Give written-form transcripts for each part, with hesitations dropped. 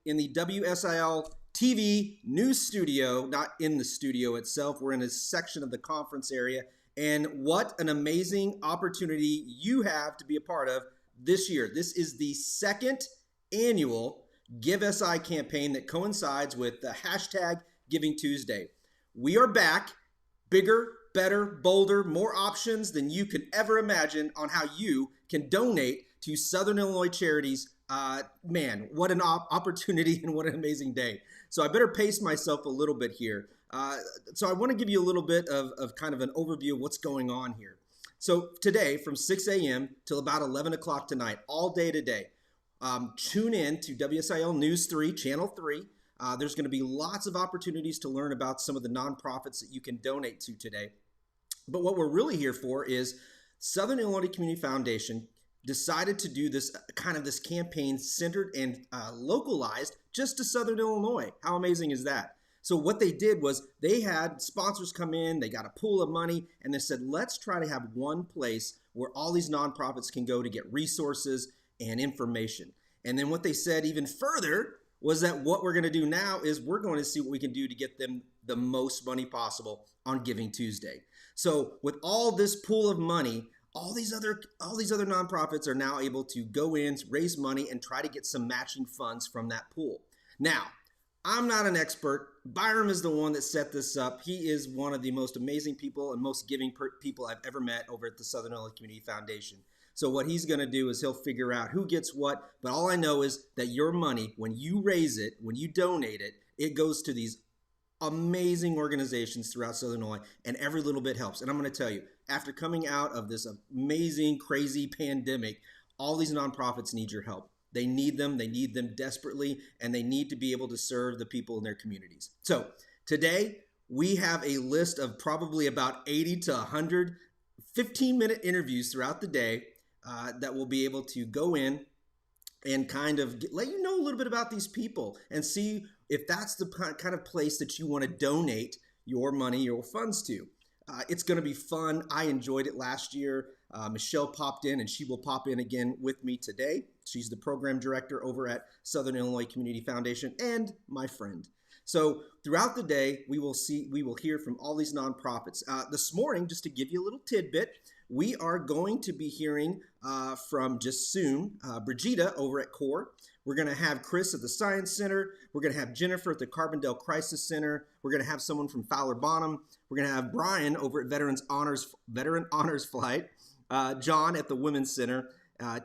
in the WSIL TV news studio, not in the studio itself. We're in a section of the conference area. And what an amazing opportunity you have to be a part of this year. This is the second annual Give SI campaign that coincides with the hashtag Giving Tuesday. We are back, bigger, better, bolder, more options than you could ever imagine on how you can donate to Southern Illinois charities. Man, what an opportunity and what an amazing day. So I better pace myself a little bit here. So I want to give you a little bit of kind of an overview of what's going on here. So today from 6 a.m. till about 11 o'clock tonight, all day today, tune in to WSIL News 3, Channel 3. There's going to be lots of opportunities to learn about some of the nonprofits that you can donate to today. But what we're really here for is Southern Illinois Community Foundation decided to do this this campaign centered and localized just to Southern Illinois. How amazing is that? So what they did was they had sponsors come in, they got a pool of money, and they said, let's try to have one place where all these nonprofits can go to get resources and information. And then what they said even further was that what we're going to do now is we're going to see what we can do to get them the most money possible on Giving Tuesday. So with all this pool of money, all these other nonprofits are now able to go in, raise money, and try to get some matching funds from that pool. Now, I'm not an expert. Byram is the one that set this up. He is one of the most amazing people and most giving people I've ever met over at the Southern Illinois Community Foundation. So what he's going to do is he'll figure out who gets what. But all I know is that your money, when you raise it, when you donate it, it goes to these amazing organizations throughout Southern Illinois, and every little bit helps. And I'm going to tell you, after coming out of this amazing, crazy pandemic, all these nonprofits need your help. They need them desperately, and they need to be able to serve the people in their communities. So today, we have a list of probably about 80 to 100 15-minute interviews throughout the day that will be able to go in and kind of let you know a little bit about these people and see if that's the kind of place that you want to donate your money, your funds to. It's going to be fun. I enjoyed it last year. Michelle popped in, and she will pop in again with me today. She's the program director over at Southern Illinois Community Foundation and my friend. So throughout the day, we will hear from all these nonprofits. This morning, just to give you a little tidbit, we are going to be hearing from just soon, Brigida over at CORE. We're going to have Chris at the Science Center. We're going to have Jennifer at the Carbondale Crisis Center. We're going to have someone from Fowler Bonham. We're going to have Brian over at Veteran Honors Flight. John at the Women's Center.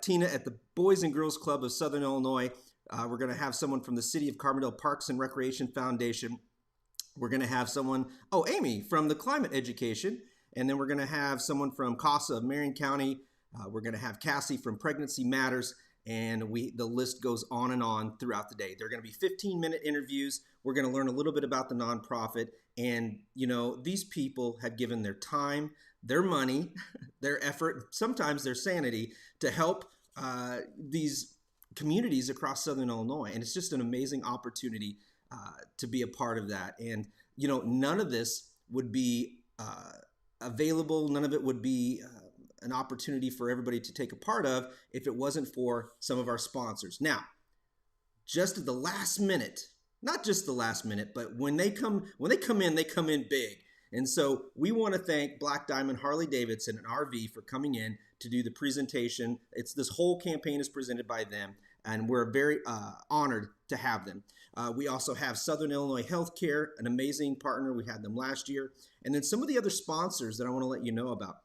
Tina at the Boys and Girls Club of Southern Illinois. We're going to have someone from the City of Carbondale Parks and Recreation Foundation. We're going to have someone, Amy from the Climate Education. And then we're going to have someone from CASA of Marion County. We're going to have Cassie from Pregnancy Matters. And the list goes on and on throughout the day. They're going to be 15-minute interviews. We're going to learn a little bit about the nonprofit. And, these people have given their time, their money, their effort, sometimes their sanity to help these communities across Southern Illinois. And it's just an amazing opportunity to be a part of that. And, none of this would be available. None of it would be an opportunity for everybody to take a part of if it wasn't for some of our sponsors. Now, just at the last minute, not just the last minute, but when they come in, they come in big. And so we want to thank Black Diamond Harley Davidson and RV for coming in to do the presentation. This whole campaign is presented by them, and we're very honored to have them. We also have Southern Illinois Healthcare, an amazing partner. We had them last year. And then some of the other sponsors that I want to let you know about.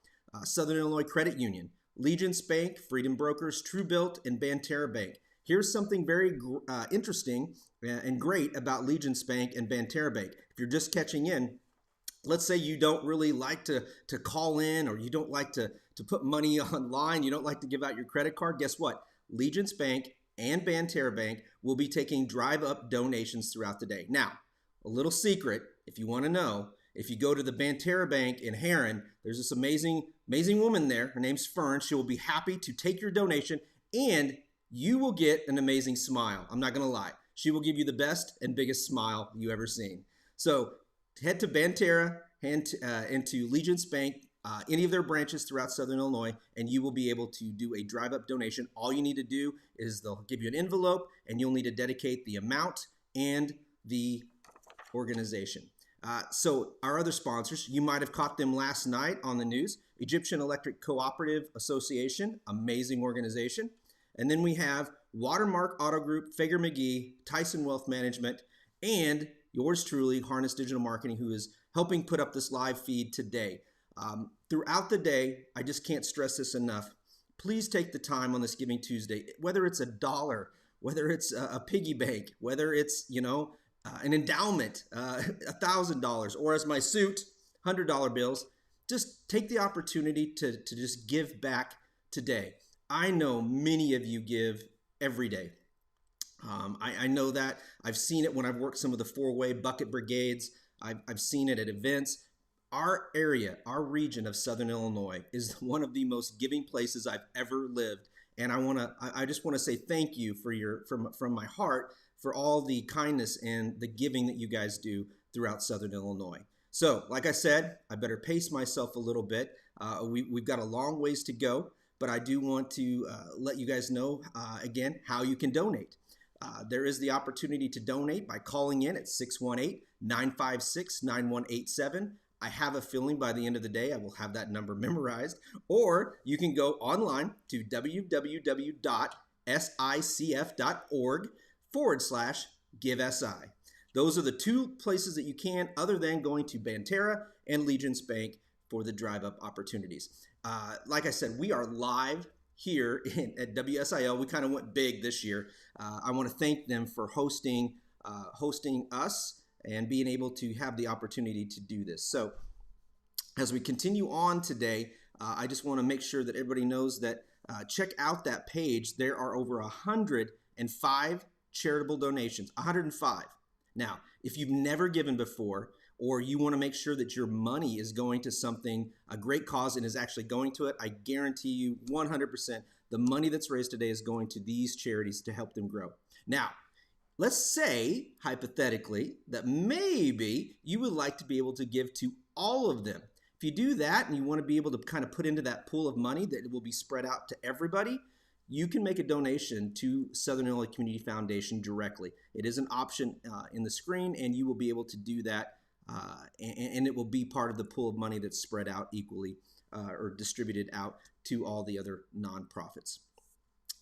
Southern Illinois Credit Union, Legence Bank, Freedom Brokers, Tru-Bilt, and Banterra Bank. Here's something very interesting and great about Legence Bank and Banterra Bank. If you're just catching in, let's say you don't really like to call in, or you don't like to put money online, you don't like to give out your credit card, guess what? Legence Bank and Banterra Bank will be taking drive-up donations throughout the day. Now, a little secret, if you want to know, if you go to the Banterra Bank in Heron, there's this amazing woman there. Her name's Fern. She will be happy to take your donation, and you will get an amazing smile. I'm not going to lie. She will give you the best and biggest smile you ever seen. So head to Banterra and to Legence Bank any of their branches throughout Southern Illinois, and you will be able to do a drive-up donation. All you need to do is they'll give you an envelope, and you'll need to dedicate the amount and the organization. So our other sponsors, you might have caught them last night on the news. Egyptian Electric Cooperative Association, amazing organization. And then we have Watermark Auto Group, Fager-McGee, Tison Wealth Management, and yours truly, Harness Digital Marketing, who is helping put up this live feed today. Throughout the day, I just can't stress this enough. Please take the time on this Giving Tuesday, whether it's $1, whether it's a piggy bank, whether it's, an endowment, $1,000, or as my suit, $100 bills. Just take the opportunity to just give back today. I know many of you give every day. I know that. I've seen it when I've worked some of the four-way bucket brigades. I've seen it at events. Our area, our region of Southern Illinois is one of the most giving places I've ever lived. And I just want to say thank you from my heart for all the kindness and the giving that you guys do throughout Southern Illinois. So, like I said, I better pace myself a little bit. We've got a long ways to go, but I do want to let you guys know, again, how you can donate. There is the opportunity to donate by calling in at 618-956-9187. I have a feeling by the end of the day, I will have that number memorized. Or you can go online to www.sicf.org/GiveSI. Those are the two places that you can, other than going to Banterra and Legence Bank for the drive-up opportunities. Like I said, we are live here at WSIL. We kind of went big this year. I want to thank them for hosting us and being able to have the opportunity to do this. So as we continue on today, I just want to make sure that everybody knows that check out that page. There are over 105 charitable donations, 105. Now, if you've never given before, or you want to make sure that your money is going to something, a great cause, and is actually going to it, I guarantee you 100% the money that's raised today is going to these charities to help them grow. Now, let's say, hypothetically, that maybe you would like to be able to give to all of them. If you do that and you want to be able to kind of put into that pool of money that will be spread out to everybody, you can make a donation to Southern Illinois Community Foundation directly. It is an option in the screen, and you will be able to do that, and it will be part of the pool of money that's spread out equally or distributed out to all the other nonprofits.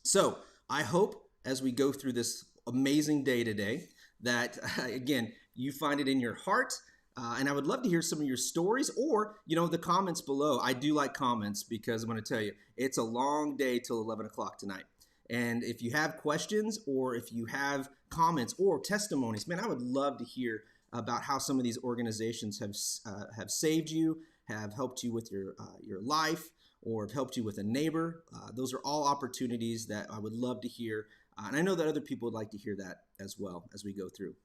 So I hope as we go through this amazing day today that, again, you find it in your heart. And I would love to hear some of your stories or, the comments below. I do like comments because I'm going to tell you, it's a long day till 11 o'clock tonight. And if you have questions or if you have comments or testimonies, man, I would love to hear about how some of these organizations have saved you, have helped you with your life, or have helped you with a neighbor. Those are all opportunities that I would love to hear. And I know that other people would like to hear that as well as we go through.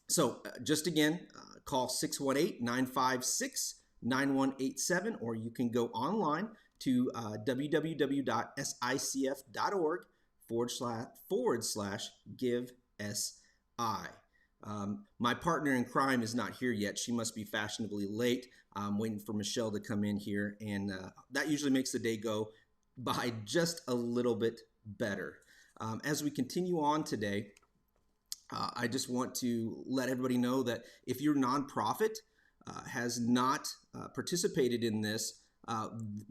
So just again, call 618-956-9187, or you can go online to www.sicf.org//GiveSI. My partner in crime is not here yet. She must be fashionably late. I'm waiting for Michelle to come in here, and that usually makes the day go by just a little bit better. As we continue on today, I just want to let everybody know that if your nonprofit has not participated in this,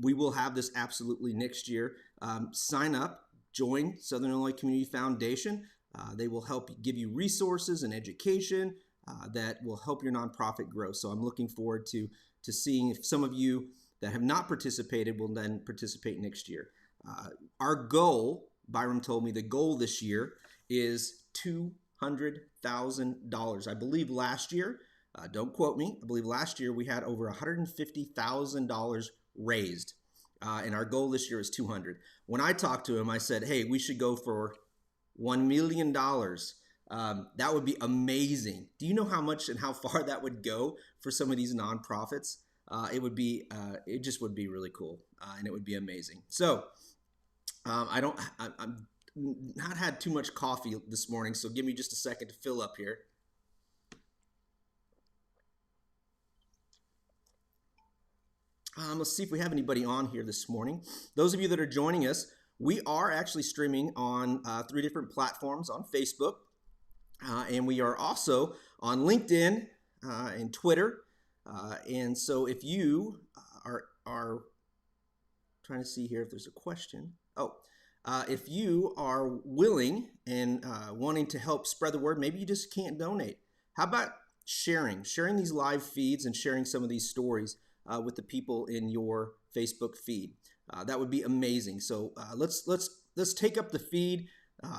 we will have this absolutely next year. Sign up, join Southern Illinois Community Foundation. They will help give you resources and education that will help your nonprofit grow. So I'm looking forward to seeing if some of you that have not participated will then participate next year. Our goal, Byram told me, the goal this year is $200,000. I believe last year, don't quote me, I believe last year we had over $150,000 raised. And our goal this year is $200,000. When I talked to him, I said, hey, we should go for $1 million. That would be amazing. Do you know how much and how far that would go for some of these nonprofits? It just would be really cool, and it would be amazing. So I'm not had too much coffee this morning, so give me just a second to fill up here. Let's see if we have anybody on here this morning. Those of you that are joining us, we are actually streaming on 3 different platforms on Facebook, and we are also on LinkedIn and Twitter. And so if you are trying to see here if there's a question. If you are willing and wanting to help spread the word, maybe you just can't donate. How about sharing these live feeds and sharing some of these stories with the people in your Facebook feed? That would be amazing. So let's take up the feed.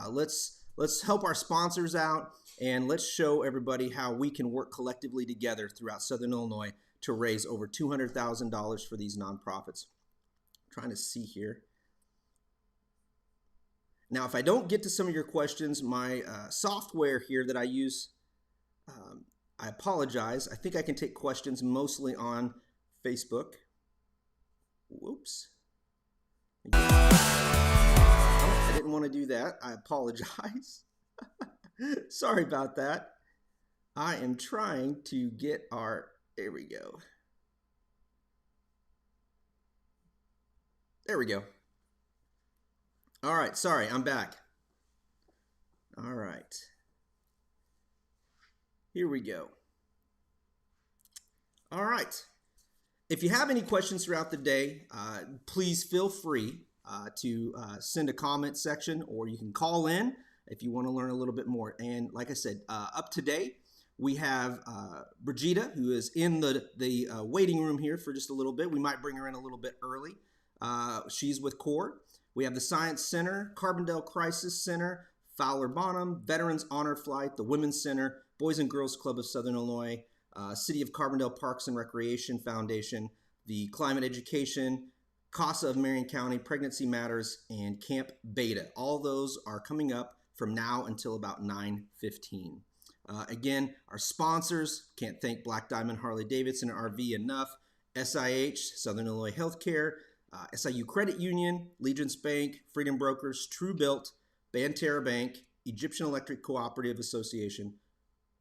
Let's help our sponsors out, and let's show everybody how we can work collectively together throughout Southern Illinois to raise over $200,000 for these nonprofits. I'm trying to see here. Now, if I don't get to some of your questions, my software here that I use, I apologize. I think I can take questions mostly on Facebook. Whoops. I didn't want to do that. I apologize. Sorry about that. I am trying to get our, there we go. There we go. All right, sorry, I'm back. All right. Here we go. All right. If you have any questions throughout the day, please feel free to send a comment section, or you can call in if you want to learn a little bit more. And like I said, up today, we have Brigida, who is in the waiting room here for just a little bit. We might bring her in a little bit early. She's with CORE. We have the Science Center, Carbondale Crisis Center, Fowler Bonham, Veterans Honor Flight, the Women's Center, Boys and Girls Club of Southern Illinois, City of Carbondale Parks and Recreation Foundation, the Climate Education, CASA of Marion County, Pregnancy Matters, and Camp Beta. All those are coming up from now until about 9:15. Again, our sponsors, can't thank Black Diamond Harley Davidson RV enough, SIH, Southern Illinois Healthcare, SIU Credit Union, Legence Bank, Freedom Brokers, Tru-Bilt, Banterra Bank, Egyptian Electric Cooperative Association,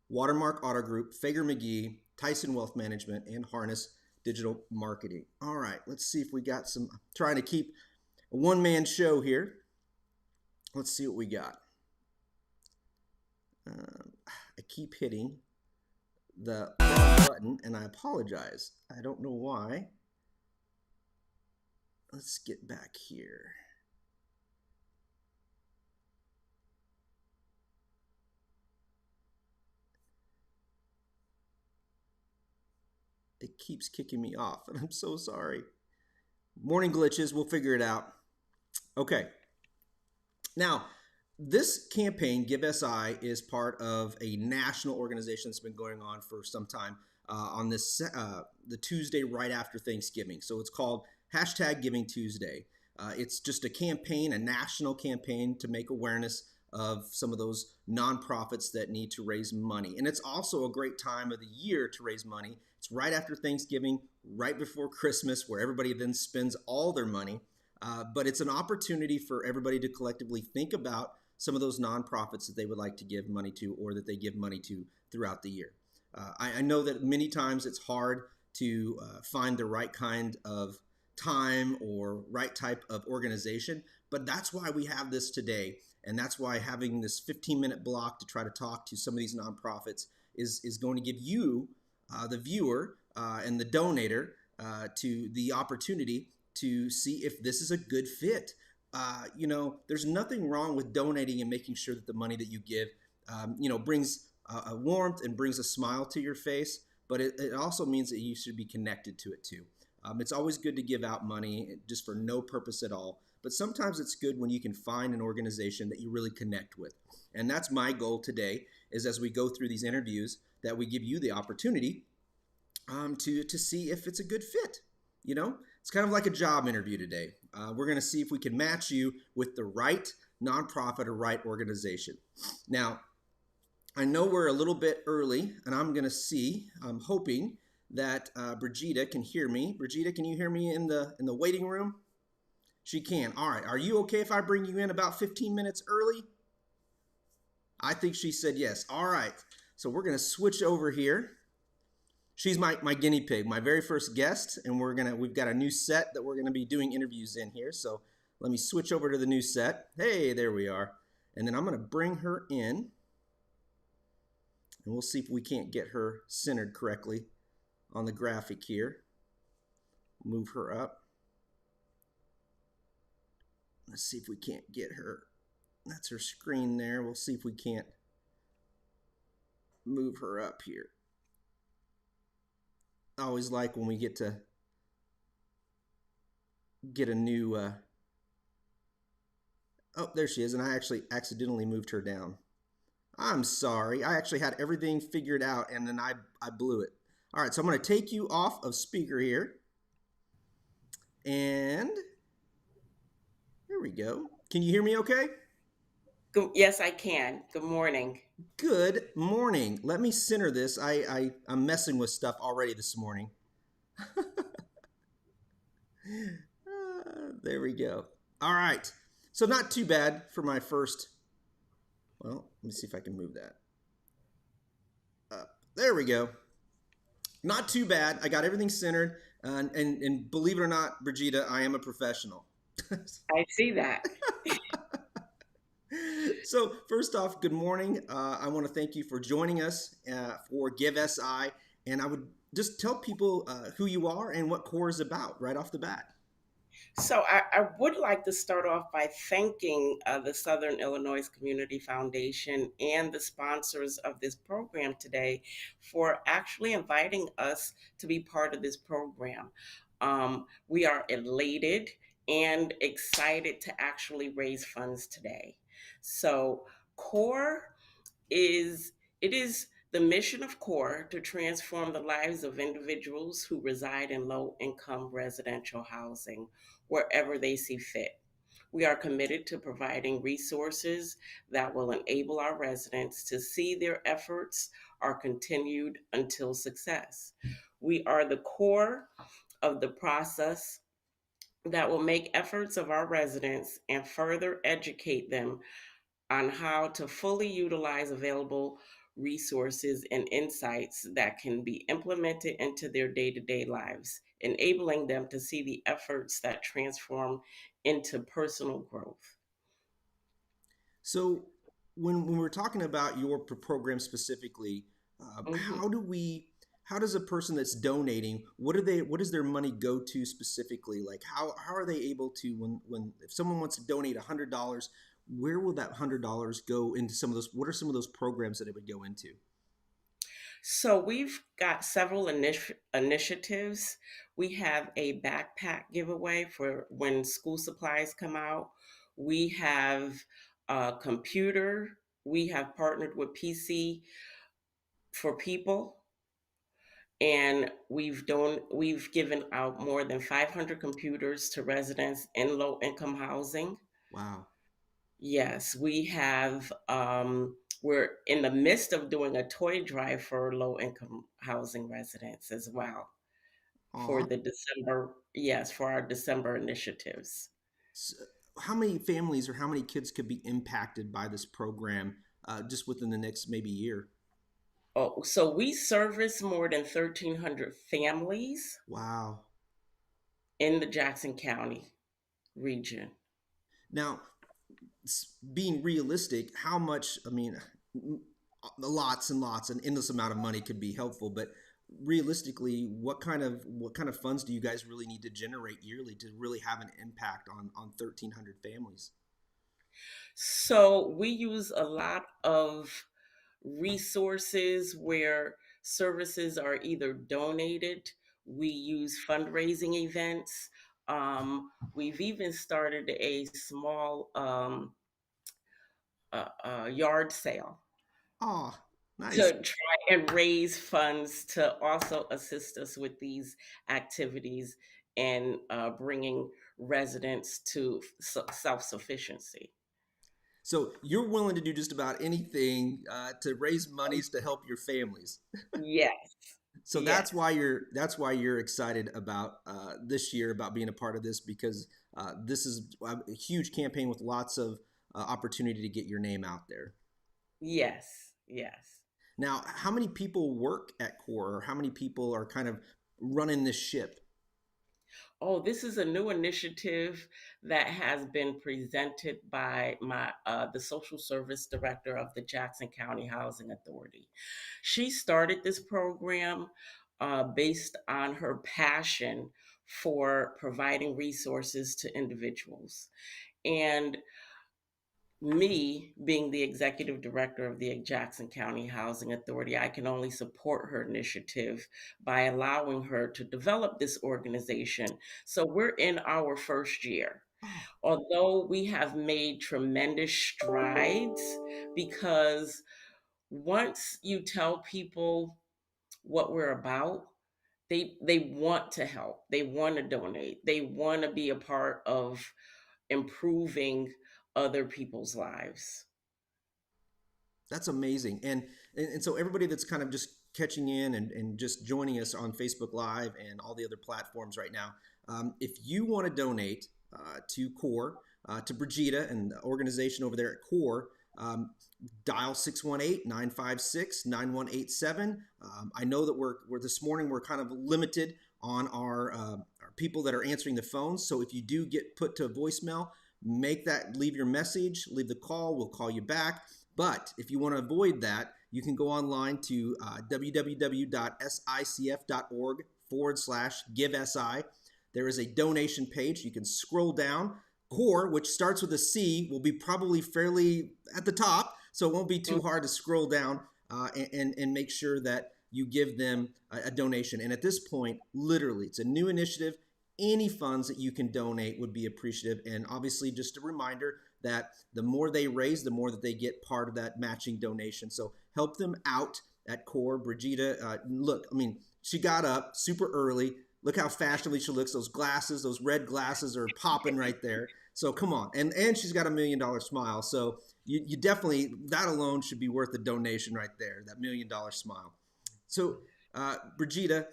Watermark Auto Group, Fager-McGee, Tison Wealth Management, and Harness Digital Marketing. All right, let's see if we got some, trying to keep a one-man show here. Let's see what we got. I keep hitting the wrong button, and I apologize. I don't know why. Let's get back here. It keeps kicking me off, and I'm so sorry. Morning glitches, we'll figure it out. Okay. Now, this campaign, Give SI, is part of a national organization that's been going on for some time on this the Tuesday right after Thanksgiving. So it's called #GivingTuesday. It's just a campaign, a national campaign to make awareness of some of those nonprofits that need to raise money. And it's also a great time of the year to raise money. It's right after Thanksgiving, right before Christmas, where everybody then spends all their money. But it's an opportunity for everybody to collectively think about some of those nonprofits that they would like to give money to, or that they give money to throughout the year. I know that many times it's hard to find the right kind of time or right type of organization, but that's why we have this today. And that's why having this 15-minute block to try to talk to some of these nonprofits is going to give you, the viewer and the donator, to the opportunity to see if this is a good fit. You know, there's nothing wrong with donating and making sure that the money that you give, you know, brings a warmth and brings a smile to your face, but it also means that you should be connected to it too. It's always good to give out money just for no purpose at all, but sometimes it's good when you can find an organization that you really connect with. And that's my goal today, is as we go through these interviews, that we give you the opportunity to see if it's a good fit. You know, it's kind of like a job interview today. We're going to see if we can match you with the right nonprofit or right organization. Now, I know we're a little bit early, and I'm going to see, I'm hoping that Brigida can hear me. Brigida, can you hear me in the waiting room? She can. All right. Are you okay if I bring you in about 15 minutes early? I think she said yes. All right. So we're going to switch over here. She's my guinea pig, my very first guest, and we've got a new set that we're gonna be doing interviews in here. So let me switch over to the new set. Hey, there we are. And then I'm gonna bring her in, and we'll see if we can't get her centered correctly on the graphic here. Move her up. Let's see if we can't get her. That's her screen there. We'll see if we can't move her up here. I always like when we get to get a new oh, there she is, and I actually accidentally moved her down. I'm sorry. I actually had everything figured out, and then I blew it. All right, so I'm going to take you off of speaker here. And there we go. Can you hear me okay? Yes, I can. Good morning. Good morning. Let me center this. I'm messing with stuff already this morning. There we go. All right. So not too bad for my first. Well, let me see if I can move that up. There we go. Not too bad. I got everything centered. And believe it or not, Brigida, I am a professional. I see that. So first off, good morning. I want to thank you for joining us for Give SI. And I would just tell people who you are and what CORE is about right off the bat. So I would like to start off by thanking the Southern Illinois Community Foundation and the sponsors of this program today for actually inviting us to be part of this program. We are elated and excited to actually raise funds today. So CORE is it is the mission of CORE to transform the lives of individuals who reside in low income residential housing wherever they see fit. We are committed to providing resources that will enable our residents to see their efforts are continued until success. We are the core of the process that will make efforts of our residents and further educate them on how to fully utilize available resources and insights that can be implemented into their day to day lives, enabling them to see the efforts that transform into personal growth. So when we're talking about your program specifically, Mhm. how does a person that's donating, what does their money go to specifically? Like how are they able to, when if someone wants to donate $100, where will that $100 go into some of those, what are some of those programs that it would go into? So we've got several initiatives. We have a backpack giveaway for when school supplies come out. We have a computer. We have partnered with PC for People, and we've given out more than 500 computers to residents in low income housing. Wow. Yes, we have. We're in the midst of doing a toy drive for low income housing residents as well for Aw. the December. Yes, for our December initiatives. So how many families or how many kids could be impacted by this program just within the next maybe year? Oh, so we service more than 1,300 families Wow. in the Jackson County region. Now, being realistic, how much, I mean, lots and lots, an endless amount of money could be helpful, but realistically, what kind of funds do you guys really need to generate yearly to really have an impact on 1,300 families? So we use a lot of resources where services are either donated. We use fundraising events. We've even started a small yard sale Oh, nice. to try and raise funds to also assist us with these activities and bringing residents to self sufficiency. So you're willing to do just about anything to raise monies to help your families. Yes, So yes. that's why you're excited about this year about being a part of this because this is a huge campaign with lots of opportunity to get your name out there. Yes, yes. Now, how many people work at CORE, or how many people are kind of running this ship? Oh, this is a new initiative that has been presented by the social service director of the Jackson County Housing Authority. She started this program based on her passion for providing resources to individuals. And me being the executive director of the Jackson County Housing Authority, I can only support her initiative by allowing her to develop this organization. So we're in our first year. Oh, Although we have made tremendous strides, because once you tell people what we're about, they want to help. They want to donate. They want to be a part of improving other people's lives. that's amazing. And so everybody that's kind of just catching in and just joining us on Facebook Live and all the other platforms right now, if you want to donate to CORE, to Brigida and the organization over there at CORE, dial 618-956-9187. I know that we're this morning we're kind of limited on our people that are answering the phones. So if you do get put to a voicemail, leave your message, leave the call. We'll call you back. But if you want to avoid that, you can go online to www.sicf.org/GiveSI. There is a donation page. You can scroll down. CORE, which starts with a C, will be probably fairly at the top, so it won't be too hard to scroll down and make sure that you give them a donation. And at this point, literally, it's a new initiative. Any funds that you can donate would be appreciative. And obviously, just a reminder that the more they raise, the more that they get part of that matching donation. So help them out at CORE. Brigida, look, I mean, she got up super early. Look how fashionably she looks. Those glasses, those red glasses are popping right there. So come on. And she's got $1 million smile. So you definitely, that alone should be worth the donation right there, that $1 million smile. So Brigida,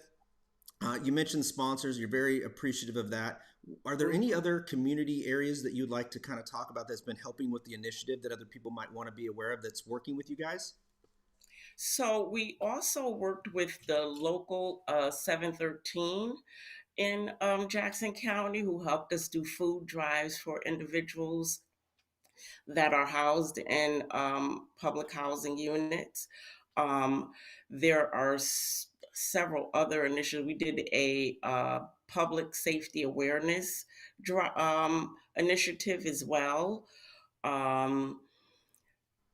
you mentioned sponsors. You're very appreciative of that. Are there any other community areas that you'd like to kind of talk about that's been helping with the initiative that other people might want to be aware of that's working with you guys? So we also worked with the local 713 in Jackson County, who helped us do food drives for individuals that are housed in public housing units. Um, there are several other initiatives. We did a public safety awareness initiative as well. Um,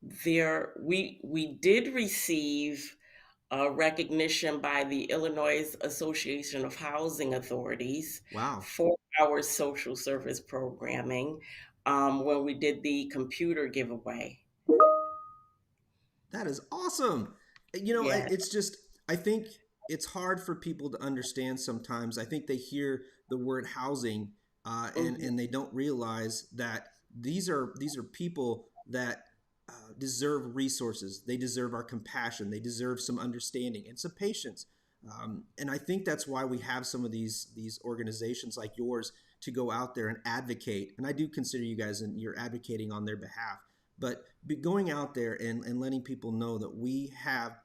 we did receive recognition by the Illinois Association of Housing Authorities Wow. for our social service programming when we did the computer giveaway. That is awesome. Yeah. It's just, I think it's hard for people to understand sometimes. I think they hear the word housing Mhm. and they don't realize that these are people that deserve resources. They deserve our compassion. They deserve some understanding and some patience. And I think that's why we have some of these organizations like yours to go out there and advocate. And I do consider you guys, and you're advocating on their behalf, but going out there and letting people know that we have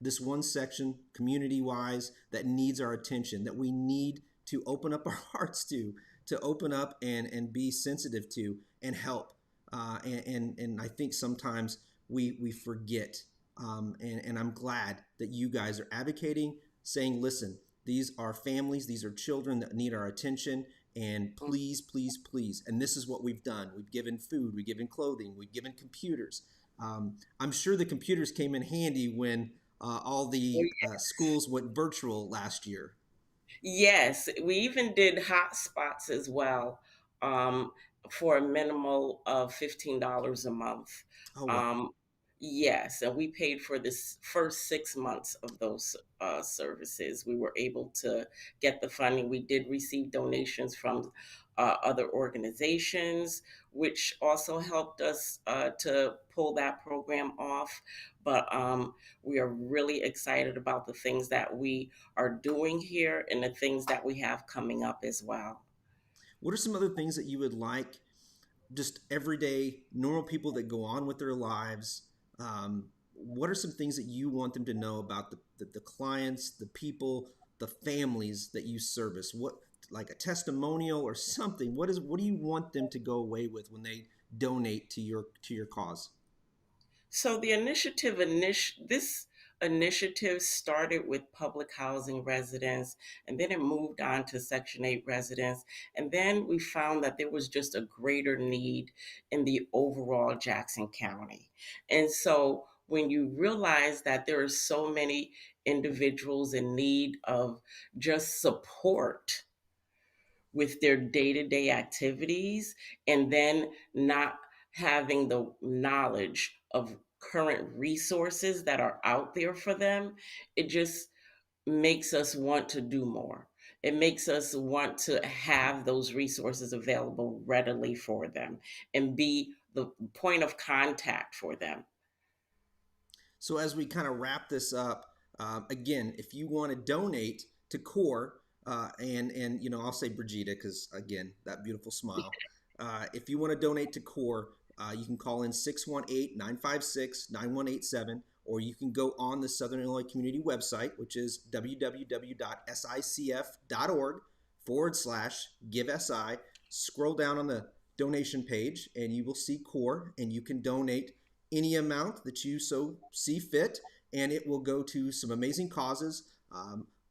this one section community wise that needs our attention, that we need to open up our hearts to open up and be sensitive to and help. And I think sometimes we forget. And I'm glad that you guys are advocating, saying, listen, these are families, these are children that need our attention. And please, please, please. And this is what we've done. We've given food, we've given clothing, we've given computers. I'm sure the computers came in handy when all the schools went virtual last year. Yes, we even did hotspots as well, um, for a minimal of $15 a month. Oh, wow. Um, yes, and we paid for this first 6 months of those services. We were able to get the funding. We did receive donations from other organizations, which also helped us to pull that program off. But we are really excited about the things that we are doing here and the things that we have coming up as well. What are some other things that you would just everyday normal people that go on with their lives? what are some things that you want them to know about the clients, the people, the families that you service? What, like a testimonial or something? What do you want them to go away with when they donate to your cause? So this initiative started with public housing residents, and then it moved on to Section 8 residents. And then we found that there was just a greater need in the overall Jackson County. And so when you realize that there are so many individuals in need of just support with their day-to-day activities, and then not having the knowledge of current resources that are out there for them, it just makes us want to do more. It makes us want to have those resources available readily for them and be the point of contact for them. So as we kind of wrap this up, again, if you want to donate to CORE, and I'll say Brigida because again, that beautiful smile. If you want to donate to CORE, you can call in 618-956-9187, or you can go on the Southern Illinois Community website, which is www.sicf.org/GiveSI. Scroll down on the donation page and you will see CORE, and you can donate any amount that you so see fit, and it will go to some amazing causes,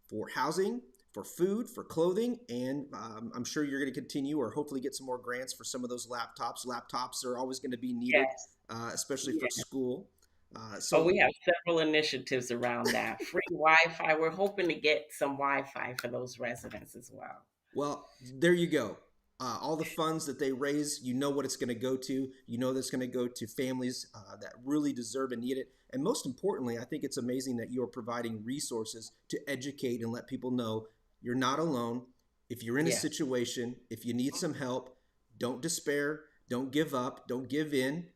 for housing, for food, for clothing, and I'm sure you're going to continue or hopefully get some more grants for some of those laptops. Laptops are always going to be needed, Yes. especially for school. Oh, So we have several initiatives around that. Free Wi-Fi. We're hoping to get some Wi-Fi for those residents as well. Well, there you go. All the funds that they raise, you know what it's going to go to. You know that's going to go to families that really deserve and need it. And most importantly, I think it's amazing that you are providing resources to educate and let people know you're not alone. If you're in a Yeah. situation, if you need some help, don't despair, don't give up, don't give in,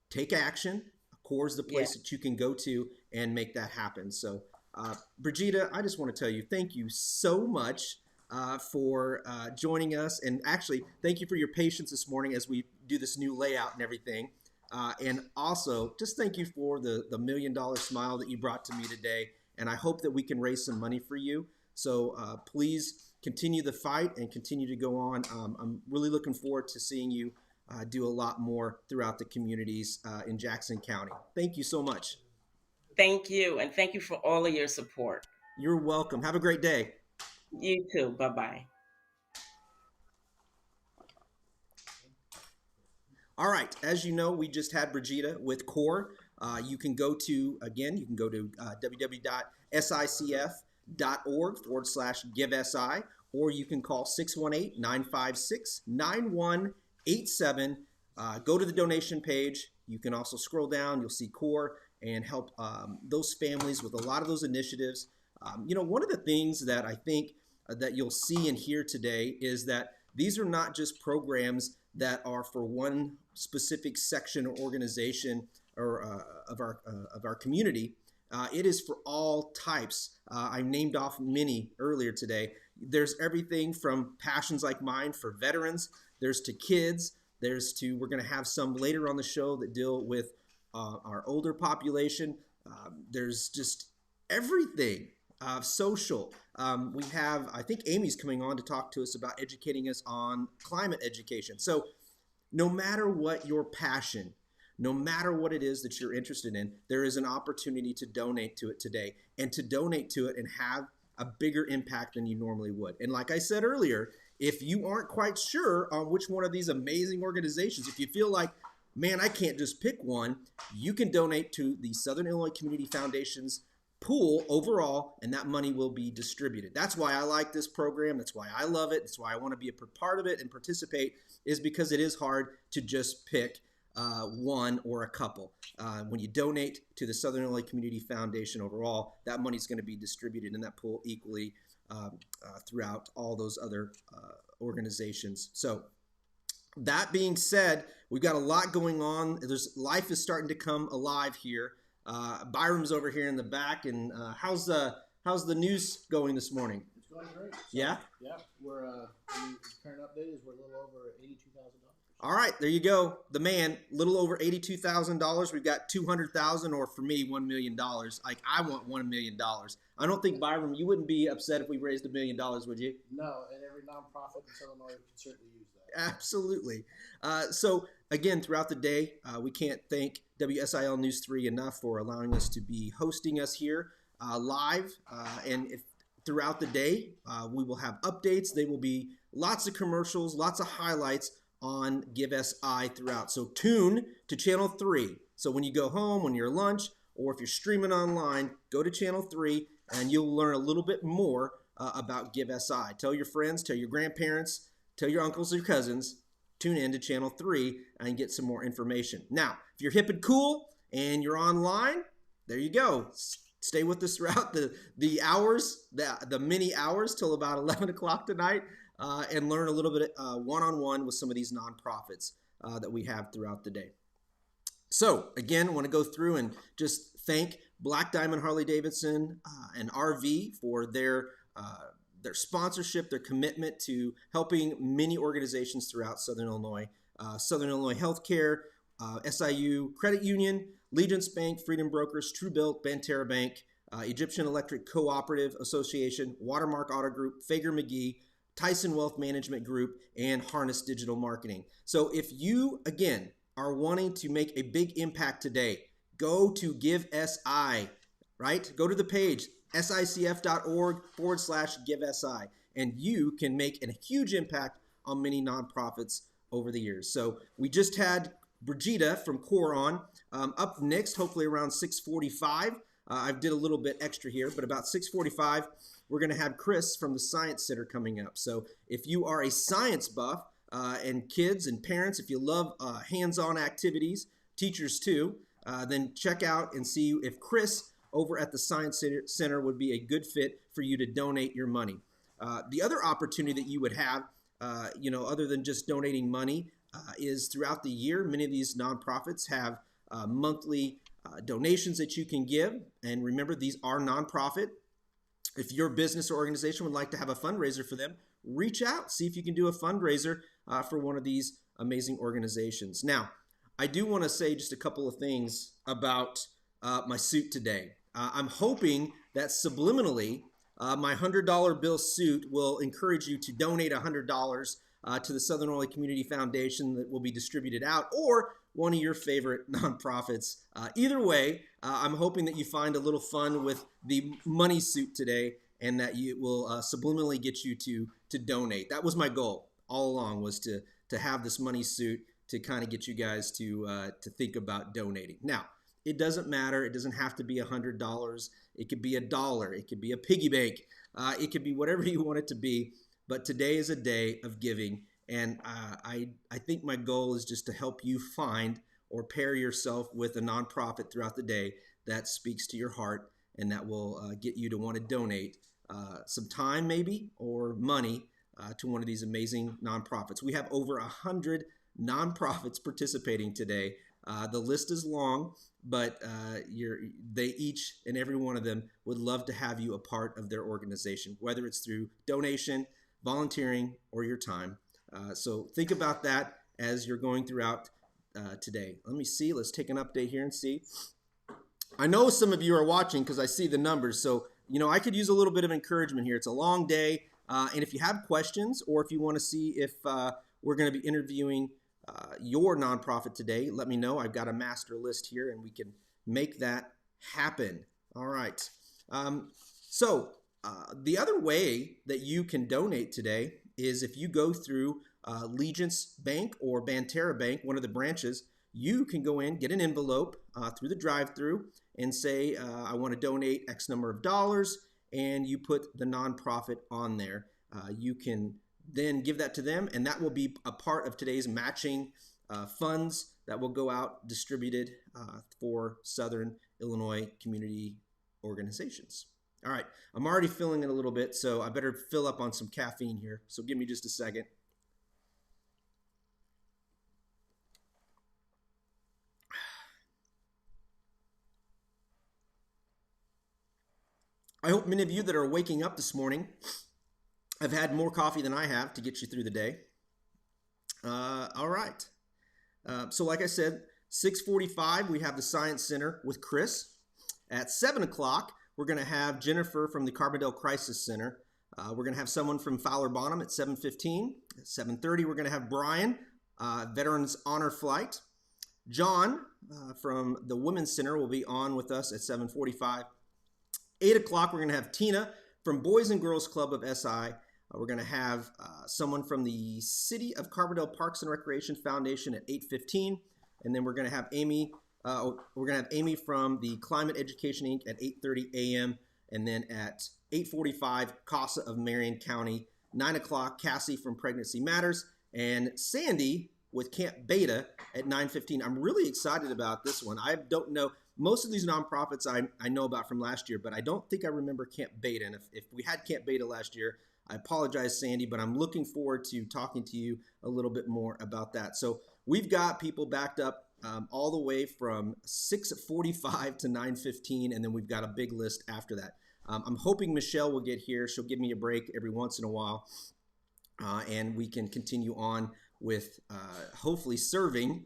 take action. CORE is the Yeah. place that you can go to and make that happen. So, Brigida, I just want to tell you, thank you so much for joining us. And actually, thank you for your patience this morning as we do this new layout and everything. And also, just thank you for the $1 million smile that you brought to me today. And I hope that we can raise some money for you. So please continue the fight and continue to go on. I'm really looking forward to seeing you do a lot more throughout the communities in Jackson County. Thank you so much. Thank you. And thank you for all of your support. You're welcome. Have a great day. You too. Bye-bye. All right. As you know, we just had Brigida with CORE. You can go to www.sicf.org/GiveSI, or you can call 618-956-9187. Go to the donation page. You can also scroll down. You'll see CORE and help those families with a lot of those initiatives. One of the things that I think that you'll see and hear today is that these are not just programs that are for one specific section or organization or of our community. It is for all types. I named off many earlier today. There's everything from passions like mine for veterans. There's to kids. We're going to have some later on the show that deal with our older population. There's just everything. Social. We have, I think Amy's coming on to talk to us about educating us on climate education. So no matter what your passion, no matter what it is that you're interested in, there is an opportunity to donate to it today, and to donate to it and have a bigger impact than you normally would. And like I said earlier, if you aren't quite sure on which one of these amazing organizations, if you feel like, man, I can't just pick one, you can donate to the Southern Illinois Community Foundation's pool overall, and that money will be distributed. That's why I like this program. That's why I love it. That's why I want to be a part of it and participate, is because it is hard to just pick one or a couple. When you donate to the Southern Illinois Community Foundation overall, that money is going to be distributed in that pool equally throughout all those other organizations. So that being said, we've got a lot going on. Life is starting to come alive here. Byram's over here in the back, and how's the news going this morning? It's going great. So, Yeah? Yeah. We're the current update is we're a little over $82,000. All right, there you go. The man, little over $82,000. We've got 200,000, or for me, $1 million. Like, I want $1 million. I don't think, Byron, you wouldn't be upset if we raised $1 million, would you? No, and every nonprofit in Illinois can certainly use that. Absolutely. So again, throughout the day, we can't thank WSIL News 3 enough for allowing us to be hosting us here live. And if throughout the day, we will have updates. There will be lots of commercials, lots of highlights on Give SI throughout. So tune to Channel 3. So when you go home, when you're at lunch, or if you're streaming online, go to Channel 3 and you'll learn a little bit more about Give SI. Tell your friends, tell your grandparents, tell your uncles or cousins, tune in to Channel 3 and get some more information. Now, if you're hip and cool and you're online, there you go. Stay with us throughout the hours, the many hours till about 11 o'clock tonight. And learn a little bit one-on-one with some of these nonprofits that we have throughout the day. So again, I want to go through and just thank Black Diamond Harley Davidson and RV for their sponsorship, their commitment to helping many organizations throughout Southern Illinois. Southern Illinois Healthcare, SIU Credit Union, Legence Bank, Freedom Brokers, Tru-Bilt, Banterra Bank, Egyptian Electric Cooperative Association, Watermark Auto Group, Fager-McGee, Tison Wealth Management Group, and Harness Digital Marketing. So if you, again, are wanting to make a big impact today, go to Give SI, right? Go to the page, sicf.org/GiveSI, and you can make a huge impact on many nonprofits over the years. So we just had Brigida from Core on. Up next, hopefully around 6:45. I did a little bit extra here, but about 6:45, we're going to have Chris from the Science Center coming up. So if you are a science buff and kids and parents, if you love hands-on activities, teachers too, then check out and see if Chris over at the Science Center would be a good fit for you to donate your money. The other opportunity that you would have, other than just donating money, is throughout the year, many of these nonprofits have monthly donations that you can give. And remember, these are nonprofit. If your business or organization would like to have a fundraiser for them, reach out, see if you can do a fundraiser for one of these amazing organizations. Now, I do want to say just a couple of things about my suit today. I'm hoping that subliminally, my $100 bill suit will encourage you to donate $100 to the Southern Illinois Community Foundation that will be distributed out, or one of your favorite nonprofits. Either way, I'm hoping that you find a little fun with the money suit today, and that it will subliminally get you to donate. That was my goal all along, was to have this money suit to kind of get you guys to think about donating. Now, it doesn't matter. It doesn't have to be $100. It could be $1. It could be a piggy bank. It could be whatever you want it to be. But today is a day of giving. And I think my goal is just to help you find or pair yourself with a nonprofit throughout the day that speaks to your heart and that will get you to want to donate some time maybe or money to one of these amazing nonprofits. We have over 100 nonprofits participating today. The list is long, but they each and every one of them would love to have you a part of their organization, whether it's through donation, volunteering, or your time. So think about that as you're going throughout today. Let me see. Let's take an update here and see. I know some of you are watching because I see the numbers. So, I could use a little bit of encouragement here. It's a long day. And if you have questions, or if you want to see if we're going to be interviewing your nonprofit today, let me know. I've got a master list here and we can make that happen. All right. So the other way that you can donate today is if you go through Legence Bank or Banterra Bank, one of the branches, you can go in, get an envelope through the drive-through and say, I want to donate X number of dollars, and you put the nonprofit on there. You can then give that to them, and that will be a part of today's matching funds that will go out distributed for Southern Illinois community organizations. All right, I'm already feeling it a little bit, so I better fill up on some caffeine here. So give me just a second. I hope many of you that are waking up this morning have had more coffee than I have to get you through the day. All right, So like I said, 6:45, we have the Science Center with Chris. At 7 o'clock, we're going to have Jennifer from the Carbondale Crisis Center. We're going to have someone from Fowler Bonham at 7:15. At 7:30, we're going to have Brian, Veterans Honor Flight. John from the Women's Center will be on with us at 7:45. 8 o'clock, we're going to have Tina from Boys and Girls Club of SI. We're going to have someone from the City of Carbondale Parks and Recreation Foundation at 8:15. And then we're going to have Amy. Amy from the Climate Education Inc. at 8:30 a.m. And then at 8:45, CASA of Marion County. 9 o'clock, Cassie from Pregnancy Matters. And Sandy with Camp Beta at 9:15. I'm really excited about this one. I don't know. Most of these nonprofits I know about from last year, but I don't think I remember Camp Beta. And if we had Camp Beta last year, I apologize, Sandy, but I'm looking forward to talking to you a little bit more about that. So we've got people backed up all the way from 6:45 to 9:15, and then we've got a big list after that. I'm hoping Michelle will get here. She'll give me a break every once in a while, and we can continue on with hopefully serving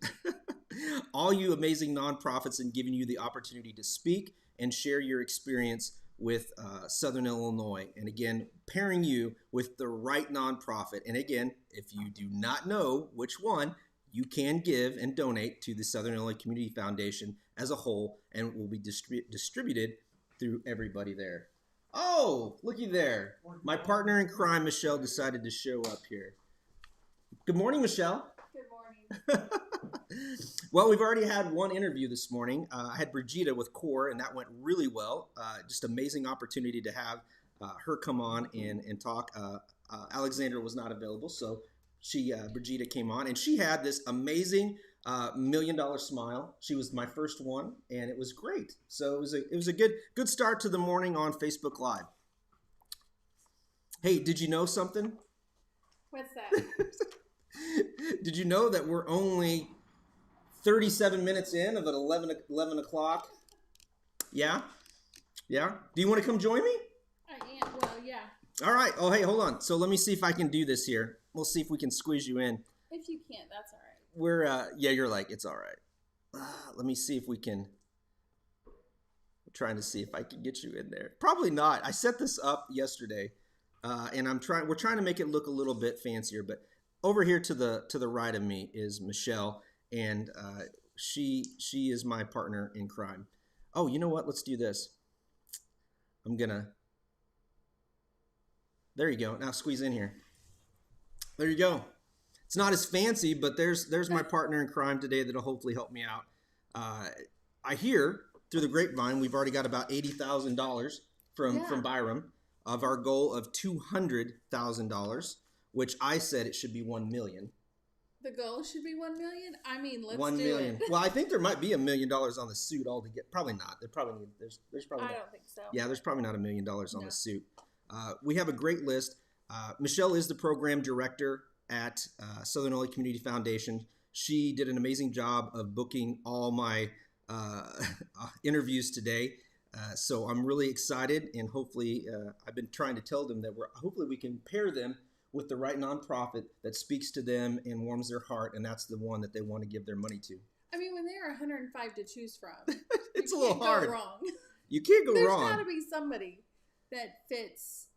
all you amazing nonprofits and giving you the opportunity to speak and share your experience with Southern Illinois. And again, pairing you with the right nonprofit. And again, if you do not know which one, you can give and donate to the Southern Illinois Community Foundation as a whole, and it will be distributed through everybody there. Oh, looky there. My partner in crime, Michelle, decided to show up here. Good morning, Michelle. Good morning. Well, we've already had one interview this morning. I had Brigida with CORE, and that went really well. Just amazing opportunity to have her come on and talk. Alexandra was not available, so Brigida came on, and she had this amazing $1 million smile. She was my first one, and it was great. So it was a good start to the morning on Facebook Live. Hey, did you know something? What's that? Did you know that we're only 37 minutes in of at 11 o'clock? Yeah? Yeah? Do you want to come join me? I am. Well, yeah. All right. Oh, hey, hold on. So let me see if I can do this here. We'll see if we can squeeze you in. If you can't, that's all right. Yeah, you're like, it's all right. Let me see if we can. I'm trying to see if I can get you in there. Probably not. I set this up yesterday, and we're trying to make it look a little bit fancier, but over here to the right of me is Michelle, and she is my partner in crime. Oh, you know what? Let's do this. There you go. Now squeeze in here. There you go. It's not as fancy, but there's my partner in crime today that'll hopefully help me out. I hear through the grapevine we've already got about $80,000 from Byram of our goal of $200,000. Which I said it should be 1 million. The goal should be 1 million. I mean, let's 1 do million. it. Well, I think there might be $1 million on the suit altogether. Probably not. There's probably I don't think so. Yeah, there's probably not $1 million on the suit. We have a great list. Michelle is the program director at Southern Illinois Community Foundation. She did an amazing job of booking all my interviews today. So I'm really excited, and hopefully I've been trying to tell them that hopefully we can pair them with the right nonprofit that speaks to them and warms their heart, and that's the one that they want to give their money to. I mean, when there are 105 to choose from, it's a little hard. Go wrong. You can't go wrong. There's got to be somebody that fits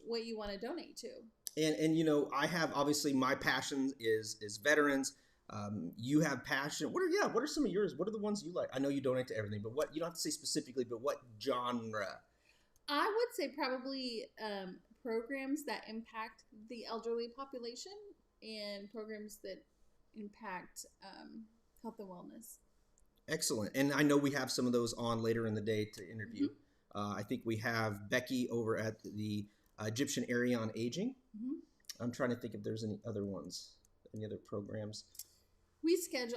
what you want to donate to. And you know, I have obviously my passion is veterans. You have passion. What are some of yours? What are the ones you like? I know you donate to everything, but what you don't have to say specifically, but what genre? I would say probably programs that impact the elderly population and programs that impact health and wellness. Excellent. And I know we have some of those on later in the day to interview. Mm-hmm. I think we have Becky over at the Egyptian Area on Aging. Mm-hmm. I'm trying to think if there's any other ones, any other programs.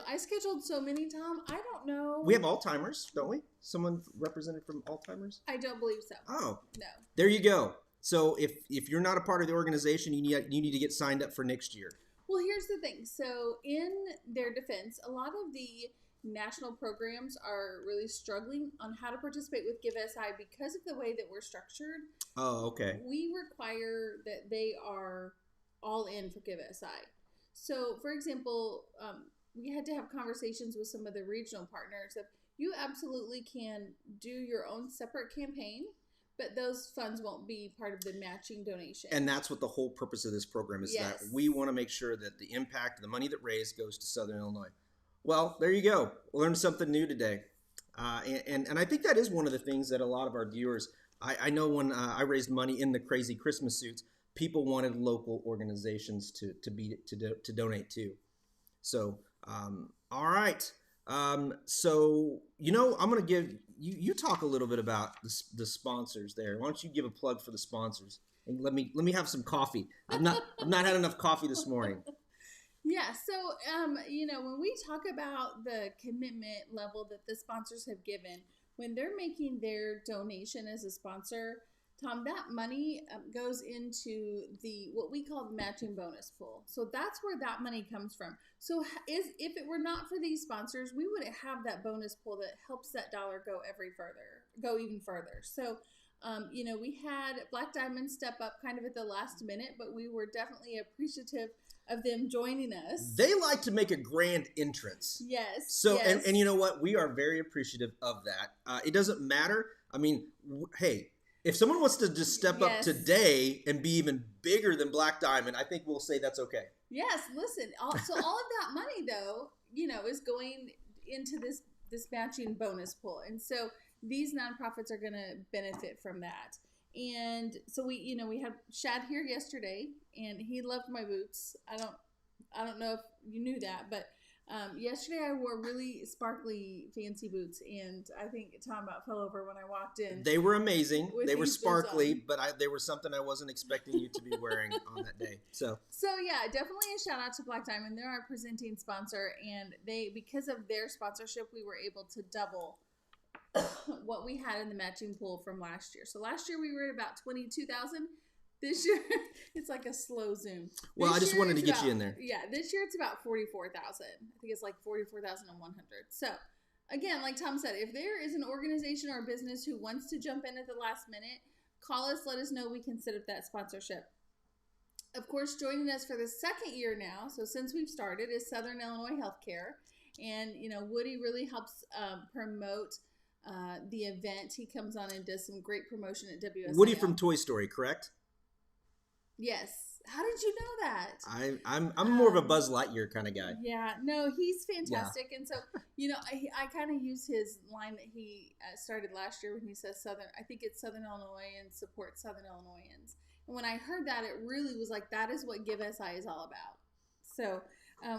I scheduled so many, Tom. I don't know. We have Alzheimer's, don't we? Someone represented from Alzheimer's? I don't believe so. Oh. No. There you go. So if you're not a part of the organization, you need to get signed up for next year. Well, here's the thing. So in their defense, a lot of the national programs are really struggling on how to participate with Give SI because of the way that we're structured. Oh, okay. We require that they are all in for Give SI. So, for example, we had to have conversations with some of the regional partners of you absolutely can do your own separate campaign, but those funds won't be part of the matching donation. And that's what the whole purpose of this program is, Yes. that we want to make sure that the impact, the money that raised goes to Southern Illinois. Well, there you go. Learned something new today. And I think that is one of the things that a lot of our viewers, I know when I raised money in the crazy Christmas suits, people wanted local organizations to donate to. So, all right. So, I'm going to give you talk a little bit about the sponsors there. Why don't you give a plug for the sponsors? And let me have some coffee. I've not had enough coffee this morning. Yeah, so when we talk about the commitment level that the sponsors have given, when they're making their donation as a sponsor, Tom, that money goes into what we call the matching bonus pool. So that's where that money comes from. So if it were not for these sponsors, we wouldn't have that bonus pool that helps that dollar go even further. So we had Black Diamond step up kind of at the last minute, but we were definitely appreciative of them joining us. They like to make a grand entrance. Yes. So, yes. And you know what? We are very appreciative of that. It doesn't matter. I mean, hey, if someone wants to just step up today and be even bigger than Black Diamond, I think we'll say that's okay. Yes. Listen, so all of that money, though, is going into this matching bonus pool. And so these nonprofits are going to benefit from that. And so we had Shad here yesterday, and he loved my boots. I don't know if you knew that, but yesterday I wore really sparkly, fancy boots, and I think Tom about fell over when I walked in. They were amazing. They were sparkly, but they were something I wasn't expecting you to be wearing on that day. So yeah, definitely a shout out to Black Diamond. They're our presenting sponsor, and because of their sponsorship, we were able to double what we had in the matching pool from last year. So last year we were at about 22,000. This year it's like a slow zoom. Well, I just wanted to get you in there. Yeah, this year it's about 44,000. I think it's like 44,100. So again, like Tom said, if there is an organization or a business who wants to jump in at the last minute, call us, let us know. We can set up that sponsorship. Of course, joining us for the second year now, so since we've started, is Southern Illinois Healthcare. And, Woody really helps promote the event. He comes on and does some great promotion at WSIL. Woody from Toy Story, correct? Yes. How did you know that? I'm more of a Buzz Lightyear kind of guy. Yeah. No, he's fantastic. Yeah. And so, I kind of use his line that he started last year when he says I think it's Southern Illinoisans support Southern Illinoisans. And when I heard that, it really was like, that is what Give SI is all about. So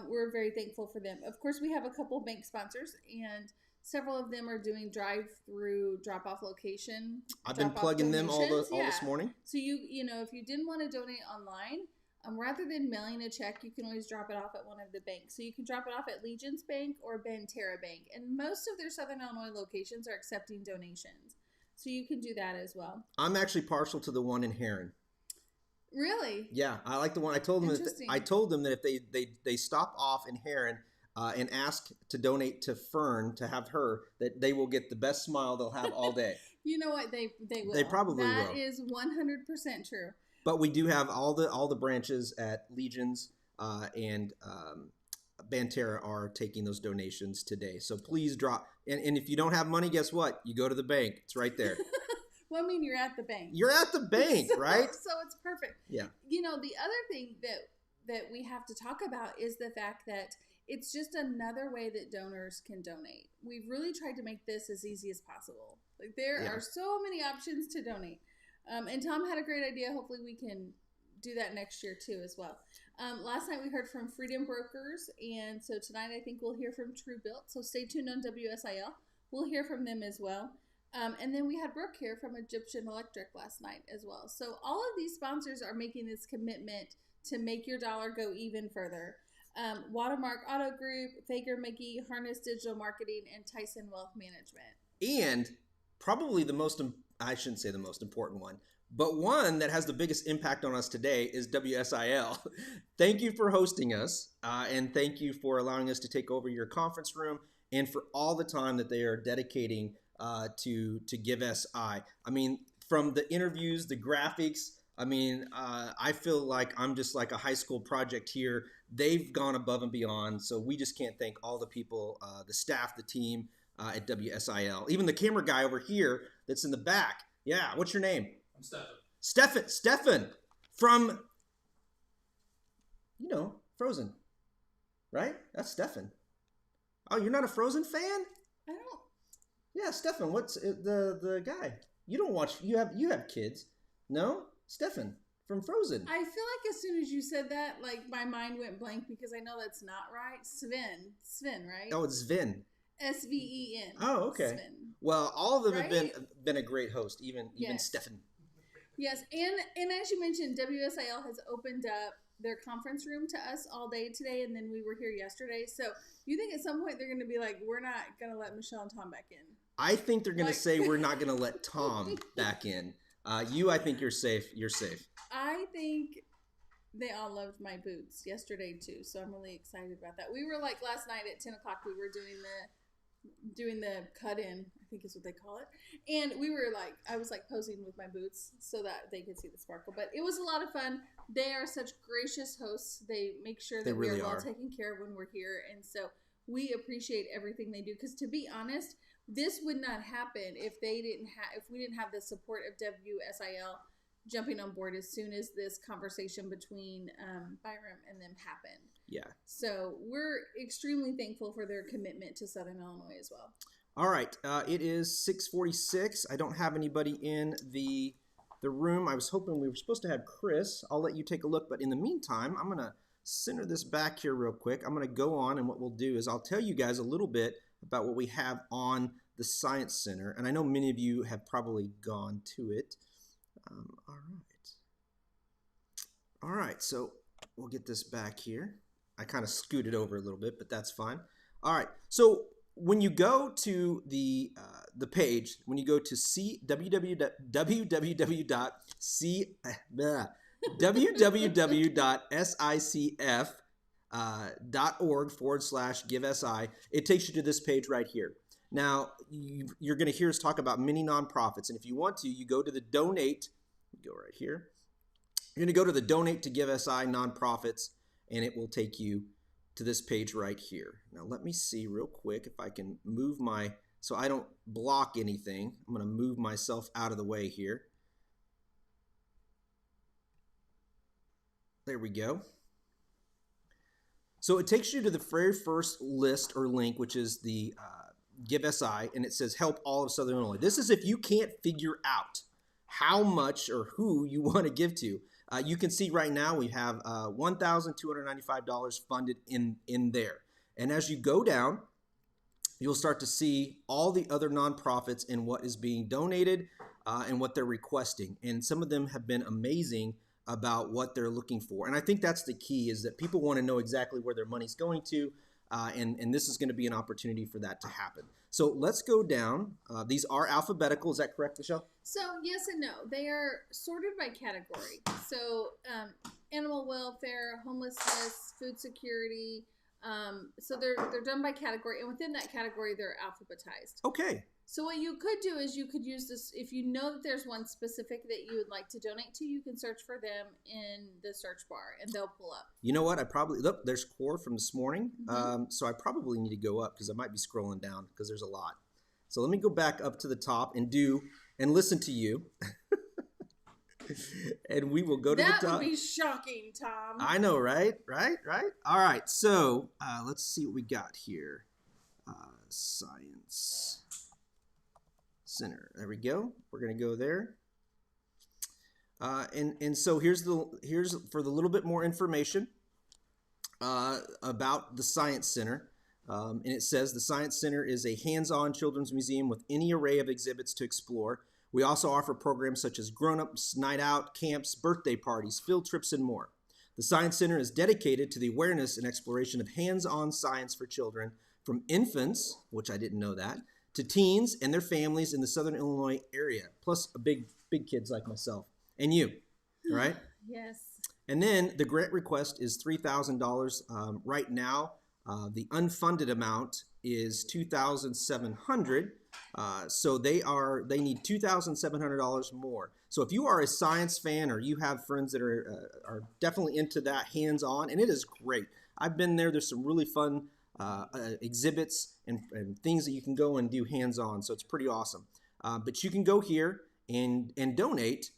we're very thankful for them. Of course, we have a couple bank sponsors, and several of them are doing drive-through drop-off location. I've been plugging them all this morning. So if you didn't want to donate online, rather than mailing a check, you can always drop it off at one of the banks. So you can drop it off at Legence Bank or Banterra Bank, and most of their Southern Illinois locations are accepting donations. So you can do that as well. I'm actually partial to the one in Heron. Really? Yeah, I like the one. I told them that if they stop off in Heron and ask to donate to Fern, to have her, that they will get the best smile they'll have all day. You know what? They will. They probably will. That is 100% true. But we do have all the branches at Legence and Banterra are taking those donations today. So please drop. And if you don't have money, guess what? You go to the bank. It's right there. Well, I mean, you're at the bank. You're at the bank, right? So it's perfect. Yeah. The other thing that we have to talk about is the fact that it's just another way that donors can donate. We've really tried to make this as easy as possible. Like there are so many options to donate. And Tom had a great idea. Hopefully we can do that next year too as well. Last night we heard from Freedom Brokers, and so tonight I think we'll hear from Tru-Bilt. So stay tuned on WSIL. We'll hear from them as well. And then we had Brooke here from Egyptian Electric last night as well. So all of these sponsors are making this commitment to make your dollar go even further. Watermark Auto Group, Fager-McGee, Harness Digital Marketing, and Tison Wealth Management. And probably I shouldn't say the most important one, but one that has the biggest impact on us today is WSIL. Thank you for hosting us, and thank you for allowing us to take over your conference room, and for all the time that they are dedicating to Give SI. I mean, from the interviews, the graphics, I mean, I feel like I'm just like a high school project here. They've gone above and beyond, so we just can't thank all the people, the staff, the team at WSIL, even the camera guy over here that's in the back. Yeah, what's your name? I'm Stefan. Stefan from, Frozen, right? That's Stefan. Oh, you're not a Frozen fan? I don't. Yeah, Stefan. What's the guy? You don't watch. You have kids, no? Stefan from Frozen. I feel like as soon as you said that, like my mind went blank because I know that's not right. Sven, right? Oh, it's Sven. Sven. Oh, okay. Sven. Well, all of them have Right? been a great host, even Yes. Stefan. Yes, and as you mentioned, WSIL has opened up their conference room to us all day today, and then we were here yesterday. So you think at some point they're going to be like, we're not going to let Michelle and Tom back in? I think they're going Like- to say we're not going to let Tom back in. I think you're safe. You're safe. I think they all loved my boots yesterday too, so I'm really excited about that. We were like last night at 10 o'clock. We were doing the cut in, I think is what they call it, and we were like, I was like posing with my boots so that they could see the sparkle. But it was a lot of fun. They are such gracious hosts. They make sure that we really are well are. taken care of when we're here, and so we appreciate everything they do. Because to be honest, this would not happen if we didn't have the support of WSIL jumping on board as soon as this conversation between Byram and them happened. Yeah. So we're extremely thankful for their commitment to Southern Illinois as well. All right. It is 6:46. I don't have anybody in the room. I was hoping we were supposed to have Chris. I'll let you take a look. But in the meantime, I'm going to center this back here real quick. I'm going to go on, and what we'll do is I'll tell you guys a little bit about what we have on the Science Center. And I know many of you have probably gone to it. All right. So we'll get this back here. I kind of scooted over a little bit, but that's fine. All right. So when you go to the page, when you go to www.sicf.org/give-si, it takes you to this page right here. Now, you're going to hear us talk about many nonprofits, and if you want to, you go to the donate. Go right here. You're going to go to the donate to Give SI nonprofits, and it will take you to this page right here. Now, let me see real quick if I can move so I don't block anything. I'm going to move myself out of the way here. There we go. So it takes you to the very first list or link, which is the Give SI, and it says help all of Southern Illinois. This is if you can't figure out how much or who you want to give to. You can see right now we have $1,295 funded in there. And as you go down, you'll start to see all the other nonprofits and what is being donated and what they're requesting. And some of them have been amazing about what they're looking for. And I think that's the key, is that people want to know exactly where their money's going to. And this is going to be an opportunity for that to happen. So let's go down. These are alphabetical. Is that correct, Michelle? So yes and no. They are sorted by category. So animal welfare, homelessness, food security. So they're done by category, and within that category, they're alphabetized. Okay. So what you could do is you could use this, if you know that there's one specific that you would like to donate to, you can search for them in the search bar and they'll pull up. You know what? Look, there's Core from this morning. Mm-hmm. So I probably need to go up because I might be scrolling down because there's a lot. So let me go back up to the top and listen to you. And we will go to the top. That would be shocking, Tom. I know, right? All right. So let's see what we got here. Science Center. There we go. We're going to go there. And so here's for the little bit more information about the Science Center. And it says the Science Center is a hands-on children's museum with any array of exhibits to explore. We also offer programs such as grown-ups, night out, camps, birthday parties, field trips, and more. The Science Center is dedicated to the awareness and exploration of hands-on science for children, from infants, which I didn't know that, to teens and their families in the Southern Illinois area, plus big kids like myself and you, right? Yes. And then the grant request is $3,000. Right now, the unfunded amount is $2,700. So they need $2,700 more. So if you are a science fan or you have friends that are definitely into that hands-on, and it is great. I've been there. There's some really fun exhibits and things that you can go and do hands-on. So it's pretty awesome. But you can go here and donate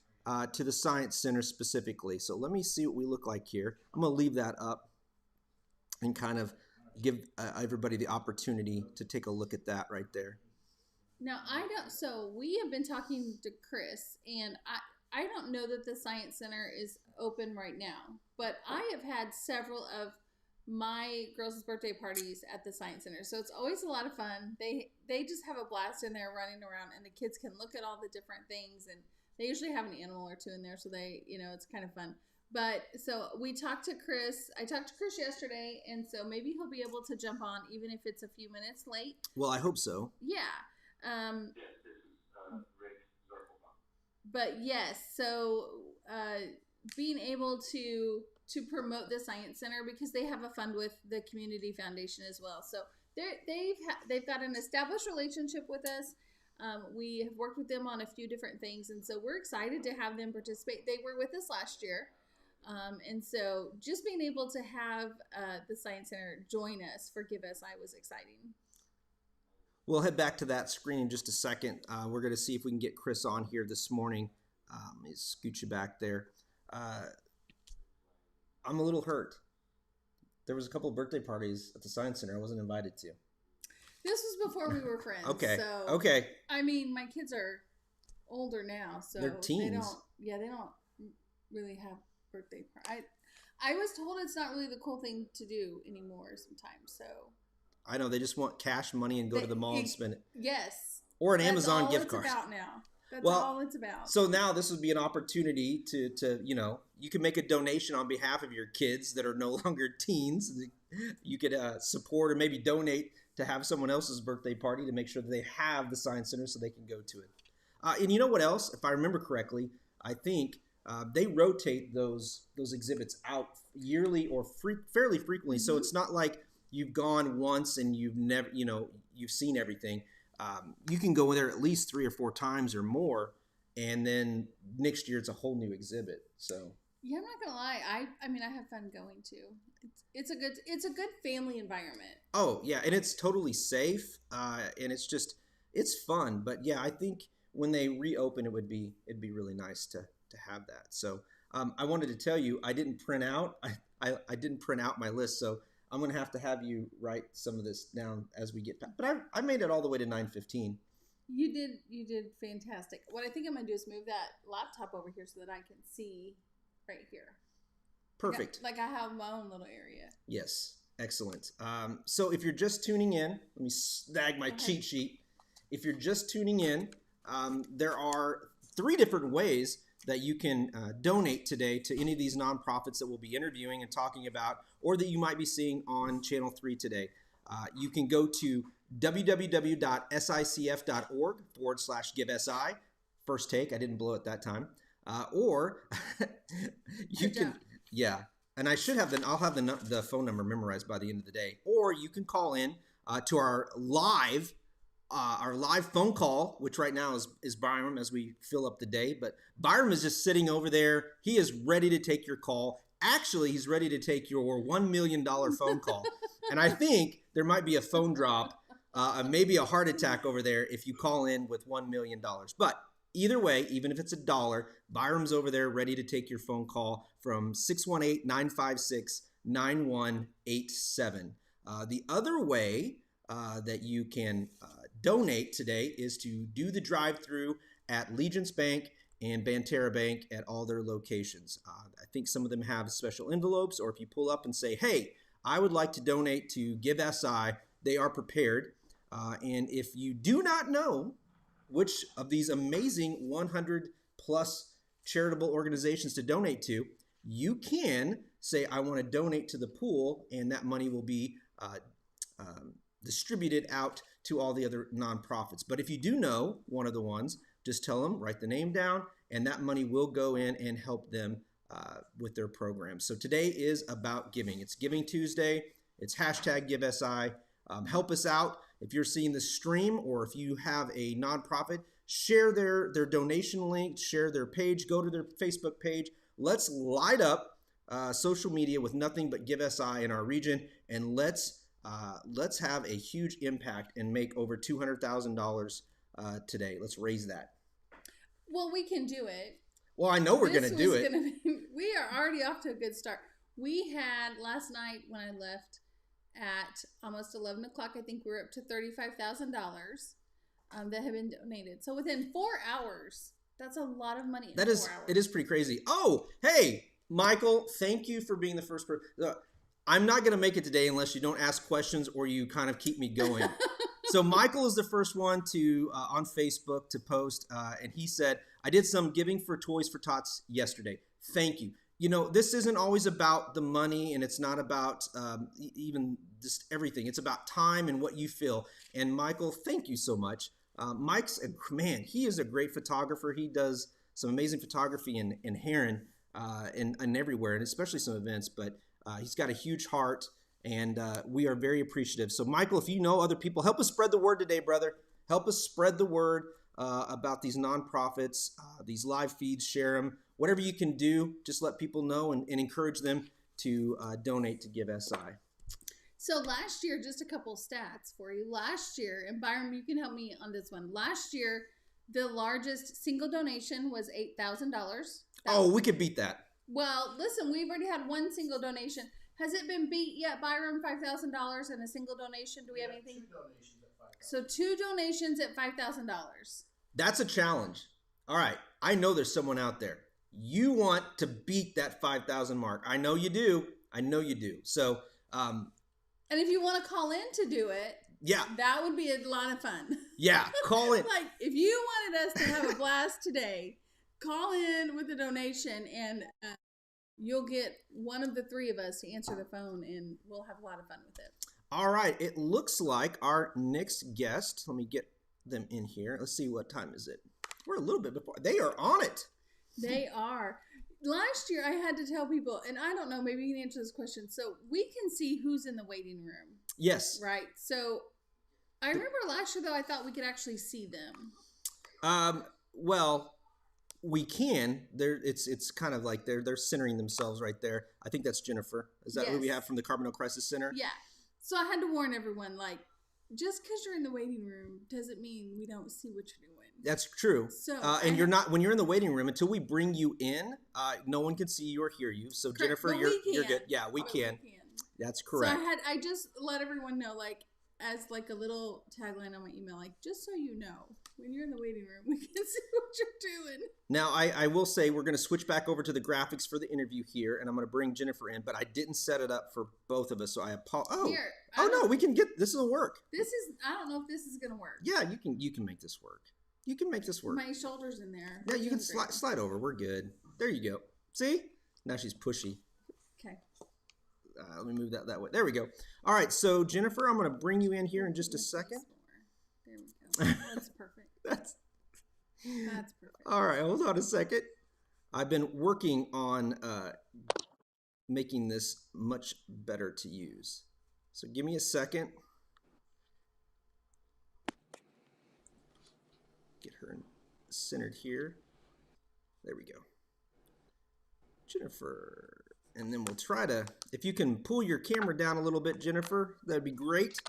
to the Science Center specifically. So let me see what we look like here. I'm going to leave that up and kind of give everybody the opportunity to take a look at that right there. Now, so we have been talking to Chris, and I don't know that the Science Center is open right now, but I have had several of my girls' birthday parties at the Science Center. So it's always a lot of fun. They just have a blast in there running around, and the kids can look at all the different things, and they usually have an animal or two in there, so it's kind of fun. But so we talked to Chris. I talked to Chris yesterday, and so maybe he'll be able to jump on even if it's a few minutes late. Well, I hope so. Yeah. But yes, so being able to promote the Science Center, because they have a fund with the Community Foundation as well. So they've got an established relationship with us. We have worked with them on a few different things, and so we're excited to have them participate. They were with us last year, and so just being able to have the Science Center join us for Give SI was exciting. We'll head back to that screen in just a second. We're going to see if we can get Chris on here this morning. Let me scoot you back there. I'm a little hurt. There was a couple of birthday parties at the Science Center I wasn't invited to. This was before we were friends. Okay. So, okay. I mean, my kids are older now, so they're teens. They don't really have birthday parties. I was told it's not really the cool thing to do anymore sometimes, so. I know, they just want cash money and go to the mall and spend it. Yes. Or an Amazon gift card. That's all it's about now. That's all it's about. So now this would be an opportunity to you can make a donation on behalf of your kids that are no longer teens. You could support or maybe donate to have someone else's birthday party to make sure that they have the Science Center so they can go to it. And you know what else? If I remember correctly, I think they rotate those exhibits out yearly or fairly frequently. Mm-hmm. So it's not like you've gone once and you've never, you've seen everything. You can go there at least 3 or 4 times or more, and then next year it's a whole new exhibit. So yeah, I'm not gonna lie. I mean, I have fun going too. It's a good family environment. Oh yeah, and it's totally safe, and it's fun. But yeah, I think when they reopen, it'd be really nice to have that. So I wanted to tell you, I didn't print out my list, so I'm going to have you write some of this down as we get back. But I made it all the way to 9:15. You did fantastic. What I think I'm going to do is move that laptop over here so that I can see right here. Perfect. Like I have my own little area. Yes. Excellent. So if you're just tuning in, let me snag my cheat sheet. If you're just tuning in, there are 3 different ways that you can donate today to any of these nonprofits that we'll be interviewing and talking about, or that you might be seeing on Channel 3 today. You can go to www.sicf.org/GiveSI. First take, I didn't blow it that time. Or you can, yeah. And I'll have the phone number memorized by the end of the day. Or you can call in to our live phone call, which right now is Byram as we fill up the day. But Byram is just sitting over there. He is ready to take your call. Actually, he's ready to take your $1 million phone call. And I think there might be a phone drop, maybe a heart attack over there if you call in with $1 million. But either way, even if it's $1, Byram's over there ready to take your phone call from 618-956-9187. The other way that you can donate today is to do the drive-through at Legence Bank and Banterra Bank at all their locations. I think some of them have special envelopes, or if you pull up and say, hey, I would like to donate to Give SI, they are prepared. And if you do not know which of these amazing 100 plus charitable organizations to donate to, you can say, I want to donate to the pool, and that money will be distributed out to all the other nonprofits. But if you do know one of the ones, just tell them, write the name down, and that money will go in and help them with their program. So today is about giving. It's Giving Tuesday. It's #GiveSI. Help us out. if you're seeing this stream or if you have a nonprofit, share their donation link, share their page, go to their Facebook page. Let's light up social media with nothing but Give SI in our region, and let's have a huge impact and make over $200,000 today. Let's raise that. Well, we can do it. Well, I know we're going to do it. We are already off to a good start. We had last night when I left at almost 11 o'clock, I think we were up to $35,000 that have been donated. So within 4 hours, that's a lot of money. It is pretty crazy. Oh, hey, Michael, thank you for being the first person. I'm not going to make it today unless you don't ask questions or you kind of keep me going. So Michael is the first one to on Facebook to post, and he said, I did some giving for Toys for Tots yesterday. Thank you. You know, this isn't always about the money, and it's not about even just everything. It's about time and what you feel. And Michael, thank you so much. Mike's, man, he is a great photographer. He does some amazing photography in Heron and everywhere, and especially some events, but he's got a huge heart, and we are very appreciative. So Michael, if you know other people, help us spread the word today, brother. Help us spread the word about these nonprofits, these live feeds, share them. Whatever you can do, just let people know and encourage them to donate to Give SI. So last year, just a couple stats for you. Last year, and Byron, you can help me on this one. Last year, the largest single donation was $8,000. Oh, we could beat that. Well, listen, we've already had one single donation. Has it been beat yet, Byron? $5,000 in a single donation? Do we have anything? 2 donations at $5,000. So 2 donations at $5,000. That's a challenge. All right. I know there's someone out there. You want to beat that 5,000 mark. I know you do. I know you do. So, and if you want to call in to do it, yeah, that would be a lot of fun. Yeah, call in. Like, if you wanted us to have a blast today, call in with a donation, and you'll get one of the 3 of us to answer the phone, and we'll have a lot of fun with it. All right. It looks like our next guest, let me get them in here. Let's see, what time is it? We're a little bit before. They are on it. They are. Last year, I had to tell people, and I don't know, maybe you can answer this question. So we can see who's in the waiting room. Yes. Right. So I remember last year, though, I thought we could actually see them. Well, we can. It's kind of like they're centering themselves right there. I think that's Jennifer. Is that who we have from the Carbondale Crisis Center? Yeah. So I had to warn everyone, like, just because you're in the waiting room doesn't mean we don't see what you're doing. That's true. So, and you're not, when you're in the waiting room, until we bring you in, no one can see you or hear you. So Jennifer, you're good. Yeah, we can. That's correct. So I just let everyone know, like, as like a little tagline on my email, like, just so you know, when you're in the waiting room, we can see what you're doing. Now, I will say we're going to switch back over to the graphics for the interview here, and I'm going to bring Jennifer in, but I didn't set it up for both of us, so I apologize. No, we can get, this will work. I don't know if this is going to work. Yeah, you can make this work. You can make this work. My shoulder's in there. Yeah, you can slide over. We're good. There you go. See? Now she's pushy. Okay. Let me move that way. There we go. All right, so Jennifer, I'm going to bring you in here in just a second. There we go. That's perfect. That's perfect. All right, hold on a second. I've been working on making this much better to use. So give me a second. Get her centered here. There we go. Jennifer. And then we'll try to, if you can pull your camera down a little bit, Jennifer, that'd be great.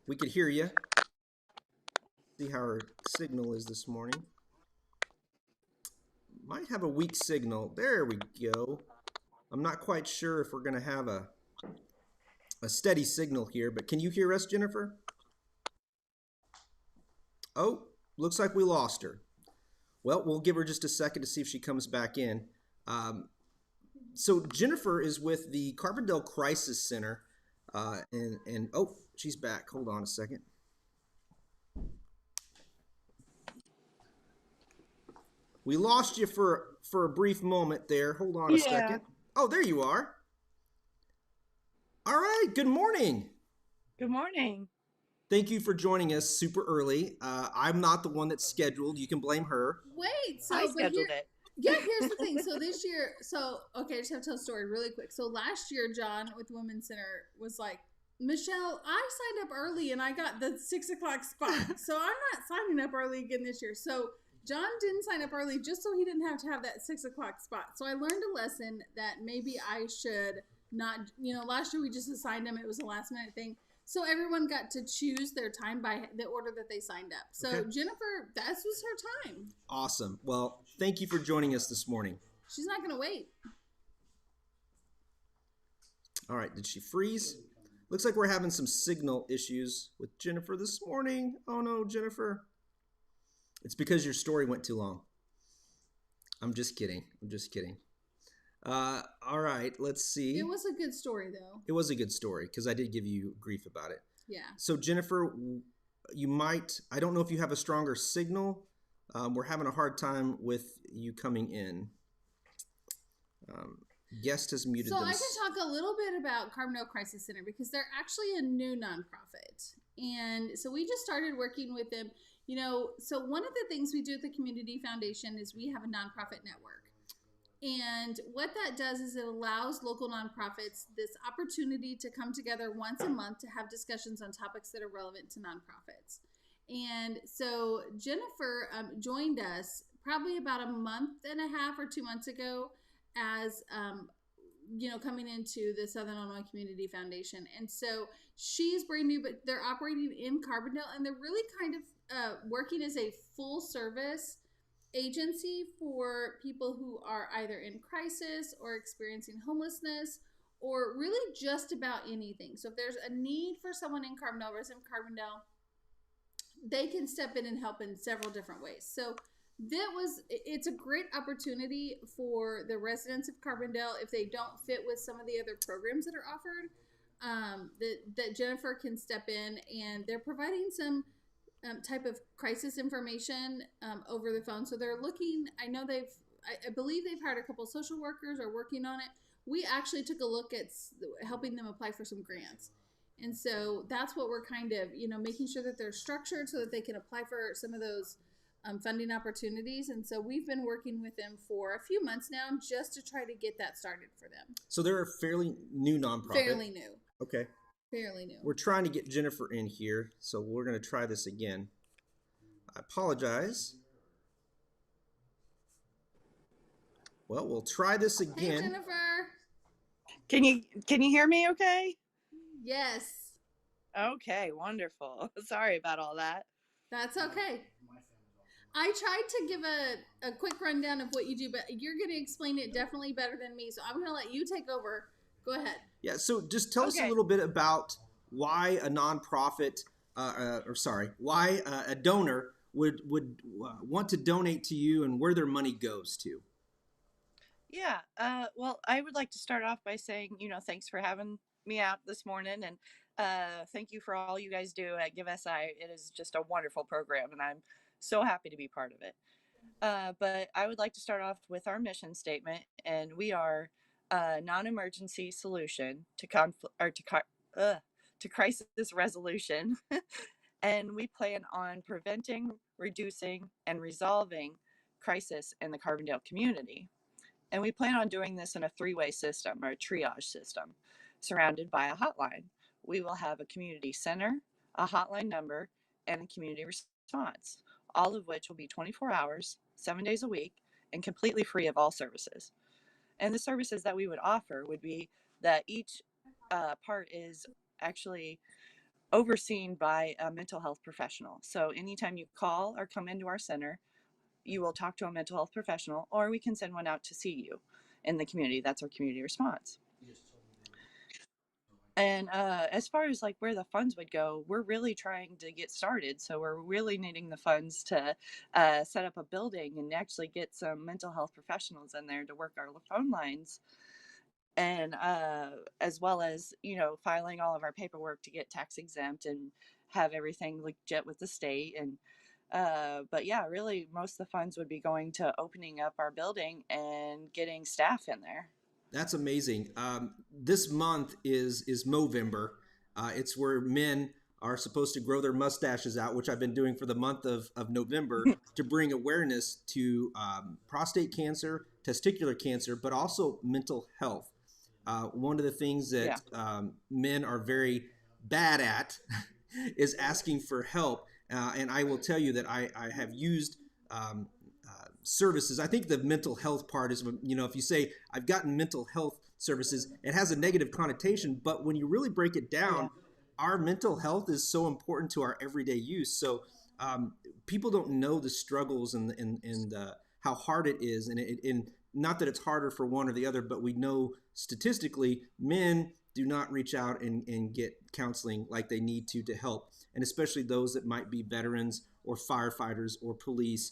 We could hear you. See how our signal is this morning. Might have a weak signal. There we go. I'm not quite sure if we're going to have a steady signal here, but can you hear us, Jennifer? Oh, looks like we lost her. Well, we'll give her just a second to see if she comes back in. So Jennifer is with the Carbondale Crisis Center, and oh, she's back. Hold on a second. We lost you for a brief moment there. Hold on a second. Oh, there you are. All right. Good morning. Good morning. Thank you for joining us super early. I'm not the one that's scheduled. You can blame her. Wait, so I scheduled it. Yeah, here's the thing. So this year, okay, I just have to tell a story really quick. So last year, John with Women's Center was like, Michelle, I signed up early and I got the 6 o'clock spot. So I'm not signing up early again this year. So John didn't sign up early just so he didn't have to have that 6 o'clock spot. So I learned a lesson that maybe I should not, last year we just assigned him. It was a last minute thing. So everyone got to choose their time by the order that they signed up. So Okay. Jennifer, that was her time. Awesome. Well, thank you for joining us this morning. She's not going to wait. All right. Did she freeze? Looks like we're having some signal issues with Jennifer this morning. Oh no, Jennifer. It's because your story went too long. I'm just kidding. All right, let's see. It was a good story, though. It was a good story because I did give you grief about it. Yeah. So Jennifer, I don't know if you have a stronger signal. We're having a hard time with you coming in. Guest has muted So them. I can talk a little bit about Carbondale Crisis Center because they're actually a new nonprofit. And so we just started working with them. So one of the things we do at the Community Foundation is we have a nonprofit network. And what that does is it allows local nonprofits this opportunity to come together once a month to have discussions on topics that are relevant to nonprofits. And so Jennifer joined us probably about a month and a half or 2 months ago as, coming into the Southern Illinois Community Foundation. And so she's brand new, but they're operating in Carbondale, and they're really kind of working as a full service agency for people who are either in crisis or experiencing homelessness or really just about anything. So if there's a need for someone in Carbondale, resident of Carbondale, they can step in and help in several different ways. So it's a great opportunity for the residents of Carbondale if they don't fit with some of the other programs that are offered, that Jennifer can step in, and they're providing some type of crisis information over the phone. So they're looking, I believe they've hired a couple social workers or working on it. We actually took a look at helping them apply for some grants. And so that's what we're kind of, making sure that they're structured so that they can apply for some of those funding opportunities. And so we've been working with them for a few months now just to try to get that started for them. So they're a fairly new nonprofit. Fairly new. Okay. Fairly new. We're trying to get Jennifer in here, so we're going to try this again. I apologize. Well, we'll try this Hey, again. Jennifer. Can you hear me okay? Yes. Okay, wonderful. Sorry about all that. That's okay. I tried to give a quick rundown of what you do, but you're going to explain it definitely better than me. So I'm going to let you take over. Go ahead. Yeah, so just tell us a Okay. little bit about why a nonprofit, why a donor would want to donate to you and where their money goes to. Yeah, well, I would like to start off by saying, thanks for having me out this morning, and thank you for all you guys do at Give SI. It is just a wonderful program, and I'm so happy to be part of it. But I would like to start off with our mission statement, and we are a non-emergency solution to crisis resolution, and we plan on preventing, reducing, and resolving crisis in the Carbondale community. And we plan on doing this in a three-way system, or a triage system, surrounded by a hotline. We will have a community center, a hotline number, and a community response, all of which will be 24 hours, 7 days a week, and completely free of all services. And the services that we would offer would be that each part is actually overseen by a mental health professional. So anytime you call or come into our center, you will talk to a mental health professional, or we can send one out to see you in the community. That's our community response. And as far as like where the funds would go, we're really trying to get started. So we're really needing the funds to set up a building and actually get some mental health professionals in there to work our phone lines. And as well as, filing all of our paperwork to get tax exempt and have everything legit with the state. And but yeah, really most of the funds would be going to opening up our building and getting staff in there. That's amazing. This month is Movember. It's where men are supposed to grow their mustaches out, which I've been doing for the month of November to bring awareness to prostate cancer, testicular cancer, but also mental health. One of the things that men are very bad at is asking for help. And I will tell you that I have used services. I think the mental health part is, if you say I've gotten mental health services, it has a negative connotation. But when you really break it down, our mental health is so important to our everyday use. So people don't know the struggles and how hard it is. And not that it's harder for one or the other, but we know statistically men do not reach out and get counseling like they need to help. And especially those that might be veterans or firefighters or police.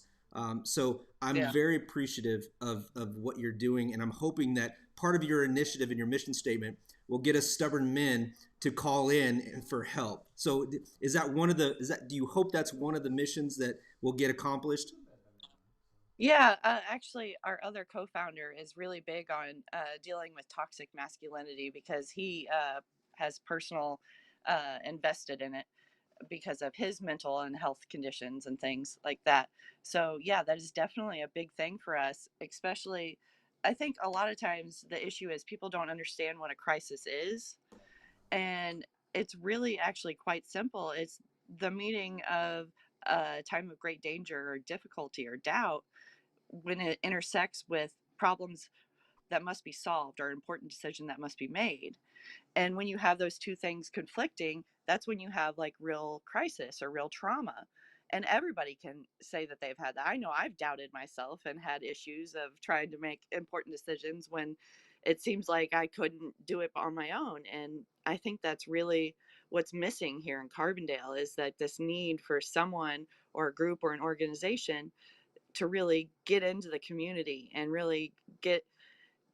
So I'm very appreciative of what you're doing. And I'm hoping that part of your initiative and your mission statement will get us stubborn men to call in for help. So do you hope that's one of the missions that will get accomplished? Yeah, actually, our other co-founder is really big on dealing with toxic masculinity because he has personal invested in it because of his mental and health conditions and things like that. So yeah, that is definitely a big thing for us, especially I think a lot of times the issue is people don't understand what a crisis is. And it's really actually quite simple. It's the meaning of a time of great danger or difficulty or doubt when it intersects with problems that must be solved or important decision that must be made. And when you have those two things conflicting, that's when you have like real crisis or real trauma. And everybody can say that they've had that. I know I've doubted myself and had issues of trying to make important decisions when it seems like I couldn't do it on my own. And I think that's really what's missing here in Carbondale is that this need for someone or a group or an organization to really get into the community and really get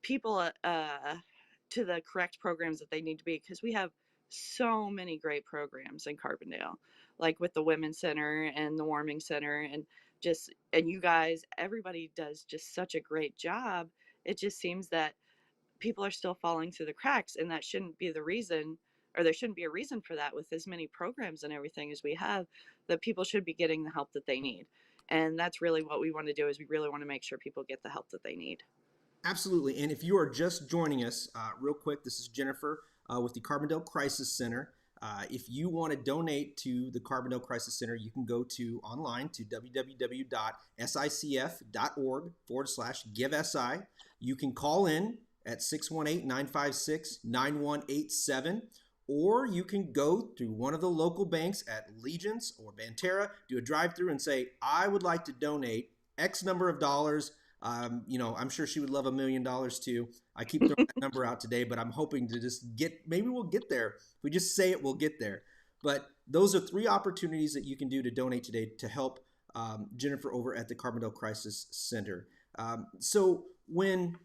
people to the correct programs that they need to be, because we have so many great programs in Carbondale, like with the Women's Center and the Warming Center, and you guys, everybody does just such a great job. It just seems that people are still falling through the cracks, and that shouldn't be the reason, or there shouldn't be a reason for that. With as many programs and everything as we have, that people should be getting the help that they need. And that's really what we want to do, is we really want to make sure people get the help that they need. Absolutely. And if you are just joining us, real quick, this is Jennifer with the Carbondale Crisis Center. If you want to donate to the Carbondale Crisis Center, you can go to online to www.sicf.org/GiveSI. You can call in at 618-956-9187, or you can go to one of the local banks at Legence or Banterra, do a drive-through and say, I would like to donate X number of dollars. I'm sure she would love $1 million too. I keep throwing that number out today, but I'm hoping to just maybe we'll get there. If we just say it, we'll get there. But those are 3 opportunities that you can do to donate today to help Jennifer over at the Carbondale Crisis Center. So when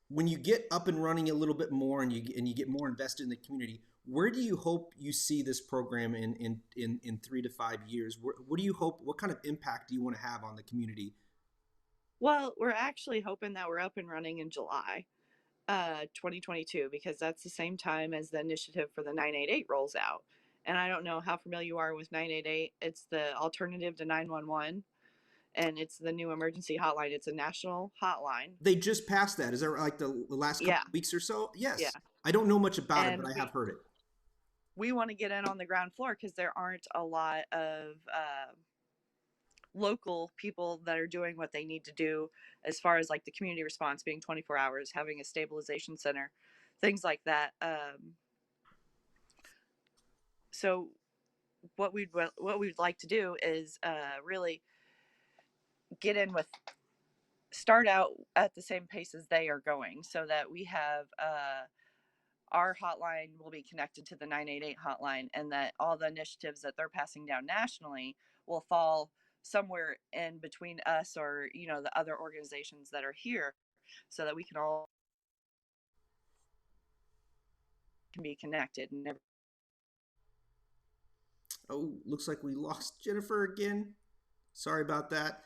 you get up and running a little bit more and you get more invested in the community, where do you hope you see this program in 3 to 5 years? What do you hope? What kind of impact do you want to have on the community? Well, we're actually hoping that we're up and running in July 2022, because that's the same time as the initiative for the 988 rolls out. And I don't know how familiar you are with 988. It's the alternative to 911, and it's the new emergency hotline. It's a national hotline. They just passed that. Is that like the last couple of weeks or so? Yes. Yeah. I don't know much about it, but I have heard it. We want to get in on the ground floor because there aren't a lot of local people that are doing what they need to do, as far as like the community response being 24 hours, having a stabilization center, things like that. So what we'd like to do is really get in with, start out at the same pace as they are going, so that we have our hotline will be connected to the 988 hotline, and that all the initiatives that they're passing down nationally will fall somewhere in between us or the other organizations that are here, so that we can all be connected. Oh, looks like we lost Jennifer again. Sorry about that.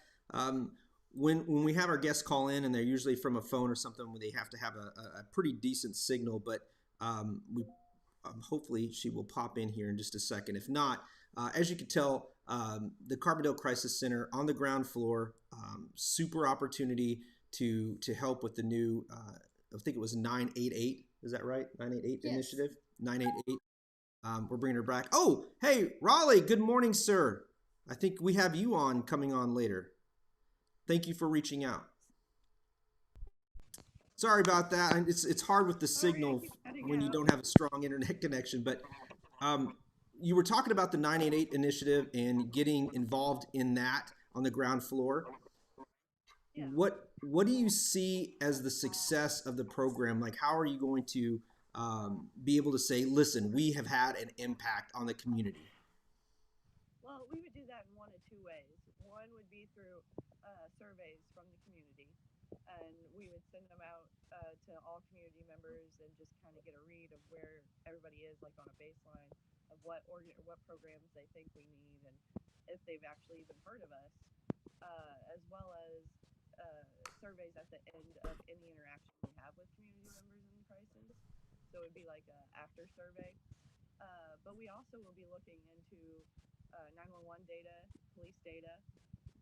When we have our guests call in, and they're usually from a phone or something, where they have to have a pretty decent signal, but hopefully she will pop in here in just a second. If not, as you can tell, the Carbondale Crisis Center on the ground floor, super opportunity to help with the new, I think it was 988. Is that right? 988 Yes. initiative, 988. We're bringing her back. Oh, hey, Raleigh. Good morning, sir. I think we have you on coming on later. Thank you for reaching out. Sorry about that. It's hard with the signal when you don't have a strong internet connection. But you were talking about the 988 initiative and getting involved in that on the ground floor. Yeah. What do you see as the success of the program? Like, how are you going to be able to say, listen, we have had an impact on the community? Well, we would do that in one of two ways. One would be through surveys from the community, and we would send them out to all community members and just kind of get a read of where everybody is, like on a baseline of what programs they think we need and if they've actually even heard of us, as well as surveys at the end of any interaction we have with community members in crisis. So it would be like a after survey. But we also will be looking into 911 data, police data,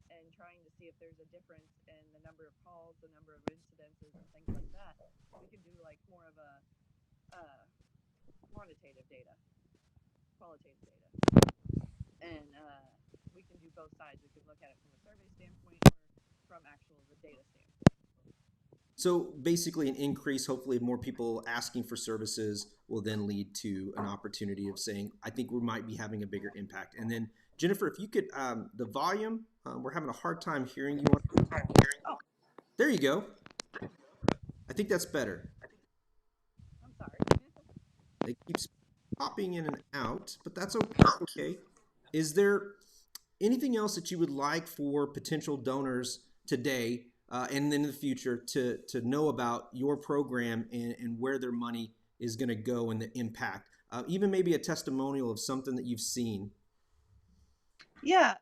and trying to see if there's a difference in the number of calls, the number of incidences, and things like that. We can do like more of a quantitative data, qualitative data, and we can do both sides. We can look at it from a survey standpoint or from actual the data standpoint. So basically an increase, hopefully more people asking for services will then lead to an opportunity of saying, I think we might be having a bigger impact. And then Jennifer, if you could, the volume, we're having a hard time hearing you. Oh. There you go. I think that's better. I'm sorry. It keeps popping in and out, but that's okay. Is there anything else that you would like for potential donors today and in the future to know about your program and where their money is going to go and the impact? Even maybe a testimonial of something that you've seen. Yeah,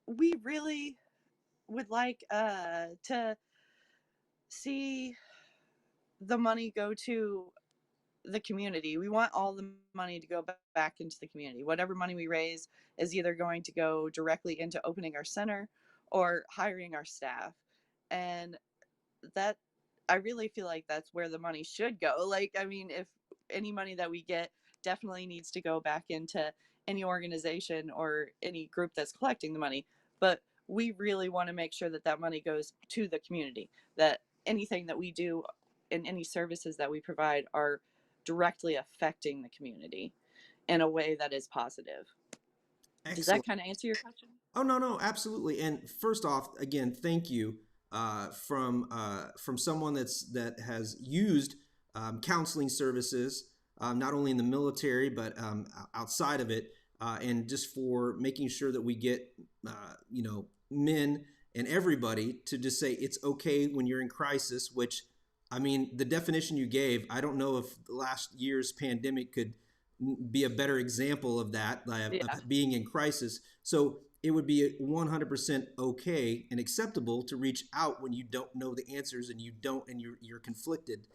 we really would like to see the money go to the community. We want all the money to go back into the community. Whatever money we raise is either going to go directly into opening our center or hiring our staff. And that, I really feel like that's where the money should go. Like, I mean, if any money that we get definitely needs to go back into any organization or any group that's collecting the money. But we really want to make sure that that money goes to the community, that anything that we do and any services that we provide are directly affecting the community in a way that is positive. Excellent. Does that kind of answer your question? Oh, no, absolutely. And first off, again, thank you from someone that has used counseling services, not only in the military, but outside of it, and just for making sure that we get, men and everybody to just say it's okay when you're in crisis, which, I mean, the definition you gave, I don't know if last year's pandemic could be a better example of that, of being in crisis. So it would be 100% okay and acceptable to reach out when you don't know the answers and you're conflicted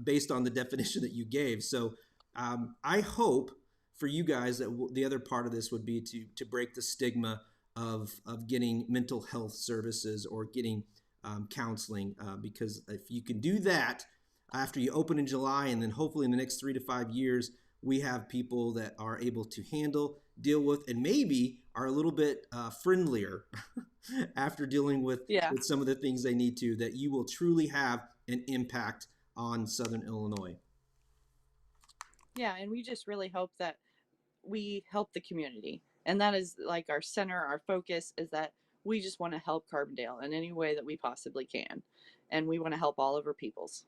based on the definition that you gave. So I hope for you guys that the other part of this would be to break the stigma of getting mental health services or getting counseling, because if you can do that after you open in July, and then hopefully in the next 3 to 5 years, we have people that are able to handle, deal with, and maybe are a little bit friendlier after dealing with some of the things they need to, that you will truly have an impact on Southern Illinois. Yeah, and we just really hope that we help the community. And that is like our center, our focus is that we just want to help Carbondale in any way that we possibly can. And we want to help all of our peoples.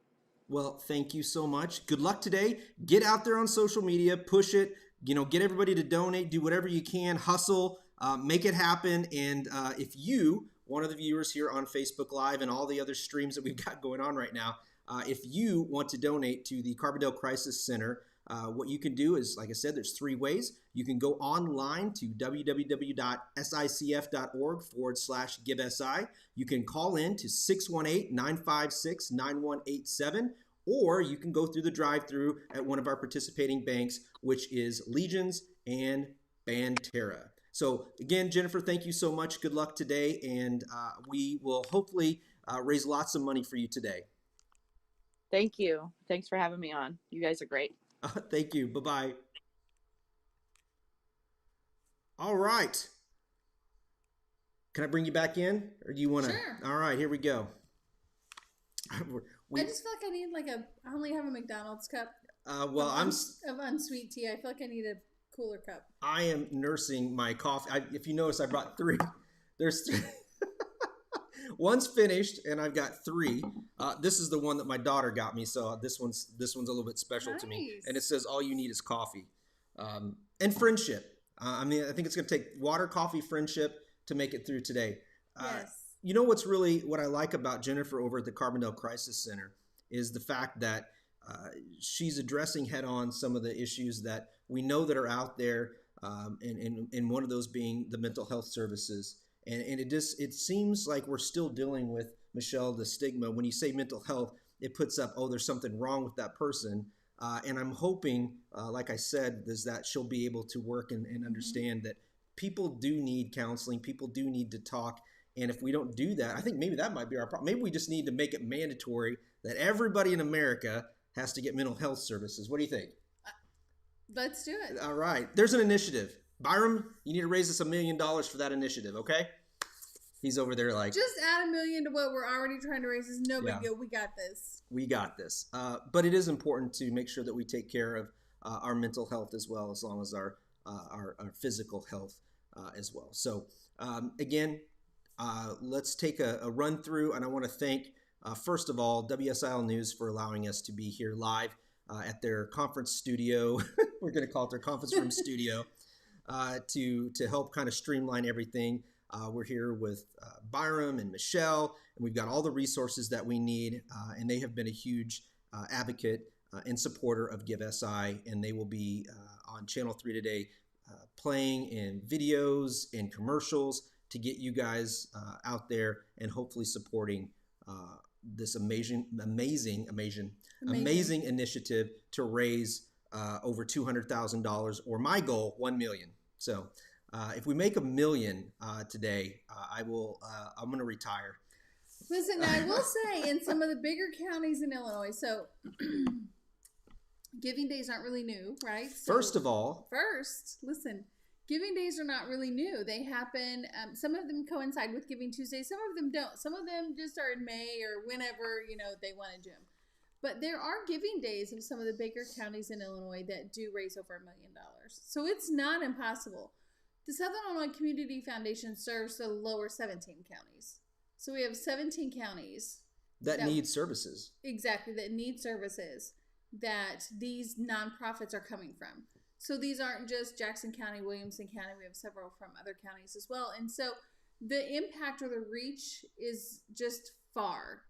Well, thank you so much. Good luck today. Get out there on social media, push it, get everybody to donate, do whatever you can, hustle, make it happen. And if you, one of the viewers here on Facebook Live and all the other streams that we've got going on right now, if you want to donate to the Carbondale Crisis Center, what you can do is, like I said, there's 3 ways. You can go online to www.sicf.org/GiveSI. You can call in to 618-956-9187, or you can go through the drive-through at one of our participating banks, which is Legence and Banterra. So again, Jennifer, thank you so much. Good luck today, and we will hopefully raise lots of money for you today. Thank you. Thanks for having me on. You guys are great. Thank you. Bye-bye. All right. Can I bring you back in, or do you want to? Sure. All right, here we go. I just feel like I need I only have a McDonald's cup. Well, of unsweet tea. I feel like I need a cooler cup. I am nursing my coffee. If you notice, I brought 3. There's 3. One's finished, and I've got 3. This is the one that my daughter got me, so this one's a little bit special to me. And it says, "All you need is coffee," and friendship. I think it's going to take water, coffee, friendship to make it through today. Yes. You know what I like about Jennifer over at the Carbondale Crisis Center is the fact that she's addressing head on some of the issues that we know that are out there, and one of those being the mental health services. And it seems like we're still dealing with, Michelle, the stigma. When you say mental health, it puts up, oh, there's something wrong with that person. And I'm hoping, like I said, is that she'll be able to work and understand that people do need counseling. People do need to talk. And if we don't do that, I think maybe that might be our problem. Maybe we just need to make it mandatory that everybody in America has to get mental health services. What do you think? Let's do it. All right. There's an initiative. Byram, you need to raise us $1 million for that initiative, okay? He's over there like... Just add $1 million to what we're already trying to raise. Is no big deal. We got this. We got this. But it is important to make sure that we take care of our mental health as well, as long as our physical health as well. So, again, let's take a run through, and I want to thank, first of all, WSIL News for allowing us to be here live at their conference studio. We're going to call it their conference room studio to help kind of streamline everything. We're here with Byram and Michelle, and we've got all the resources that we need, and they have been a huge advocate and supporter of Give SI, and they will be on Channel 3 today playing in videos and commercials to get you guys out there and hopefully supporting this amazing initiative to raise over $200,000, or my goal, $1 million. So if we make $1 million today, I'm going to retire. Listen, I will say in some of the bigger counties in Illinois, so giving days aren't really new, right? So First, listen, giving days are not really new. They happen, some of them coincide with Giving Tuesday, some of them don't. Some of them just are in May or whenever, they want to do them. But there are giving days of some of the bigger counties in Illinois that do raise over $1 million. So it's not impossible. The Southern Illinois Community Foundation serves the lower 17 counties. So we have 17 counties that need services. Exactly, that need services that these nonprofits are coming from. So these aren't just Jackson County, Williamson County. We have several from other counties as well. And so the impact or the reach is just far.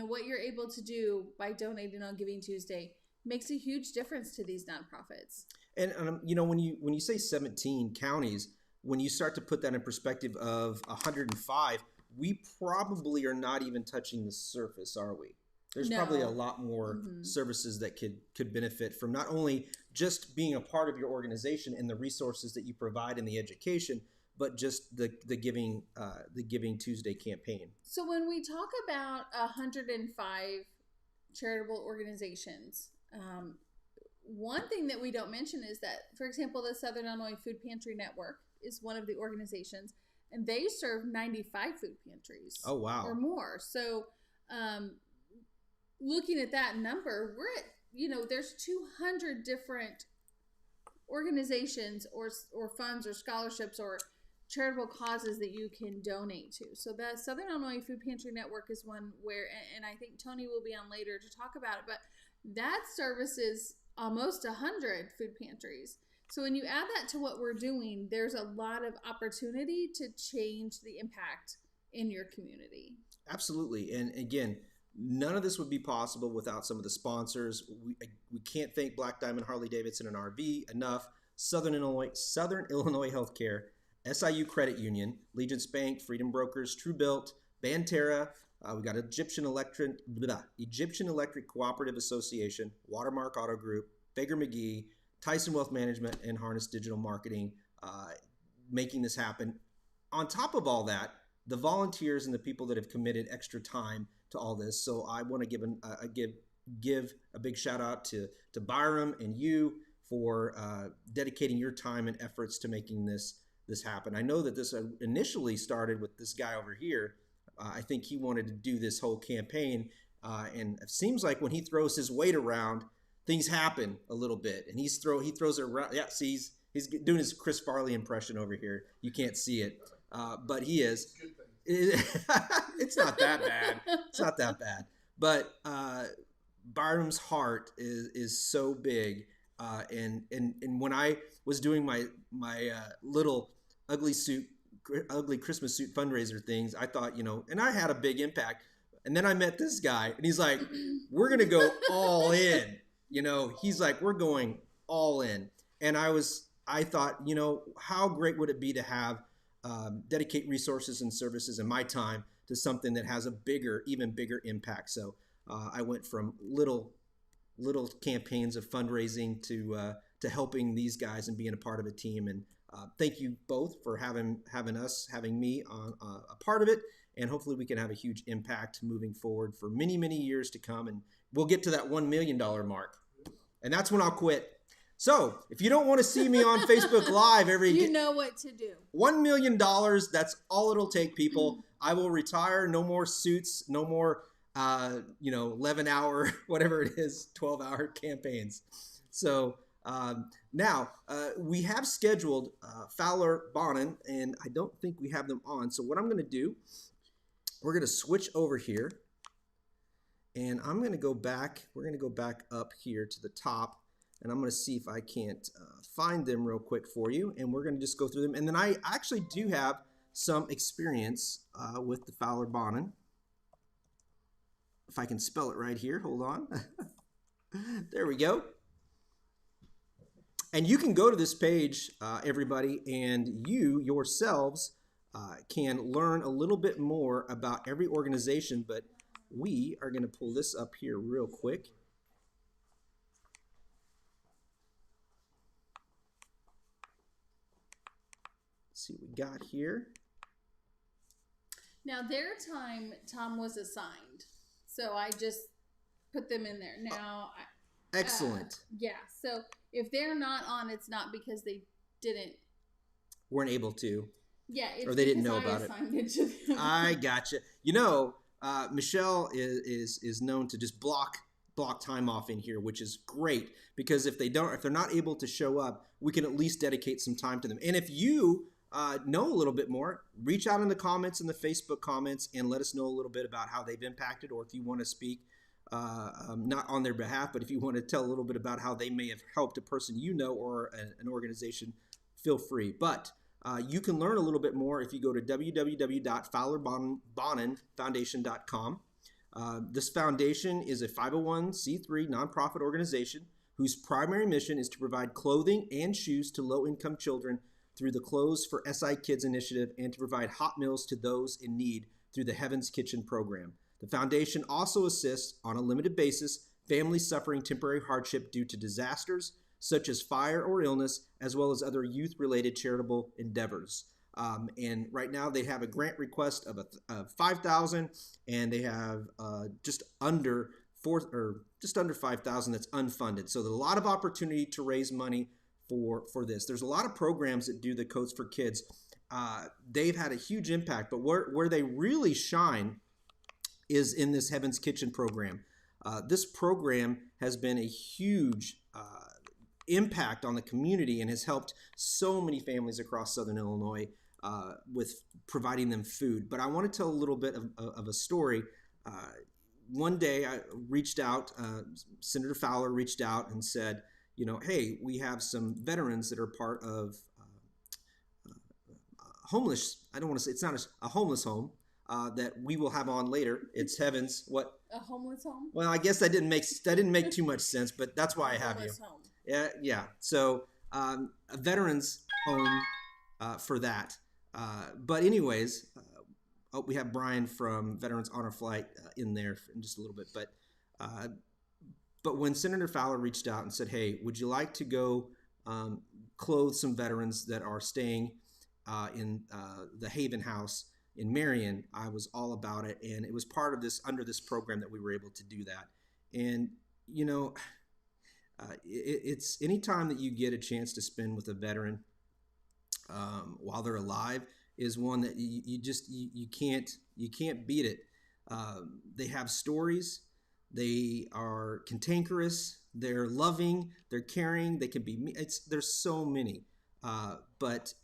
What you're able to do by donating on Giving Tuesday makes a huge difference to these nonprofits. And when you say 17 counties, when you start to put that in perspective of 105, we probably are not even touching the surface, are we? There's probably a lot more services that could benefit from not only just being a part of your organization and the resources that you provide in the education, but just the Giving Tuesday campaign. So when we talk about 105 charitable organizations, one thing that we don't mention is that, for example, the Southern Illinois Food Pantry Network is one of the organizations, and they serve 95 food pantries. Oh, wow. Or more. So looking at that number, we're at, there's 200 different organizations or funds or scholarships or charitable causes that you can donate to. So the Southern Illinois Food Pantry Network is one where, and I think Tony will be on later to talk about it, but that services almost 100 food pantries. So when you add that to what we're doing, there's a lot of opportunity to change the impact in your community. Absolutely. And again, none of this would be possible without some of the sponsors. We can't thank Black Diamond, Harley Davidson, and RV enough. Southern Illinois Healthcare, SIU Credit Union, Legence Bank, Freedom Brokers, Tru-Bilt, Banterra. We got Egyptian Electric Cooperative Association, Watermark Auto Group, Fager-McGee, Tison Wealth Management, and Harness Digital Marketing, making this happen. On top of all that, the volunteers and the people that have committed extra time to all this. So I want to give a big shout out to Byram and you for dedicating your time and efforts to making this this happen. I know that this initially started with this guy over here. I think he wanted to do this whole campaign, and it seems like when he throws his weight around, things happen a little bit. And he throws it around. Yeah, see, he's doing his Chris Farley impression over here. You can't see it, but he is. It's not that bad. It's not that bad. But Byram's heart is so big, and when I was doing my little ugly Christmas suit fundraiser things, I thought, and I had a big impact. And then I met this guy, and he's like, "We're gonna go all in." He's like, "We're going all in." And I thought, how great would it be to have dedicate resources and services and my time to something that has a even bigger impact. So I went from little campaigns of fundraising to helping these guys and being a part of a team. And thank you both for having me on a part of it. And hopefully we can have a huge impact moving forward for many, many years to come. And we'll get to that $1 million mark. And that's when I'll quit. So if you don't want to see me on Facebook Live you know what to do. $1 million, that's all it'll take, people. I will retire. No more suits. No more, 11-hour, whatever it is, 12-hour campaigns. So now we have scheduled Fowler Bonin, and I don't think we have them on. So what I'm going to do, we're going to switch over here, and I'm going to go back. We're going to go back up here to the top. And I'm going to see if I can't find them real quick for you. And we're going to just go through them. And then I actually do have some experience with the Fowler Bonin. If I can spell it right here. Hold on. There we go. And you can go to this page, everybody, and you yourselves can learn a little bit more about every organization. But we are going to pull this up here real quick. See what we got here. Now their time, Tom was assigned, so I just put them in there. Now, excellent. Yeah. So if they're not on, it's not because they weren't able to. Yeah. It's or they didn't know I about it. It to them. I gotcha. Michelle is known to just block time off in here, which is great, because if they're not able to show up, we can at least dedicate some time to them. And if you know a little bit more, reach out in the comments, in the Facebook comments, and let us know a little bit about how they've impacted, or if you want to speak not on their behalf, but if you want to tell a little bit about how they may have helped a person or an organization, feel free. But you can learn a little bit more if you go to www.fowlerboninfoundation.com. This foundation is a 501c3 nonprofit organization whose primary mission is to provide clothing and shoes to low-income children through the Clothes for SI Kids initiative, and to provide hot meals to those in need through the Heaven's Kitchen program. The foundation also assists, on a limited basis, families suffering temporary hardship due to disasters such as fire or illness, as well as other youth-related charitable endeavors. And right now they have a grant request of $5,000, and they have just under $5,000 that's unfunded. So there's a lot of opportunity to raise money for this. There's a lot of programs that do the Coats for Kids. They've had a huge impact, but where they really shine is in this Heaven's Kitchen program. This program has been a huge impact on the community and has helped so many families across Southern Illinois with providing them food. But I want to tell a little bit of a story. One day I reached out, Senator Fowler reached out and said, hey, we have some veterans that are part of homeless. I don't want to say, it's not a homeless home that we will have on later. It's Heaven's what? A homeless home? Well, I guess that didn't make too much sense, but that's why I have you. Home. Yeah. So a veterans home for that. But anyways, we have Brian from Veterans Honor Flight in there in just a little bit. But when Senator Fowler reached out and said, hey, would you like to go clothe some veterans that are staying in the Haven House in Marion, I was all about it. And it was part of under this program that we were able to do that. And, it's anytime that you get a chance to spend with a veteran, while they're alive is one that you can't beat it. They have stories. They are cantankerous. They're loving. They're caring. They can be. There's so many, but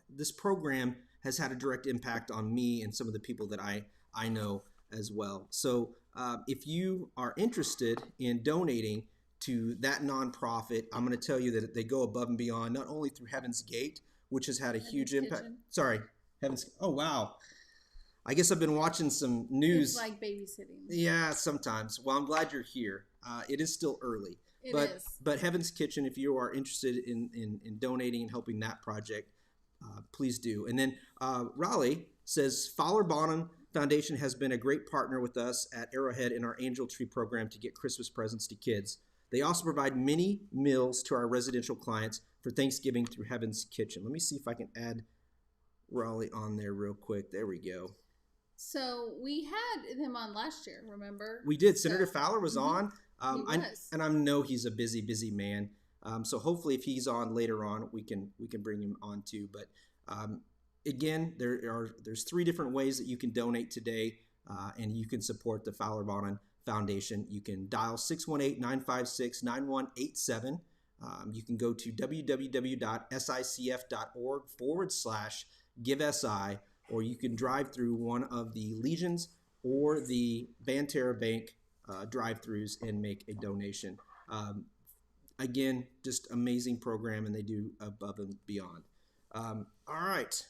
this program has had a direct impact on me and some of the people that I know as well. So if you are interested in donating to that nonprofit, I'm going to tell you that they go above and beyond, not only through Heaven's Gate, which has had a huge impact. Kitchen. Sorry, Heaven's. Oh wow. I guess I've been watching some news. It's like babysitting. Yeah, sometimes. Well, I'm glad you're here. It is still early. It is. But Heaven's Kitchen, if you are interested in donating and helping that project, please do. And then Raleigh says, Fowler Bonham Foundation has been a great partner with us at Arrowhead in our Angel Tree program to get Christmas presents to kids. They also provide many meals to our residential clients for Thanksgiving through Heaven's Kitchen. Let me see if I can add Raleigh on there real quick. There we go. So we had him on last year, remember? We did. Senator Fowler was on. He was. And I know he's a busy man. So hopefully if he's on later on, we can bring him on too. But again, there's 3 different ways that you can donate today, and you can support the Fowler Bonham Foundation. You can dial 618-956-9187. You can go to www.sicf.org/GiveSI, or you can drive through one of the Legence or the Banterra Bank drive-throughs and make a donation. Again, just amazing program, and they do above and beyond. All right.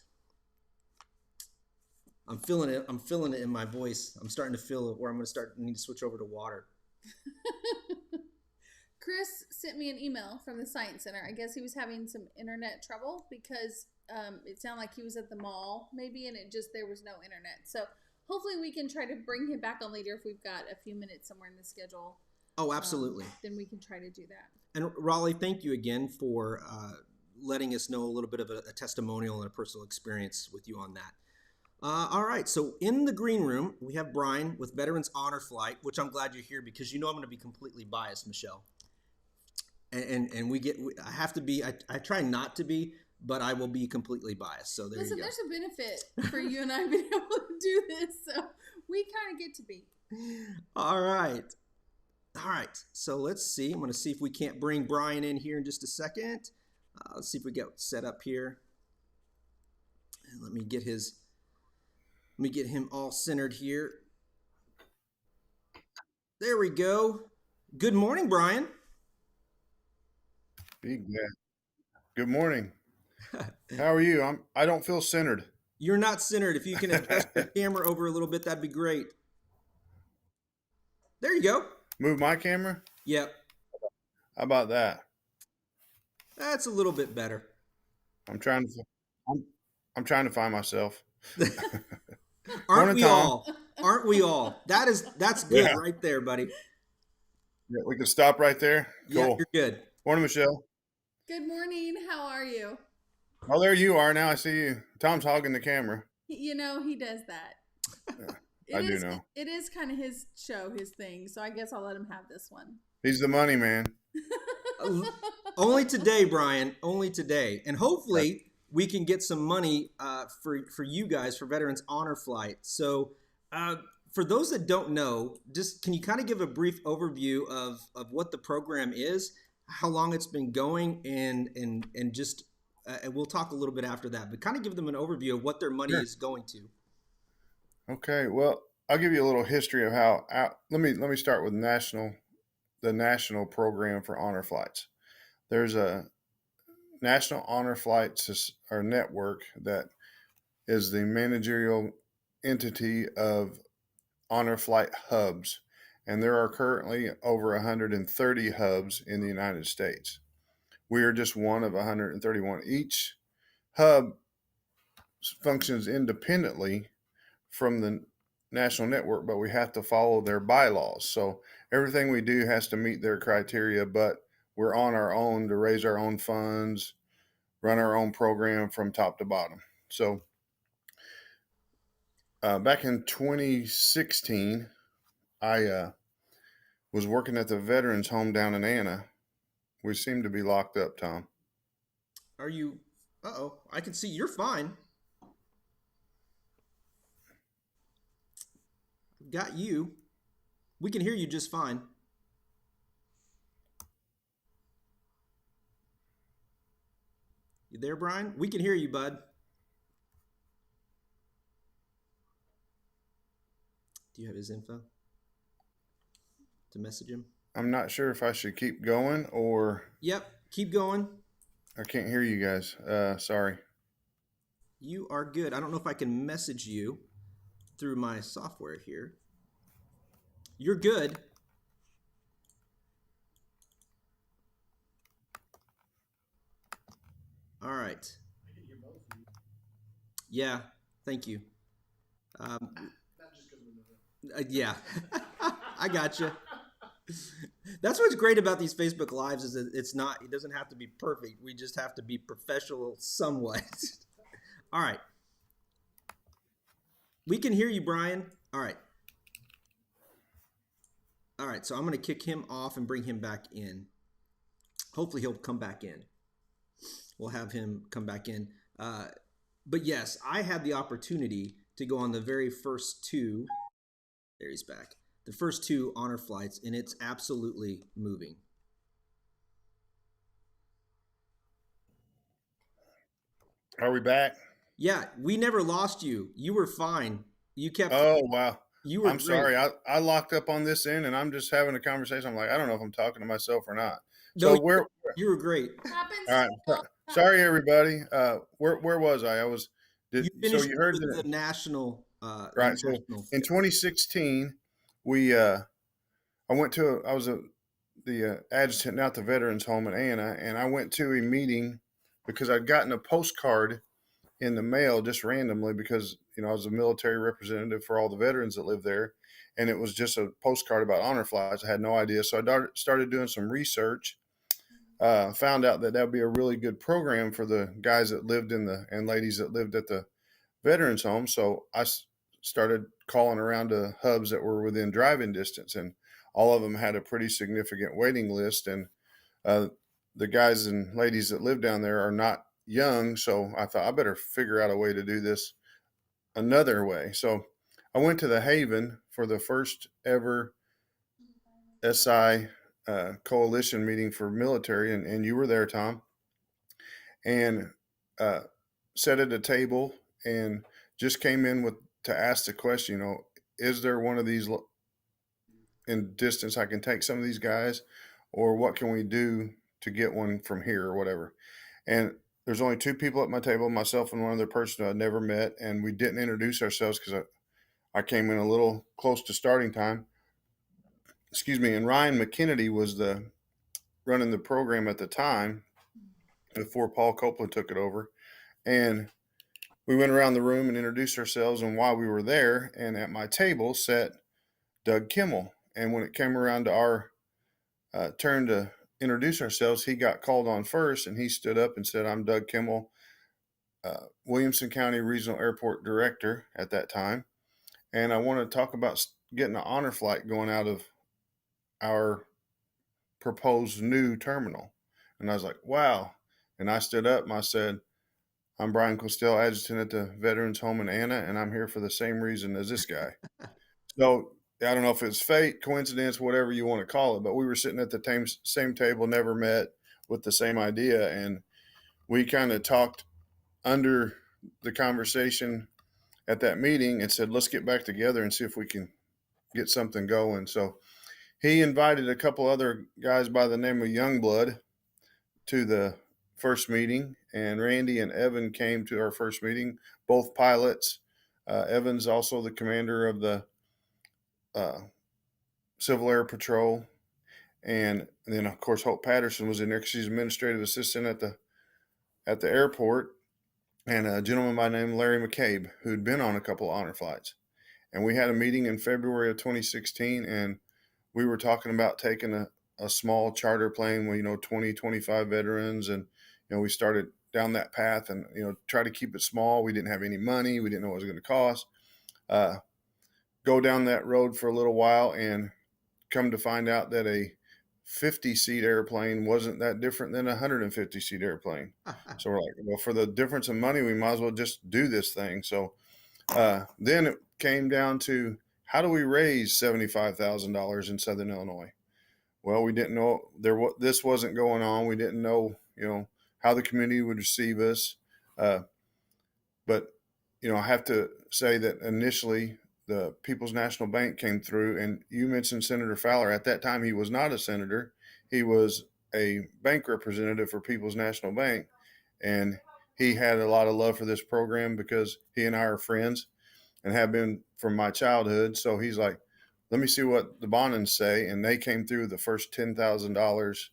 I'm feeling it. I'm feeling it in my voice. I'm starting to feel it where I'm going to need to switch over to water. Chris sent me an email from the Science Center. I guess he was having some internet trouble because it sounded like he was at the mall maybe, and there was no internet. So hopefully we can try to bring him back on later if we've got a few minutes somewhere in the schedule. Oh, absolutely. Then we can try to do that. And Raleigh, thank you again for letting us know a little bit of a testimonial and a personal experience with you on that. All right, so in the green room, we have Brian with Veterans Honor Flight, which I'm glad you're here because you know I'm going to be completely biased, Michelle. And I have to be, I try not to be, but I will be completely biased. So Listen, you go. There's a benefit for you and I being able to do this, so we kind of get to be. All right. So let's see. I'm going to see if we can't bring Brian in here in just a second. Let's see if we get set up here. And let me get him all centered here. There we go. Good morning, Brian. Big man. Good morning. How are you? I don't feel centered. You're not centered. If you can adjust the camera over a little bit, that'd be great. There you go. Move my camera? Yep. How about that? That's a little bit better. I'm trying to find myself. Aren't we all? Aren't we all? That's good Yeah. right there, buddy. Yeah, we can stop right there. Cool. Yeah, you're good. Morning, Michelle. Good morning. How are you? Oh, there you are. Now I see you. Tom's hogging the camera. You know, he does that. I do know. It is kind of his show, his thing. So I guess I'll let him have this one. He's the money man. Only today, Brian. Only today. And hopefully we can get some money for you guys for Veterans Honor Flight. So for those that don't know, just can you kind of give a brief overview of what the program is, how long it's been going, and just and we'll talk a little bit after that, but kind of give them an overview of what their money is going to. Okay. Well, I'll give you a little history of how. Let me start with the national program for honor flights. There's a National Honor Flights or network that is the managerial entity of honor flight hubs, and there are currently over 130 hubs in the United States. We are just one of 131. Each hub functions independently from the national network, but we have to follow their bylaws. So everything we do has to meet their criteria, but we're on our own to raise our own funds, run our own program from top to bottom. So back in 2016, I was working at the veterans home down in Anna. We seem to be locked up, Tom. Are you Uh-oh, I can see you're fine. Got you. We can hear you just fine. You there, Brian? We can hear you, bud. Do you have his info to message him? I'm not sure if I should keep going or. Yep, keep going. I can't hear you guys. Sorry. You are good. I don't know if I can message you through my software here. You're good. All right. Yeah, thank you. Yeah, I got you. That's what's great about these Facebook Lives is that it doesn't have to be perfect. We just have to be professional somewhat. All right. We can hear you, Brian. All right. All right, so I'm going to kick him off and bring him back in. Hopefully he'll come back in. We'll have him come back in. But yes, I had the opportunity to go on the very first two. There he's back. The first two honor flights, and it's absolutely moving. Are we back? Yeah, we never lost you. You were fine. You kept. Oh, wow. You were. I'm great. sorry. I locked up on this end and I'm just having a conversation. I'm like, I don't know if I'm talking to myself or not. No, So you were great. all right. Sorry, everybody. Where was I? You finished you heard with the national. Right. So in 2016, I was the adjutant out the veterans home in Anna, and I went to a meeting because I'd gotten a postcard in the mail just randomly because, I was a military representative for all the veterans that lived there. And it was just a postcard about honor flights. I had no idea. So I started doing some research, found out that would be a really good program for the guys that lived and ladies that lived at the veterans home. So I started calling around to hubs that were within driving distance, and all of them had a pretty significant waiting list. And the guys and ladies that live down there are not young. So I thought I better figure out a way to do this another way. So I went to the Haven for the first ever SI coalition meeting for military. And you were there, Tom, and sat at a table and just came in to ask the question, is there one of these in distance I can take some of these guys, or what can we do to get one from here or whatever? And there's only two people at my table, myself and one other person I'd never met. And we didn't introduce ourselves because I came in a little close to starting time. Excuse me. And Ryan McKennedy was running the program at the time before Paul Copeland took it over. And we went around the room and introduced ourselves and why we were there. And at my table sat Doug Kimmel. And when it came around to our turn to introduce ourselves, he got called on first, and he stood up and said, "I'm Doug Kimmel, Williamson County Regional Airport Director at that time. And I want to talk about getting an honor flight going out of our proposed new terminal." And I was like, wow. And I stood up and I said, "I'm Brian Costell, adjutant at the Veterans Home in Anna, and I'm here for the same reason as this guy." So I don't know if it's fate, coincidence, whatever you want to call it, but we were sitting at the same table, never met, with the same idea. And we kind of talked under the conversation at that meeting and said, let's get back together and see if we can get something going. So he invited a couple other guys by the name of Youngblood to the first meeting, and Randy and Evan came to our first meeting, both pilots. Evan's also the commander of the Civil Air Patrol. And then, of course, Hope Patterson was in there because she's administrative assistant at the airport, and a gentleman by the name of Larry McCabe, who'd been on a couple of honor flights. And we had a meeting in February of 2016, and we were talking about taking a small charter plane with, 20, 25 veterans. And, we started down that path and, try to keep it small. We didn't have any money. We didn't know what it was going to cost. Go down that road for a little while and come to find out that a 50-seat airplane wasn't that different than a 150-seat airplane. So we're like, well, for the difference of money, we might as well just do this thing. So then it came down to, how do we raise $75,000 in Southern Illinois? Well, we didn't know this wasn't going on. We didn't know, how the community would receive us. But, I have to say that initially the People's National Bank came through, and you mentioned Senator Fowler. At that time, he was not a senator. He was a bank representative for People's National Bank. And he had a lot of love for this program because he and I are friends and have been from my childhood. So he's like, let me see what the Bonins say. And they came through the first $10,000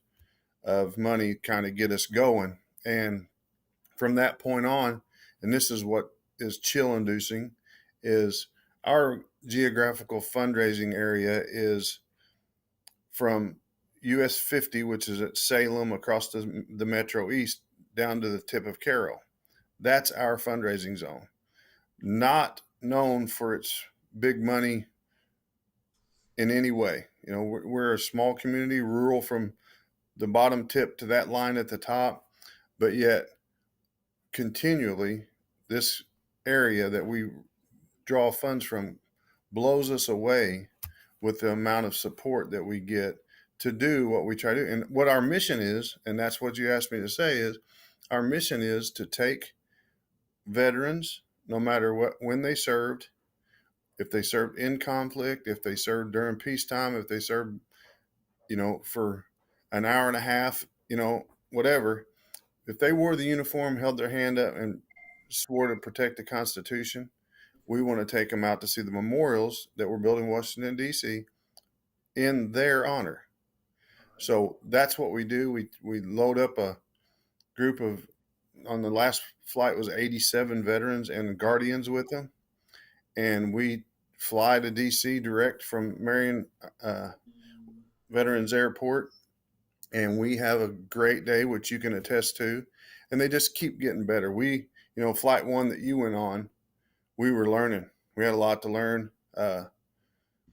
of money, kind of get us going. And from that point on, and this is what is chill inducing, is our geographical fundraising area is from US 50, which is at Salem across the Metro East, down to the tip of Carroll. That's our fundraising zone. Not known for its big money in any way. We're a small community, rural from the bottom tip to that line at the top, but yet continually this area that we draw funds from blows us away with the amount of support that we get to do what we try to do. And what our mission is, and that's what you asked me to say, is our mission is to take veterans, no matter when they served, if they served in conflict, if they served during peacetime, if they served, for an hour and a half, whatever, if they wore the uniform, held their hand up and swore to protect the Constitution, we want to take them out to see the memorials that we're building in Washington, D.C. in their honor. So that's what we do. We load up a group of, on the last flight was 87 veterans and guardians with them. And we fly to DC direct from Marion Veterans Airport. And we have a great day, which you can attest to. And they just keep getting better. Flight one that you went on, we were learning. We had a lot to learn.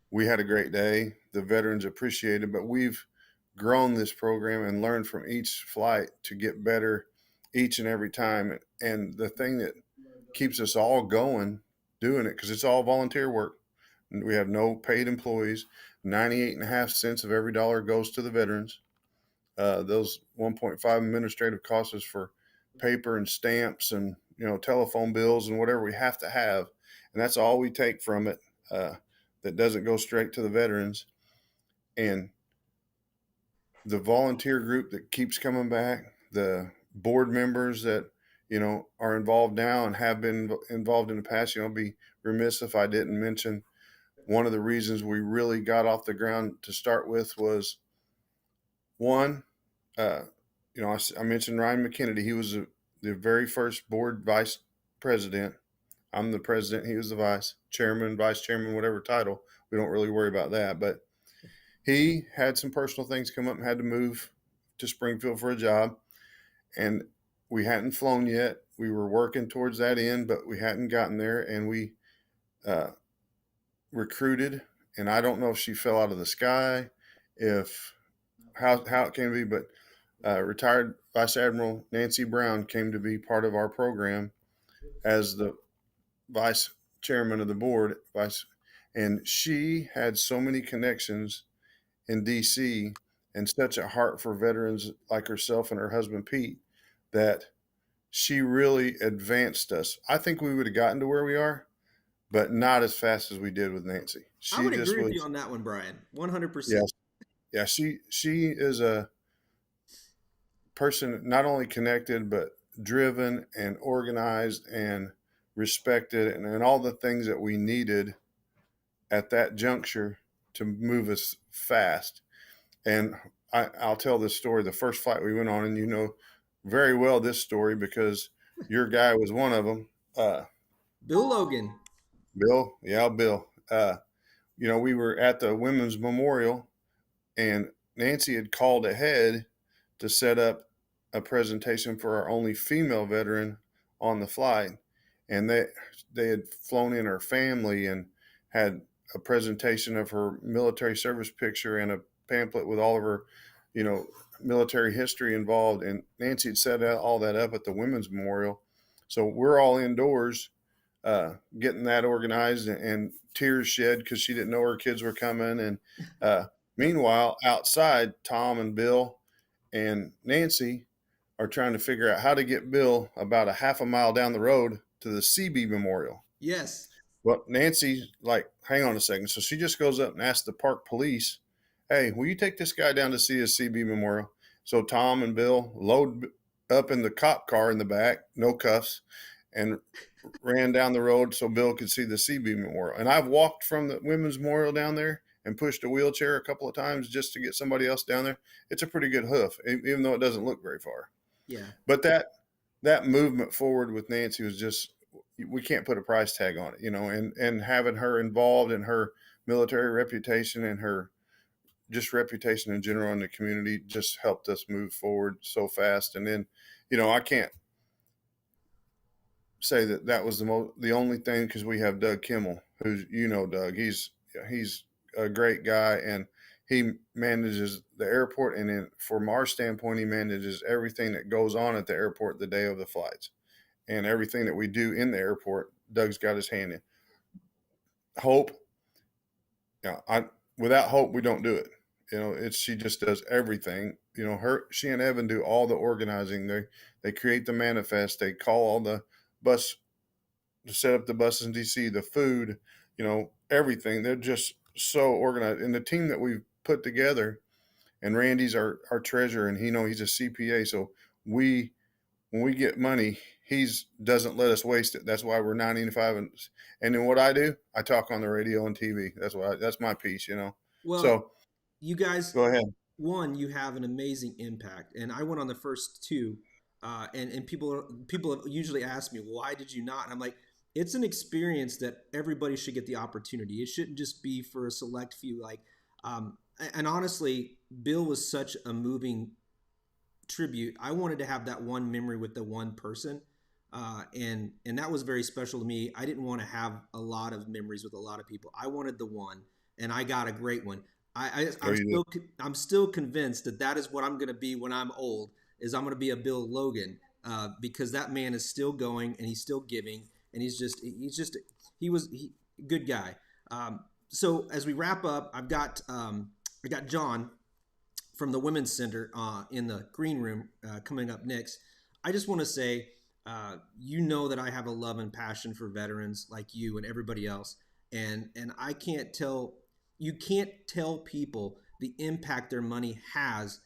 We had a great day. The veterans appreciated, but we've grown this program and learned from each flight to get better each and every time. And the thing that keeps us all going, doing it, because it's all volunteer work. We have no paid employees. 98.5 cents of every dollar goes to the veterans. Those 1.5 administrative costs is for paper and stamps and, telephone bills and whatever we have to have. And that's all we take from it. That doesn't go straight to the veterans. And the volunteer group that keeps coming back, the board members that, are involved now and have been involved in the past, I'll be remiss if I didn't mention one of the reasons we really got off the ground to start with was one, I mentioned Ryan McKennedy. He was the very first board vice president. I'm the president. He was the vice chairman, whatever title. We don't really worry about that. But he had some personal things come up and had to move to Springfield for a job. And we hadn't flown yet. We were working towards that end, but we hadn't gotten there. And we recruited. And I don't know if she fell out of the sky, how it came to be, but retired Vice Admiral Nancy Brown came to be part of our program as the vice chairman of the board, and she had so many connections in DC and such a heart for veterans like herself and her husband Pete that she really advanced us. I think we would have gotten to where we are, but not as fast as we did with Nancy. I would agree with you on that one, Brian. 100%. Yeah, she is a person not only connected but driven and organized and respected and all the things that we needed at that juncture to move us fast. And I'll tell this story. The first flight we went on, and you know very well this story because your guy was one of them. Bill Logan. Bill. We were at the Women's Memorial, and Nancy had called ahead to set up a presentation for our only female veteran on the flight. And they had flown in her family and had a presentation of her military service picture and a pamphlet with all of her, military history involved. And Nancy had set all that up at the Women's Memorial. So we're all indoors getting that organized, and tears shed because she didn't know her kids were coming. And meanwhile, outside, Tom and Bill and Nancy are trying to figure out how to get Bill about a half a mile down the road to the CB Memorial. Yes. Well, Nancy, like, hang on a second. So she just goes up and asks the park police, hey, will you take this guy down to see his CB Memorial? So Tom and Bill load up in the cop car in the back, no cuffs, and ran down the road so Bill could see the CB Memorial. And I've walked from the Women's Memorial down there and pushed a wheelchair a couple of times just to get somebody else down there. It's a pretty good hoof, even though it doesn't look very far. Yeah. But that movement forward with Nancy was just, we can't put a price tag on it, and having her involved in her military reputation and her just reputation in general in the community just helped us move forward so fast. And then, I can't say that was the only thing, because we have Doug Kimmel, who's, Doug, he's a great guy, and he manages the airport. And then from our standpoint, he manages everything that goes on at the airport the day of the flights, and everything that we do in the airport. Doug's got his hand in. Hope, without Hope, we don't do it. She just does everything. She and Evan do all the organizing. They create the manifest. They call all the bus to set up the buses in DC, the food, everything. They're just so organized. And the team that we've put together, and Randy's our treasurer, and he's a CPA. So when we get money, doesn't let us waste it. That's why we're 95. And then what I do, I talk on the radio and TV. That's my piece, Well, so you guys, go ahead. One, you have an amazing impact, and I went on the first two, and people have usually ask me, why did you not? And I'm like, it's an experience that everybody should get the opportunity. It shouldn't just be for a select few. And honestly, Bill was such a moving tribute. I wanted to have that one memory with the one person, and that was very special to me. I didn't want to have a lot of memories with a lot of people. I wanted the one, and I got a great one. I'm still convinced that is what I'm going to be when I'm old. Is I'm going to be a Bill Logan, because that man is still going and he's still giving, and he was good guy. So as we wrap up, I got John from the Women's Center in the green room coming up next. I just want to say, that I have a love and passion for veterans like you and everybody else, and you can't tell people the impact their money has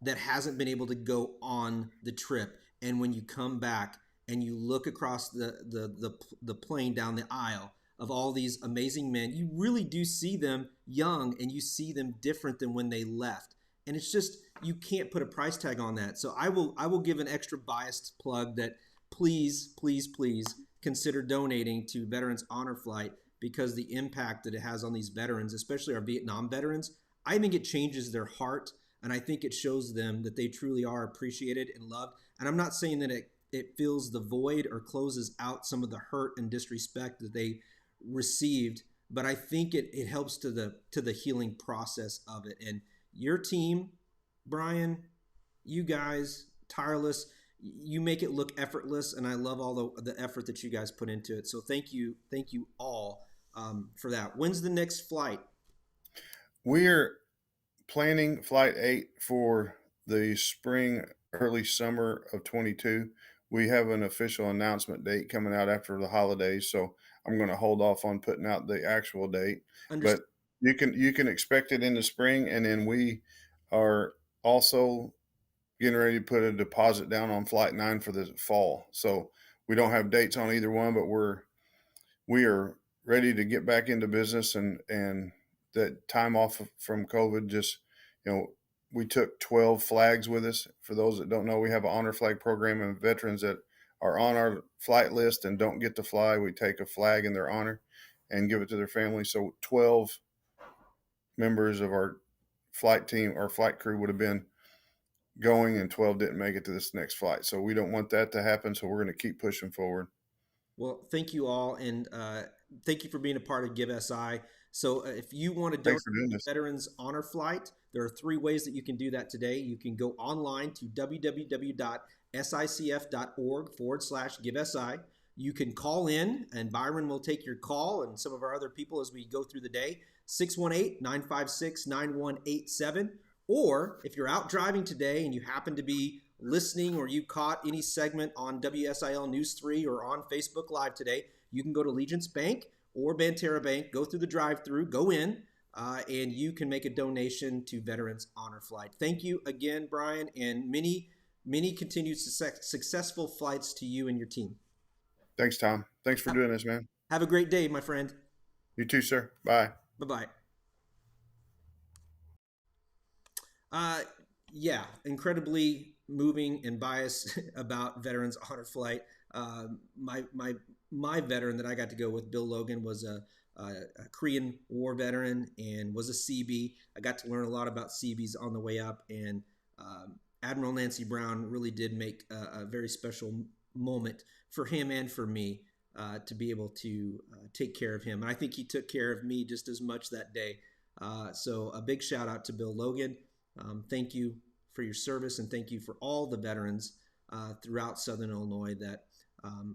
that hasn't been able to go on the trip. And when you come back and you look across the plane down the aisle of all these amazing men, you really do see them young, and you see them different than when they left. And it's just, you can't put a price tag on that. So I will give an extra biased plug that please, please, please consider donating to Veterans Honor Flight, because the impact that it has on these veterans, especially our Vietnam veterans, I think it changes their heart, and I think it shows them that they truly are appreciated and loved. And I'm not saying that it fills the void or closes out some of the hurt and disrespect that they received, but I think it helps to the healing process of it. And your team, Brian, you guys, tireless. You make it look effortless, and I love all the effort that you guys put into it. So thank you all for that. When's the next flight? We're planning Flight 8 for the spring, early summer of 22. We have an official announcement date coming out after the holidays, so I'm going to hold off on putting out the actual date. But you can expect it in the spring, and then we are also getting ready to put a deposit down on Flight 9 for the fall. So we don't have dates on either one, but we are ready to get back into business, and that time off from COVID, just, we took 12 flags with us. For those that don't know, we have an honor flag program, and veterans that are on our flight list and don't get to fly, we take a flag in their honor and give it to their family. So 12 members of our flight team, our flight crew, would have been going, and 12 didn't make it to this next flight. So we don't want that to happen. So we're going to keep pushing forward. Well, thank you all. And thank you for being a part of Give SI. So if you want to donate Thanks for doing to this. Veterans Honor Flight, there are 3 ways that you can do that today. You can go online to www.sicf.org/GiveSI. You can call in, and Byron will take your call and some of our other people as we go through the day, 618-956-9187. Or if you're out driving today and you happen to be listening or you caught any segment on WSIL News 3 or on Facebook Live today, you can go to Legence Bank or Banterra Bank, go through the drive-through, go in, and you can make a donation to Veterans Honor Flight. Thank you again, Brian, and many continued successful flights to you and your team. Thanks, Tom. Thanks for doing this, man. Have a great day, my friend. You too, sir. Bye. Bye-bye. Yeah, incredibly moving and biased about Veterans Honor Flight. My veteran that I got to go with, Bill Logan, was a Korean War veteran and was a CB. I got to learn a lot about CBs on the way up, and Admiral Nancy Brown really did make a very special moment for him and for me to be able to take care of him. And I think he took care of me just as much that day. So a big shout out to Bill Logan. Thank you for your service, and thank you for all the veterans throughout Southern Illinois that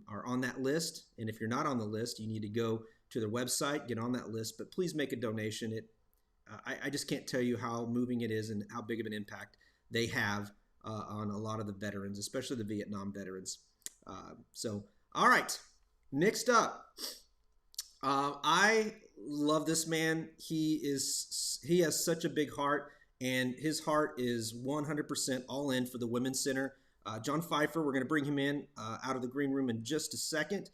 are on that list. And if you're not on the list, you need to go to their website, get on that list, but please make a donation. I just can't tell you how moving it is and how big of an impact they have on a lot of the veterans, especially the Vietnam veterans. All right, next up, I love this man. He has such a big heart, and his heart is 100% all in for the Women's Center. John Pfeiffer, we're going to bring him in out of the green room in just a second.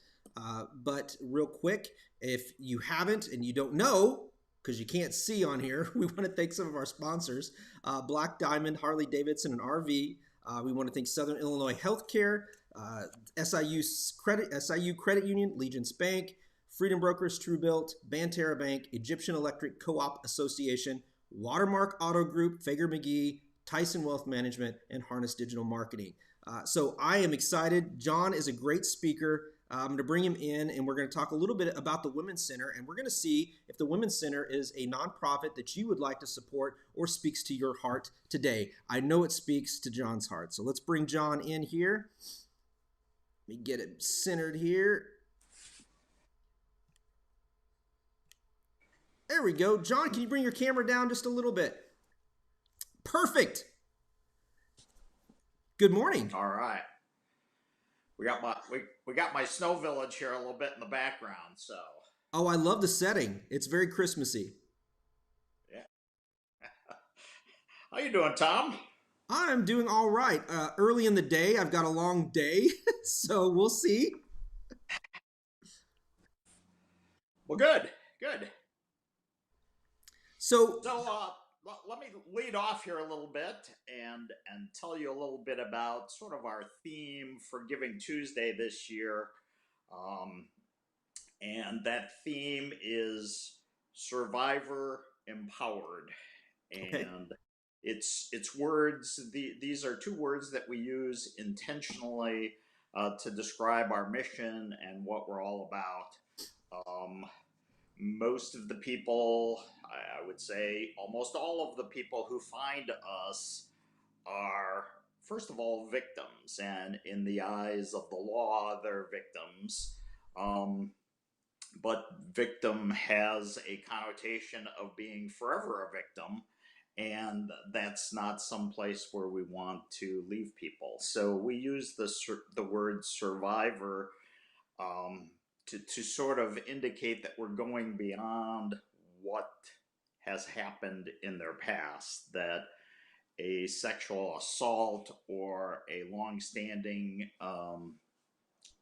But real quick, if you haven't and you don't know, because you can't see on here, we want to thank some of our sponsors, Black Diamond, Harley Davidson, and RV. We want to thank Southern Illinois Healthcare, SIU Credit Union, Legence Bank, Freedom Brokers, Tru-Bilt, Banterra Bank, Egyptian Electric Co-op Association, Watermark Auto Group, Fager-McGee, Tison Wealth Management, and Harness Digital Marketing. So I am excited. John is a great speaker. I'm going to bring him in, and we're going to talk a little bit about the Women's Center, and we're going to see if the Women's Center is a nonprofit that you would like to support or speaks to your heart today. I know it speaks to John's heart. So let's bring John in here. Let me get it centered here. There we go. John, can you bring your camera down just a little bit? Perfect. Good morning. All right. We got my snow village here a little bit in the background, so. Oh, I love the setting. It's very Christmassy. Yeah. How you doing, Tom? I'm doing all right. Early in the day, I've got a long day, so we'll see. Well, good. So let me lead off here a little bit and tell you a little bit about sort of our theme for Giving Tuesday this year. And that theme is Survivor Empowered. And okay. it's words, these are 2 words that we use intentionally to describe our mission and what we're all about. Most of the people, I would say almost all of the people who find us are, first of all, victims. And in the eyes of the law, they're victims. But victim has a connotation of being forever a victim. And that's not some place where we want to leave people. So we use the word survivor to sort of indicate that we're going beyond what has happened in their past, that a sexual assault or a long-standing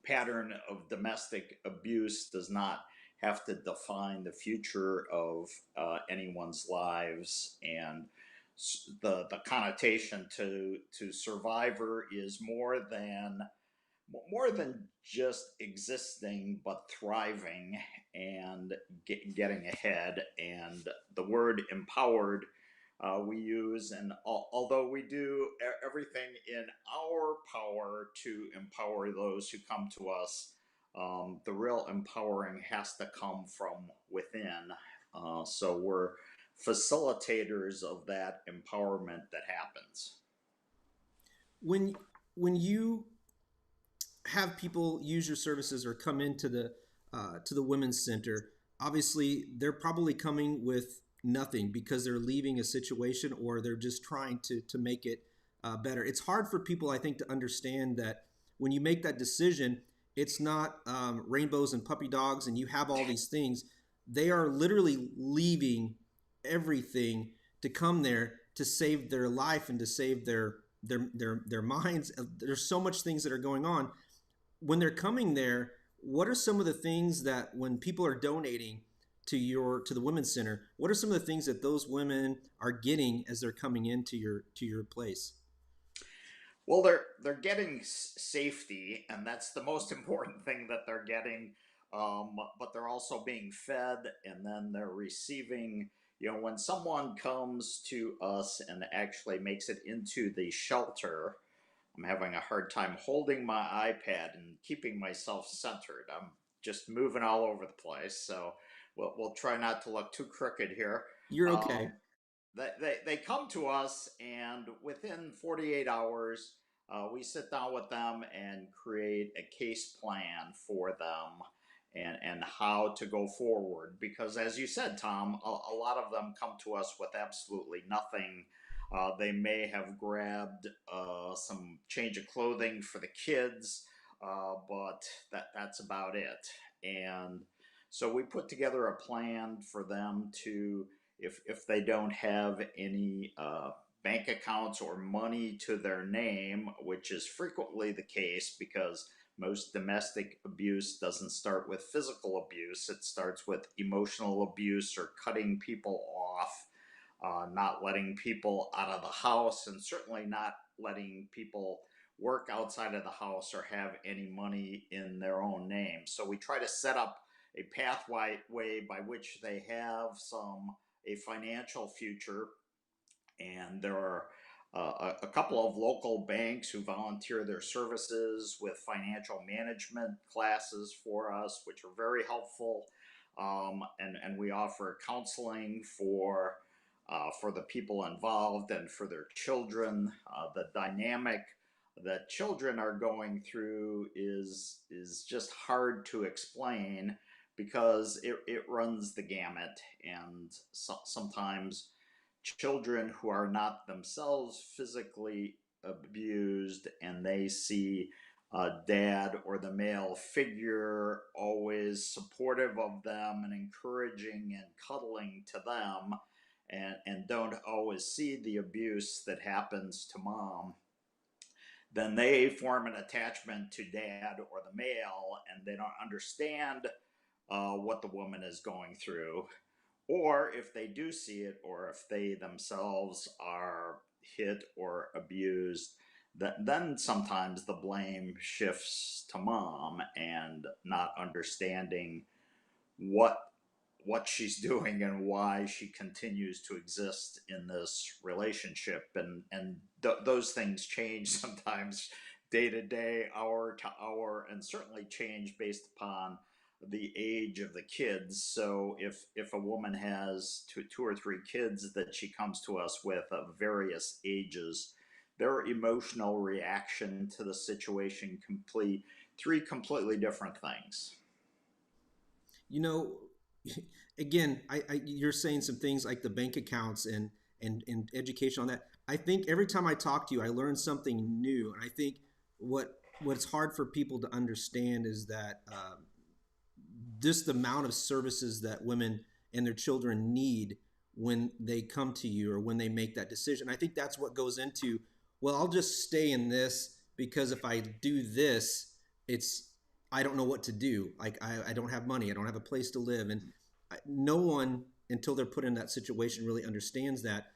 pattern of domestic abuse does not have to define the future of anyone's lives. And the connotation to survivor is more than just existing, but thriving and getting ahead. And the word empowered we use, and although we do everything in our power to empower those who come to us, the real empowering has to come from within. So we're facilitators of that empowerment that happens. When you have people use your services or come into the women's center, obviously they're probably coming with nothing because they're leaving a situation or they're just trying to make it better. It's hard for people, I think, to understand that when you make that decision, it's not rainbows and puppy dogs and you have all these things. They are literally leaving everything to come there to save their life and to save their minds. There's so much things that are going on. When they're coming there, what are some of the things that when people are donating to the women's center, what are some of the things that those women are getting as they're coming into your place? Well, they're getting safety, and that's the most important thing that they're getting. But they're also being fed, and then they're receiving. You know, when someone comes to us and actually makes it into the shelter, I'm having a hard time holding my iPad and keeping myself centered. I'm just moving all over the place, so we'll try not to look too crooked here. You're okay. They come to us, and within 48 hours, we sit down with them and create a case plan for them and how to go forward. Because as you said, Tom, a lot of them come to us with absolutely nothing. They may have grabbed some change of clothing for the kids, but that's about it. And so we put together a plan for them to, if they don't have any bank accounts or money to their name, which is frequently the case because most domestic abuse doesn't start with physical abuse. It starts with emotional abuse or cutting people off, not letting people out of the house, and certainly not letting people work outside of the house or have any money in their own name. So we try to set up a pathway by which they have a financial future. And there are a couple of local banks who volunteer their services with financial management classes for us, which are very helpful. And we offer counseling for the people involved and for their children. The dynamic that children are going through is just hard to explain because it runs the gamut, and sometimes children who are not themselves physically abused and they see dad or the male figure always supportive of them and encouraging and cuddling to them, and don't always see the abuse that happens to mom, then they form an attachment to dad or the male, and they don't understand what the woman is going through. Or if they do see it, or if they themselves are hit or abused, then sometimes the blame shifts to mom and not understanding what she's doing and why she continues to exist in this relationship. And those things change sometimes day to day, hour to hour, and certainly change based upon the age of the kids. So if a woman has two or three kids that she comes to us with of various ages, their emotional reaction to the situation three completely different things. You know, again, you're saying some things like the bank accounts and education on that. I think every time I talk to you, I learn something new, and I think what's hard for people to understand is that just the amount of services that women and their children need when they come to you or when they make that decision. I think that's what goes into, well, I'll just stay in this because if I do this, I don't know what to do. Like I don't have money. I don't have a place to live. And no one, until they're put in that situation, really understands that.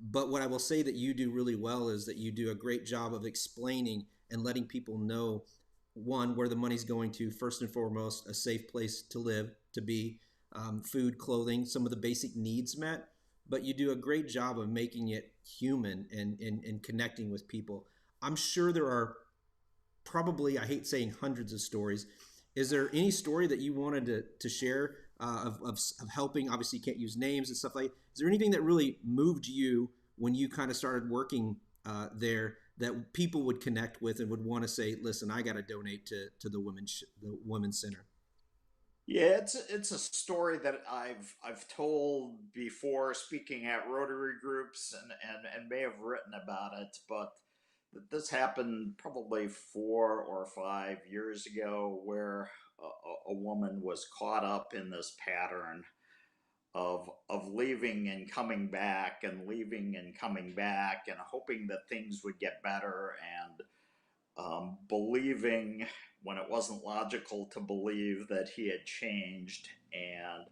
But what I will say that you do really well is that you do a great job of explaining and letting people know, one, where the money's going to, first and foremost, a safe place to live, to be, food, clothing, some of the basic needs met. But you do a great job of making it human and connecting with people. I'm sure there are probably, I hate saying hundreds of stories. Is there any story that you wanted to share of helping? Obviously, you can't use names and stuff like. Is there anything that really moved you when you kind of started working there that people would connect with and would want to say, "Listen, I got to donate to the women's center"? Yeah, it's a story that I've told before, speaking at Rotary groups, and may have written about it, but this happened probably 4 or 5 years ago, where a woman was caught up in this pattern of leaving and coming back and leaving and coming back and hoping that things would get better, and believing when it wasn't logical to believe that he had changed. And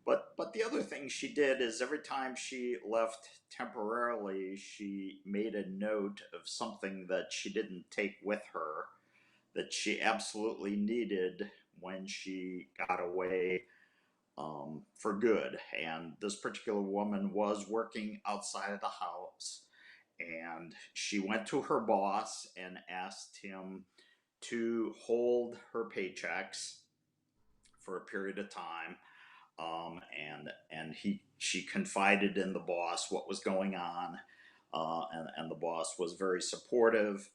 but the other thing she did is every time she left temporarily, she made a note of something that she didn't take with her that she absolutely needed when she got away, for good. And this particular woman was working outside of the house, and she went to her boss and asked him to hold her paychecks for a period of time. And she confided in the boss what was going on, and the boss was very supportive.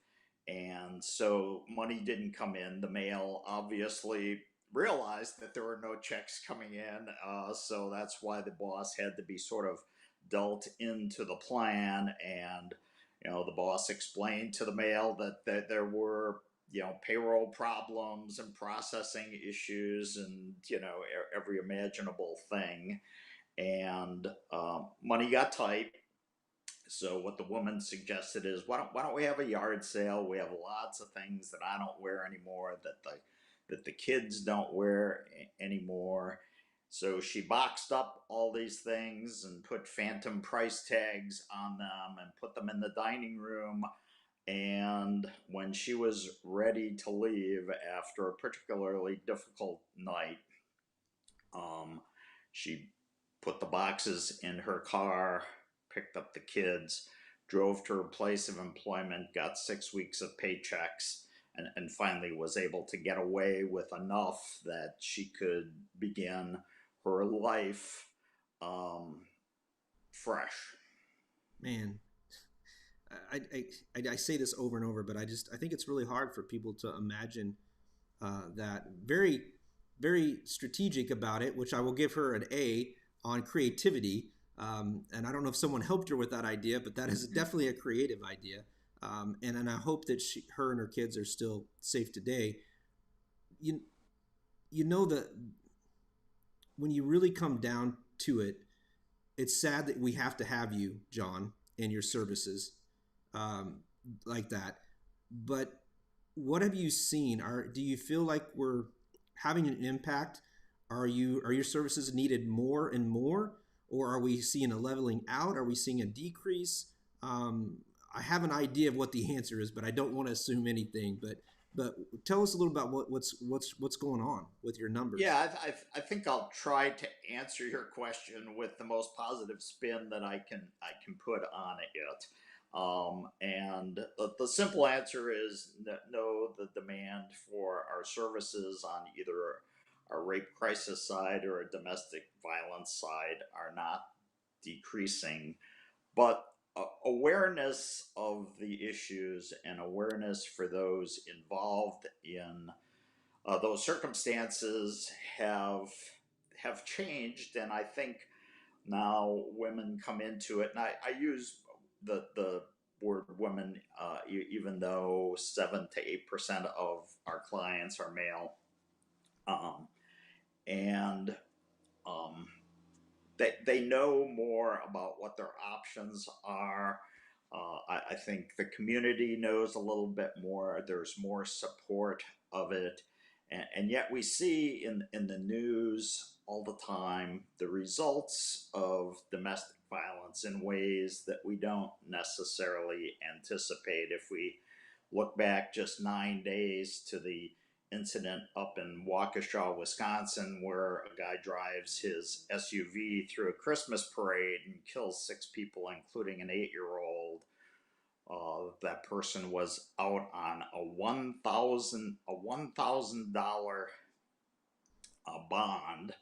And so money didn't come in. The mail obviously realized that there were no checks coming in, so that's why the boss had to be sort of dealt into the plan. And the boss explained to the mail that there were payroll problems and processing issues, and every imaginable thing. And money got tight. So what the woman suggested is, why don't we have a yard sale? We have lots of things that I don't wear anymore, that the kids don't wear anymore. So she boxed up all these things and put phantom price tags on them and put them in the dining room. And when she was ready to leave after a particularly difficult night, she put the boxes in her car, picked up the kids, drove to her place of employment, got 6 weeks of paychecks, and finally was able to get away with enough that she could begin her life, fresh. Man, I say this over and over, but I think it's really hard for people to imagine that. Very, very strategic about it, which I will give her an A on creativity. And I don't know if someone helped her with that idea, but that is definitely a creative idea. And I hope that her and her kids are still safe today. You know that when you really come down to it, it's sad that we have to have you, John, and your services like that. But what have you seen? Do you feel like we're having an impact? Are your services needed more and more, or are we seeing a leveling out? Are we seeing a decrease? I have an idea of what the answer is, but I don't want to assume anything. But tell us a little about what's going on with your numbers. Yeah, I think I'll try to answer your question with the most positive spin that I can put on it. And the simple answer is no. The demand for our services on either a rape crisis side or a domestic violence side are not decreasing, but awareness of the issues and awareness for those involved in those circumstances have changed. And I think now women come into it, and I use the word women, even though 7 to 8% of our clients are male, and they know more about what their options are. I think the community knows a little bit more. There's more support of it. And yet we see in the news all the time the results of domestic violence in ways that we don't necessarily anticipate. If we look back just 9 days to the incident up in Waukesha, Wisconsin, where a guy drives his SUV through a Christmas parade and kills 6 people, including an 8-year-old. That person was out on a $1,000 bond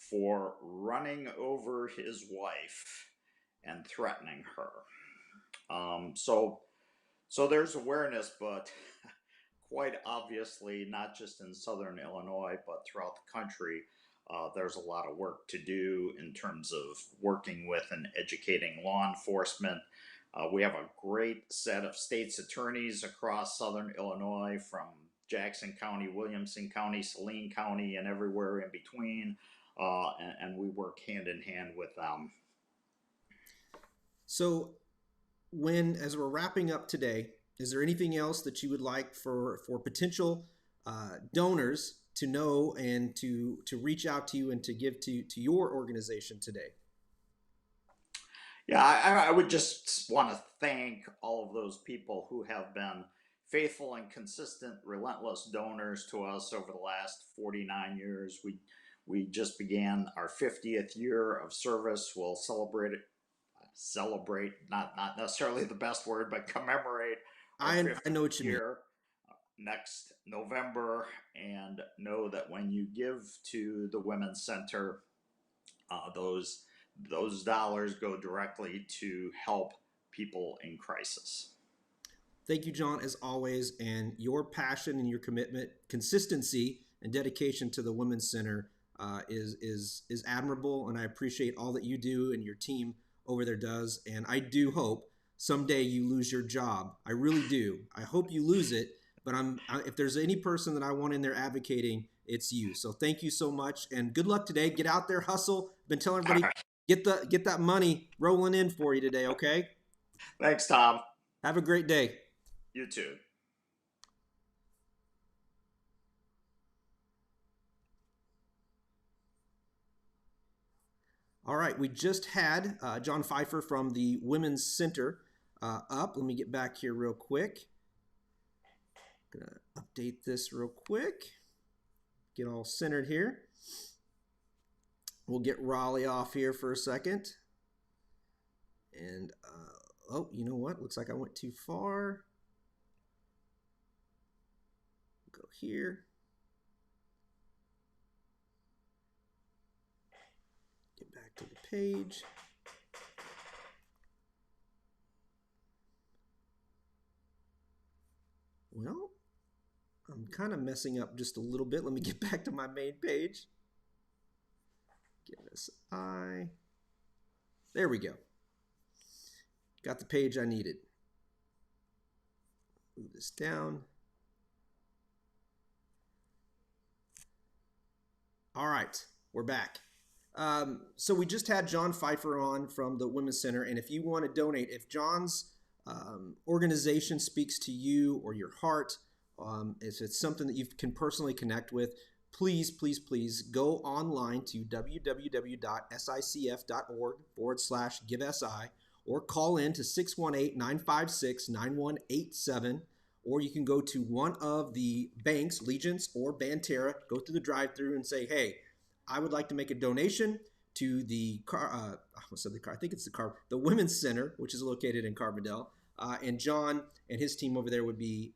for running over his wife and threatening her. So there's awareness, but quite obviously, not just in Southern Illinois, but throughout the country, there's a lot of work to do in terms of working with and educating law enforcement. We have a great set of state's attorneys across Southern Illinois, from Jackson County, Williamson County, Saline County, and everywhere in between. And we work hand in hand with them. So, as we're wrapping up today, is there anything else that you would like for potential donors to know and to reach out to you and to give to your organization today? Yeah, I would just want to thank all of those people who have been faithful and consistent, relentless donors to us over the last 49 years. We just began our 50th year of service. We'll celebrate, not necessarily the best word, but commemorate our I 50th know what you mean. year next November. And know that when you give to the Women's Center, those dollars go directly to help people in crisis. Thank you, John, as always, and your passion and your commitment, consistency, and dedication to the Women's Center is admirable, and I appreciate all that you do and your team over there does. And I do hope someday you lose your job. I really do. I hope you lose it. But if there's any person that I want in there advocating, it's you. So thank you so much, and good luck today. Get out there, hustle. Been telling everybody, get that money rolling in for you today. Okay. Thanks, Tom. Have a great day. You too. All right, we just had John Pfeiffer from the Women's Center up. Let me get back here real quick. Gonna update this real quick. Get all centered here. We'll get Raleigh off here for a second. And, oh, you know what? Looks like I went too far. Go here. Get back to the page. Well, I'm kind of messing up just a little bit. Let me get back to my main page. Give us I. There we go. Got the page I needed. Move this down. All right, we're back. So we just had John Pfeiffer on from the Women's Center, and if you want to donate, if John's organization speaks to you or your heart, if it's something that you can personally connect with, please, please, please go online to www.sicf.org/GiveSI or call in to 618-956-9187, or you can go to one of the banks, Legence or Banterra, go through the drive-through and say, hey, I would like to make a donation to the the Women's Center, which is located in Carbondale, and John and his team over there would be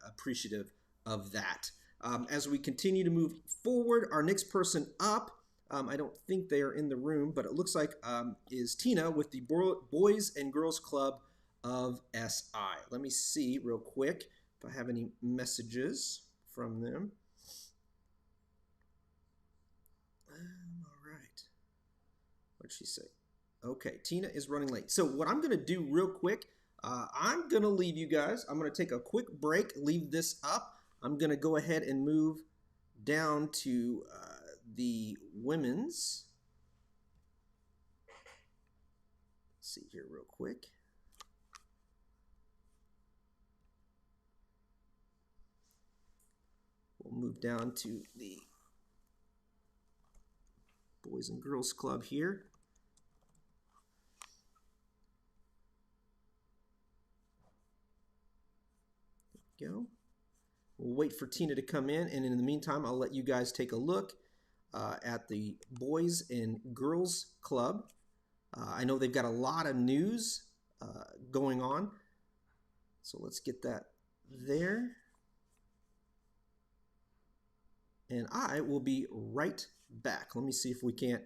appreciative of that. As we continue to move forward, our next person up, I don't think they are in the room, but it looks like is Tina with the Boys and Girls Club of SI. Let me see real quick if I have any messages from them. All right. What did she say? Okay, Tina is running late. So what I'm going to do real quick, I'm going to leave you guys. I'm going to take a quick break, leave this up. I'm going to go ahead and move down to the women's. Let's see here real quick. We'll move down to the Boys and Girls Club here. There we go. We'll wait for Tina to come in, and in the meantime, I'll let you guys take a look at the Boys and Girls Club. I know they've got a lot of news going on, so let's get that there. and I will be right back. Let me see if we can't.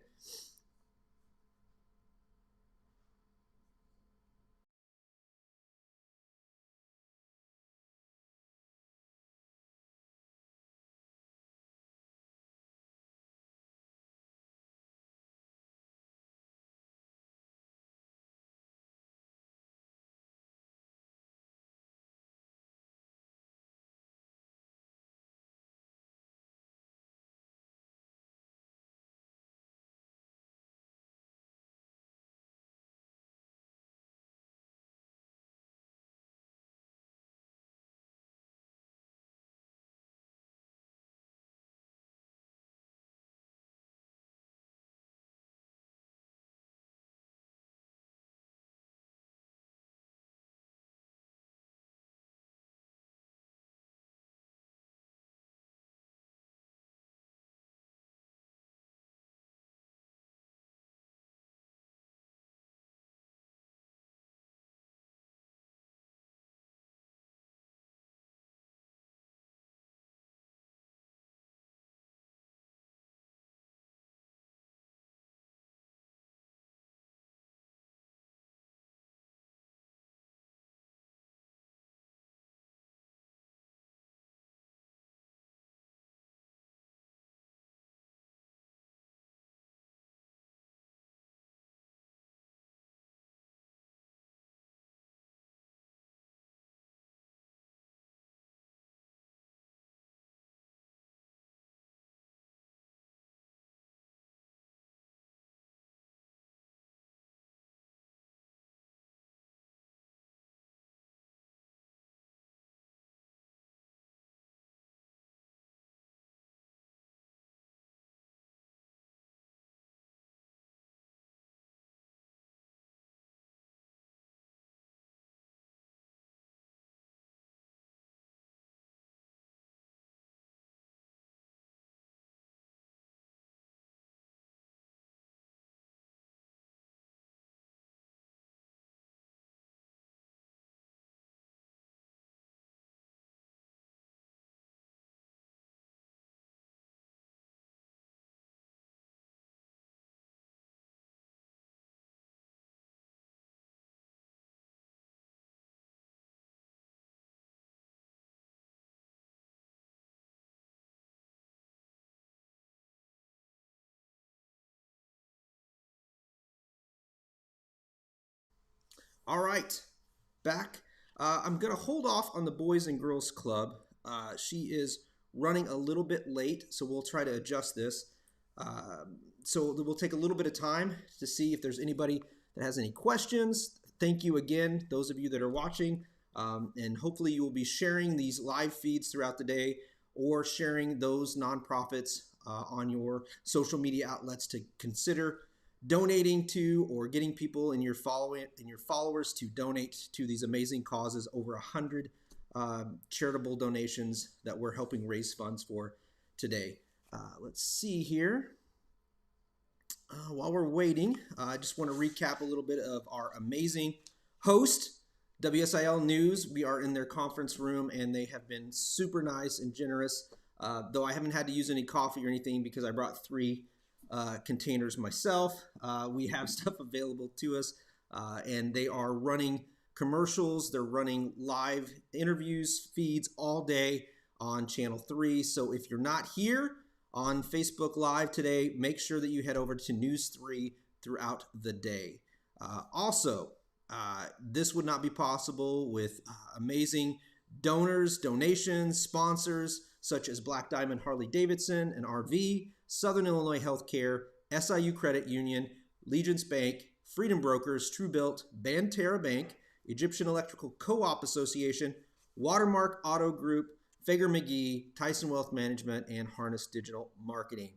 All right, back. I'm going to hold off on the Boys and Girls Club. She is running a little bit late, so we'll try to adjust this. So we'll take a little bit of time to see if there's anybody that has any questions. Thank you again, those of you that are watching, and hopefully you will be sharing these live feeds throughout the day or sharing those nonprofits on your social media outlets to consider donating to, or getting people in your followers to donate to these amazing causes. Over 100 charitable donations that we're helping raise funds for today. Let's see here. While we're waiting, I just want to recap a little bit of our amazing host, WSIL News. We are in their conference room, and they have been super nice and generous, though I haven't had to use any coffee or anything because I brought 3 containers myself. We have stuff available to us, and they are running commercials. They're running live interviews, feeds all day on Channel 3. So if you're not here on Facebook Live today, make sure that you head over to News 3 throughout the day. Also, this would not be possible with amazing donors, donations, sponsors, such as Black Diamond Harley Davidson and RV, Southern Illinois Healthcare, SIU Credit Union, Legence Bank, Freedom Brokers, Tru-Bilt, Banterra Bank, Egyptian Electrical Co-op Association, Watermark Auto Group, Fager-McGee, Tison Wealth Management, and Harness Digital Marketing.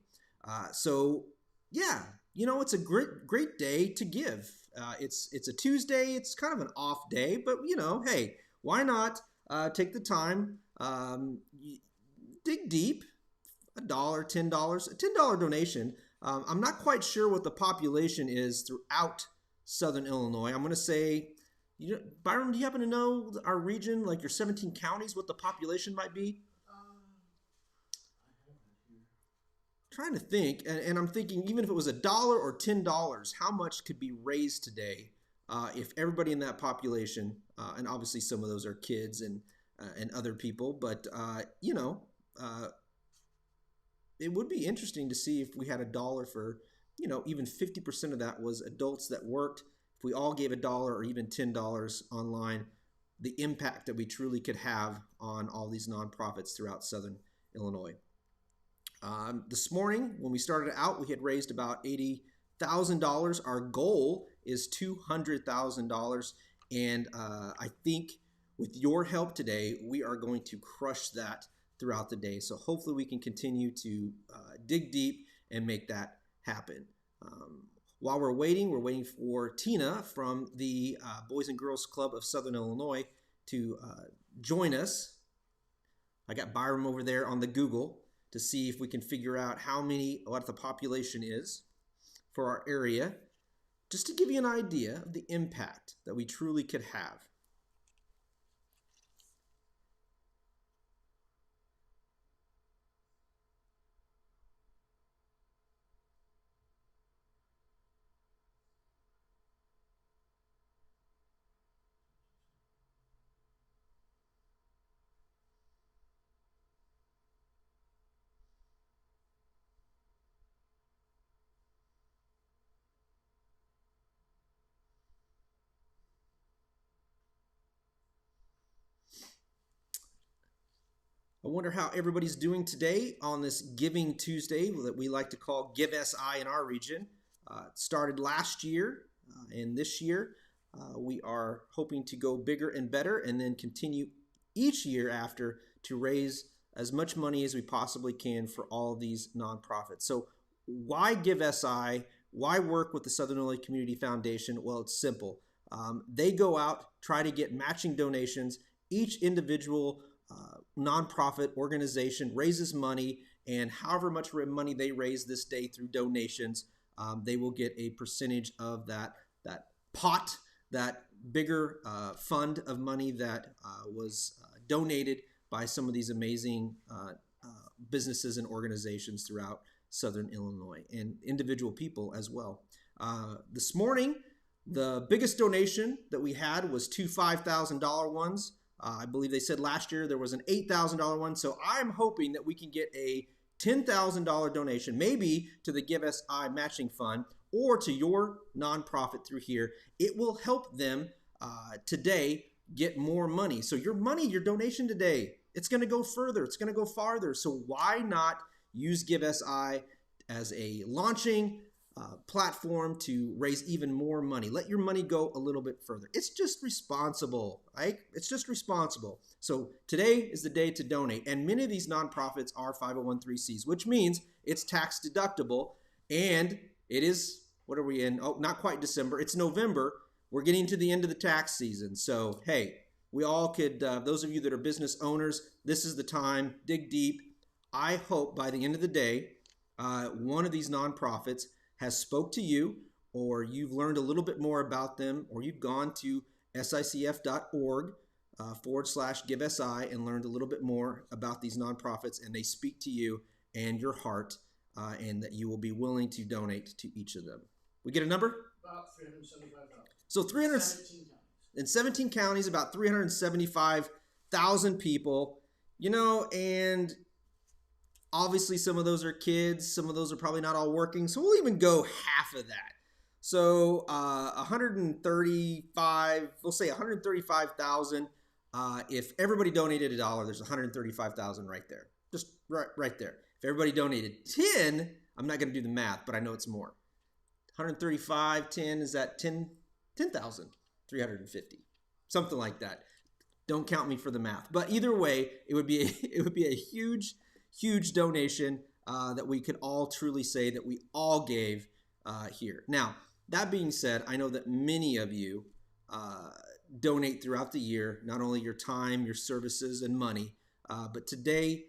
So yeah, you know, it's a great day to give. It's a Tuesday. It's kind of an off day, but you know, hey, why not take the time, dig deep. $1, $10, a $10 donation. I'm not quite sure what the population is throughout Southern Illinois. I'm going to say, Byron, do you happen to know our region, like your 17 counties, what the population might be? I have it here trying to think, and I'm thinking even if it was $1 or $10, how much could be raised today if everybody in that population, and obviously some of those are kids and other people, but it would be interesting to see if we had $1 for, even 50% of that was adults that worked. If we all gave $1 or even $10 online, the impact that we truly could have on all these nonprofits throughout Southern Illinois. This morning, when we started out, we had raised about $80,000. Our goal is $200,000. And I think with your help today, we are going to crush that throughout the day. So hopefully we can continue to dig deep and make that happen. While we're waiting for Tina from the Boys and Girls Club of Southern Illinois to join us. I got Byram over there on the Google to see if we can figure out what the population is for our area, just to give you an idea of the impact that we truly could have. I wonder how everybody's doing today on this Giving Tuesday that we like to call Give SI in our region. It started last year, and this year we are hoping to go bigger and better and then continue each year after to raise as much money as we possibly can for all these nonprofits. So why Give SI? Why work with the Southern Illinois Community Foundation? Well, it's simple. They go out, try to get matching donations. Each individual nonprofit organization raises money, and however much money they raise this day through donations, they will get a percentage of that pot, that bigger fund of money that was donated by some of these amazing businesses and organizations throughout Southern Illinois, and individual people as well. This morning, the biggest donation that we had was two $5,000 ones. I believe they said last year there was an $8,000 one. So I'm hoping that we can get a $10,000 donation, maybe to the Give SI matching fund or to your nonprofit through here. It will help them today get more money. So your money, your donation today, it's going to go further. It's going to go farther. So why not use Give SI as a launching platform to raise even more money? Let your money go a little bit further. It's just responsible, right? It's just responsible. So today is the day to donate. And many of these nonprofits are 501(c)(3)s, which means it's tax deductible. And it is, what are we in? Oh, not quite December. It's November. We're getting to the end of the tax season. So, hey, we all could, those of you that are business owners, this is the time. Dig deep. I hope by the end of the day, one of these nonprofits has spoke to you, or you've learned a little bit more about them, or you've gone to sicf.org /Give SI and learned a little bit more about these nonprofits, and they speak to you and your heart, and that you will be willing to donate to each of them. We get a number? About 375,000. So 17 counties, about 375,000 people, and obviously some of those are kids, some of those are probably not all working, so we'll even go half of that. So 135, we'll say 135,000. If everybody donated $1, there's 135,000 right there. Just right there. If everybody donated 10, I'm not going to do the math, but I know it's more. 135, 10, is that 10,350? Something like that. Don't count me for the math. But either way, it would be a huge donation that we could all truly say that we all gave here. Now, that being said, I know that many of you donate throughout the year, not only your time, your services, and money, but today,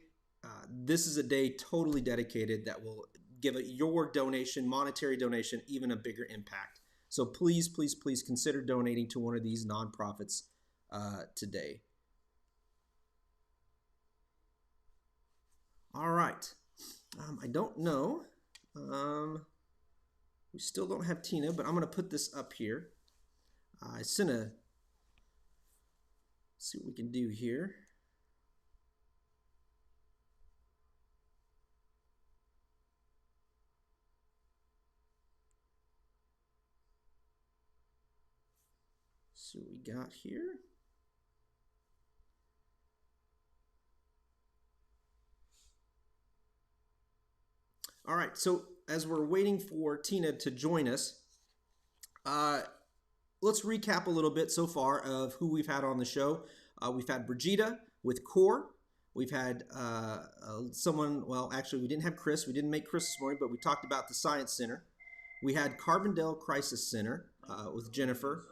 this is a day totally dedicated that will give your donation, monetary donation, even a bigger impact. So please, please, please consider donating to one of these nonprofits today. All right. I don't know. We still don't have Tina, but I'm going to put this up here. I sent a, see what we can do here. See what we got here. All right, so as we're waiting for Tina to join us, let's recap a little bit so far of who we've had on the show. We've had Brigida with CORE. We've had someone, well, actually, we didn't have Chris. We didn't make Chris this morning, but we talked about the Science Center. We had Carbondale Crisis Center with Jennifer.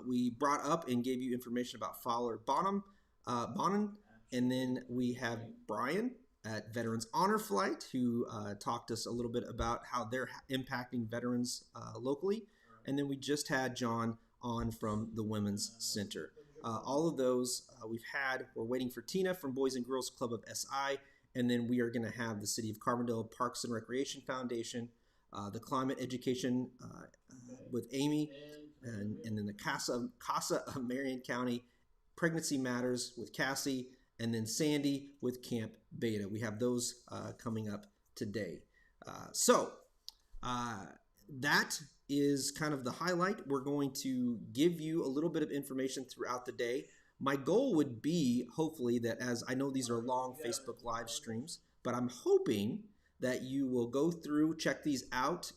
We brought up and gave you information about Fowler Bonham, and then we have Brian at Veterans Honor Flight, who talked to us a little bit about how they're impacting veterans locally. And then we just had John on from the Women's Center. All of those we've had. We're waiting for Tina from Boys and Girls Club of SI. And then we are going to have the City of Carbondale Parks and Recreation Foundation, the Climate Education with Amy, and then the CASA of Marion County, Pregnancy Matters with Cassie, and then Sandy with Camp Beta. We have those coming up today. So that is kind of the highlight. We're going to give you a little bit of information throughout the day. My goal would be, hopefully, that as I know these are long Facebook live streams, but I'm hoping that you will go through, check these out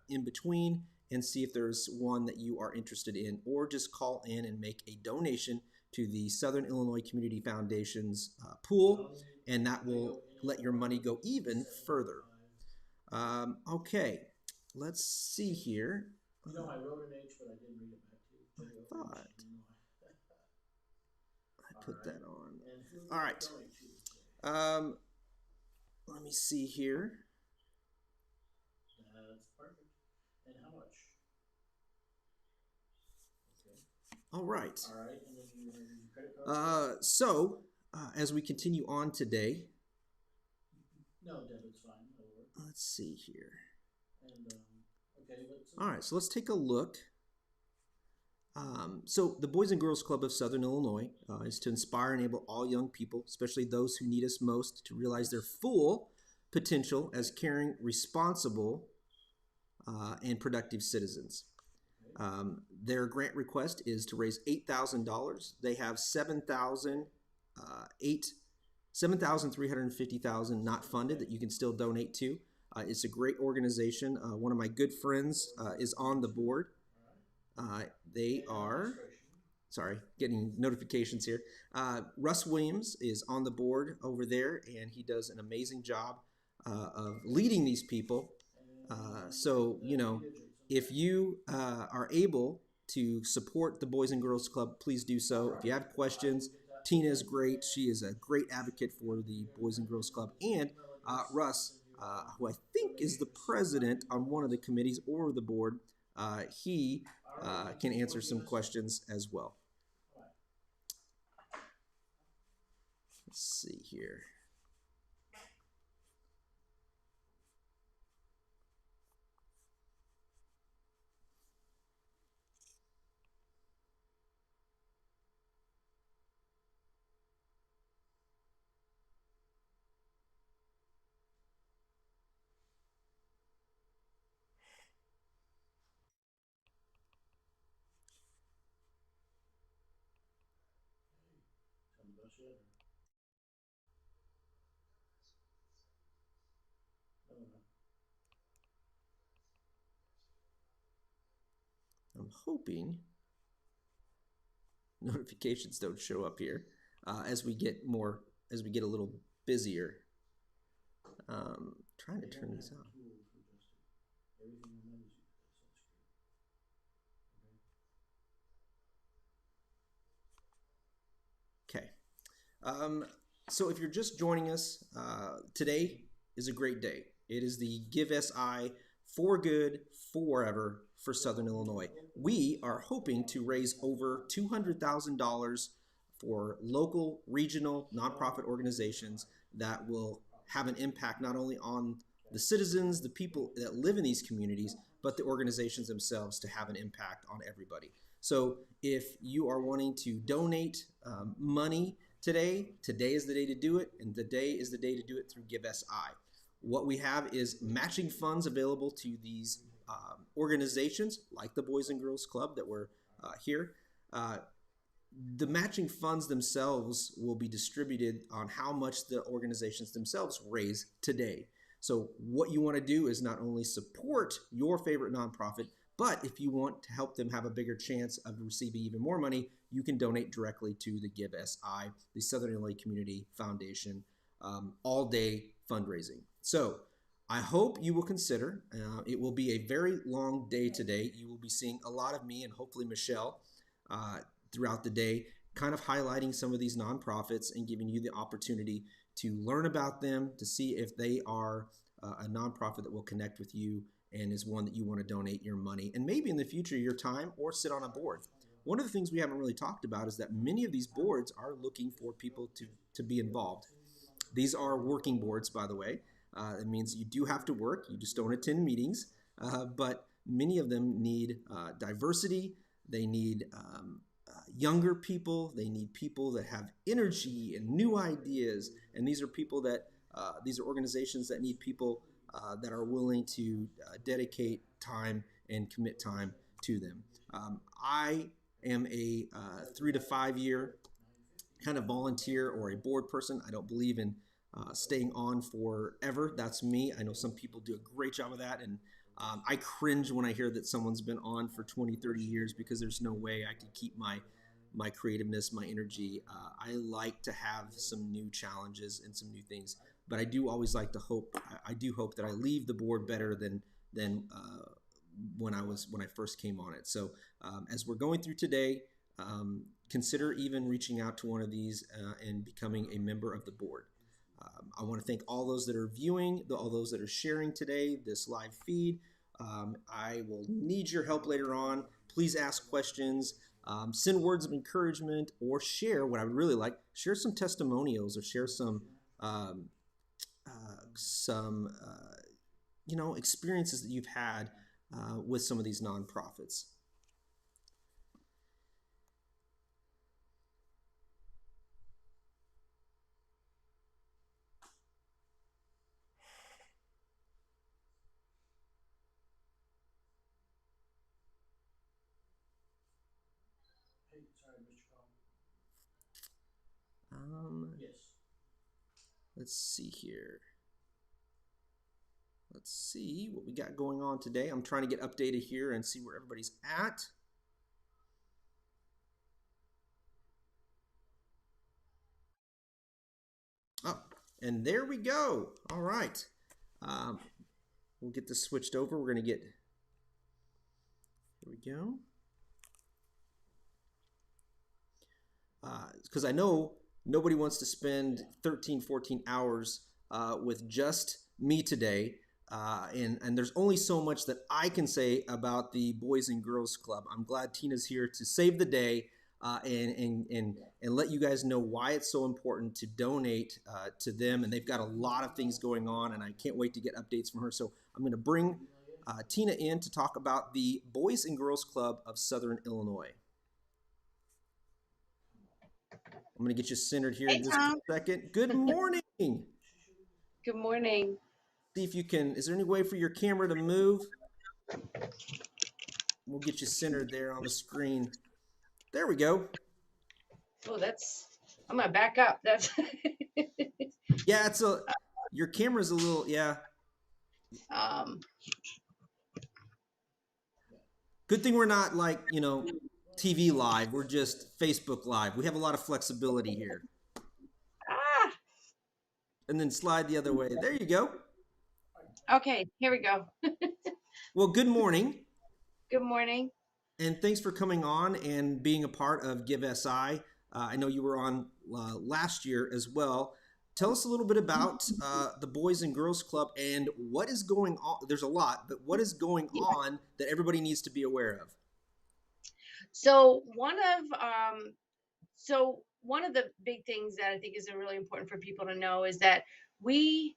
in between, and see if there's one that you are interested in, or just call in and make a donation to the Southern Illinois Community Foundation's pool, and that will let your money go even further. Okay, let's see here. You know, I wrote an H, but I didn't read it back to you. I thought I put that on. All right. Let me see here. That's perfect. And how much? Okay. All right. All right. And then your credit card? As we continue on today, No, debit's fine. That'll work. let's see here. And, okay, let's. All right, so let's take a look. So the Boys and Girls Club of Southern Illinois is to inspire and enable all young people, especially those who need us most, to realize their full potential as caring, responsible, and productive citizens. Their grant request is to raise $8,000. They have $7,350,000 not funded that you can still donate to. It's a great organization. One of my good friends is on the board. They are, sorry, getting notifications here. Russ Williams is on the board over there, and he does an amazing job of leading these people. So, you know, if you are able to support the Boys and Girls Club, please do so. If you have questions, Tina is great. She is a great advocate for the Boys and Girls Club. And Russ, who I think is the president on one of the committees or the board, he can answer some questions as well. Let's see here. Tell me about you. I'm hoping notifications don't show up here as we get a little busier. Trying to turn these on. Okay. So if you're just joining us, today is a great day. It is the Give SI for Good Forever for Southern Illinois. We are hoping to raise over $200,000 for local, regional, nonprofit organizations that will have an impact not only on the citizens, the people that live in these communities, but the organizations themselves to have an impact on everybody. So if you are wanting to donate money today is the day to do it, and today is the day to do it through Give SI. What we have is matching funds available to these organizations like the Boys and Girls Club that were here. The matching funds themselves will be distributed on how much the organizations themselves raise today. So what you want to do is not only support your favorite nonprofit, but if you want to help them have a bigger chance of receiving even more money, you can donate directly to the Give SI, the Southern Illinois Community Foundation, all-day fundraising. So I hope you will consider. It will be a very long day today. You will be seeing a lot of me and hopefully Michelle throughout the day, kind of highlighting some of these nonprofits and giving you the opportunity to learn about them, to see if they are a nonprofit that will connect with you and is one that you want to donate your money and maybe in the future your time or sit on a board. One of the things we haven't really talked about is that many of these boards are looking for people to be involved. These are working boards, by the way. It means you do have to work. You just don't attend meetings. But many of them need diversity. They need younger people. They need people that have energy and new ideas. And these are people that, these are organizations that need people that are willing to dedicate time and commit time to them. I am a 3 to 5 year kind of volunteer or a board person. I don't believe in staying on forever. That's me. I know some people do a great job of that. And I cringe when I hear that someone's been on for 20, 30 years because there's no way I could keep my creativeness, my energy. I like to have some new challenges and some new things, but I do always like to hope. I do hope that I leave the board better than when I first came on it. So as we're going through today, consider even reaching out to one of these and becoming a member of the board. I want to thank all those that are viewing, all those that are sharing today, this live feed. I will need your help later on. Please ask questions, send words of encouragement, or share what I would really like. Share some testimonials or share some experiences that you've had with some of these nonprofits. Hey, sorry, Mr. Call. Yes. Let's see here. Let's see what we got going on today. I'm trying to get updated here and see where everybody's at. Oh, and there we go. All right. We'll get this switched over. We're going to get, here we go. Because I know nobody wants to spend 13, 14 hours with just me today. And there's only so much that I can say about the Boys and Girls Club. I'm glad Tina's here to save the day and let you guys know why it's so important to donate to them. And they've got a lot of things going on, and I can't wait to get updates from her. So I'm going to bring Tina in to talk about the Boys and Girls Club of Southern Illinois. I'm going to get you centered here in just a second. Good morning. Good morning. See if you can, is there any way for your camera to move? We'll get you centered there on the screen. There we go. Oh, I'm gonna back up. That's Yeah, your camera's a little, yeah. Good thing we're not like, TV live. We're just Facebook live. We have a lot of flexibility here. And then slide the other way. There you go. Okay, here we go. Well, good morning. Good morning. And thanks for coming on and being a part of Give SI. I know you were on last year as well. Tell us a little bit about the Boys and Girls Club and what is going on. There's a lot, but what is going on that everybody needs to be aware of? So one of the big things that I think is really important for people to know is that we,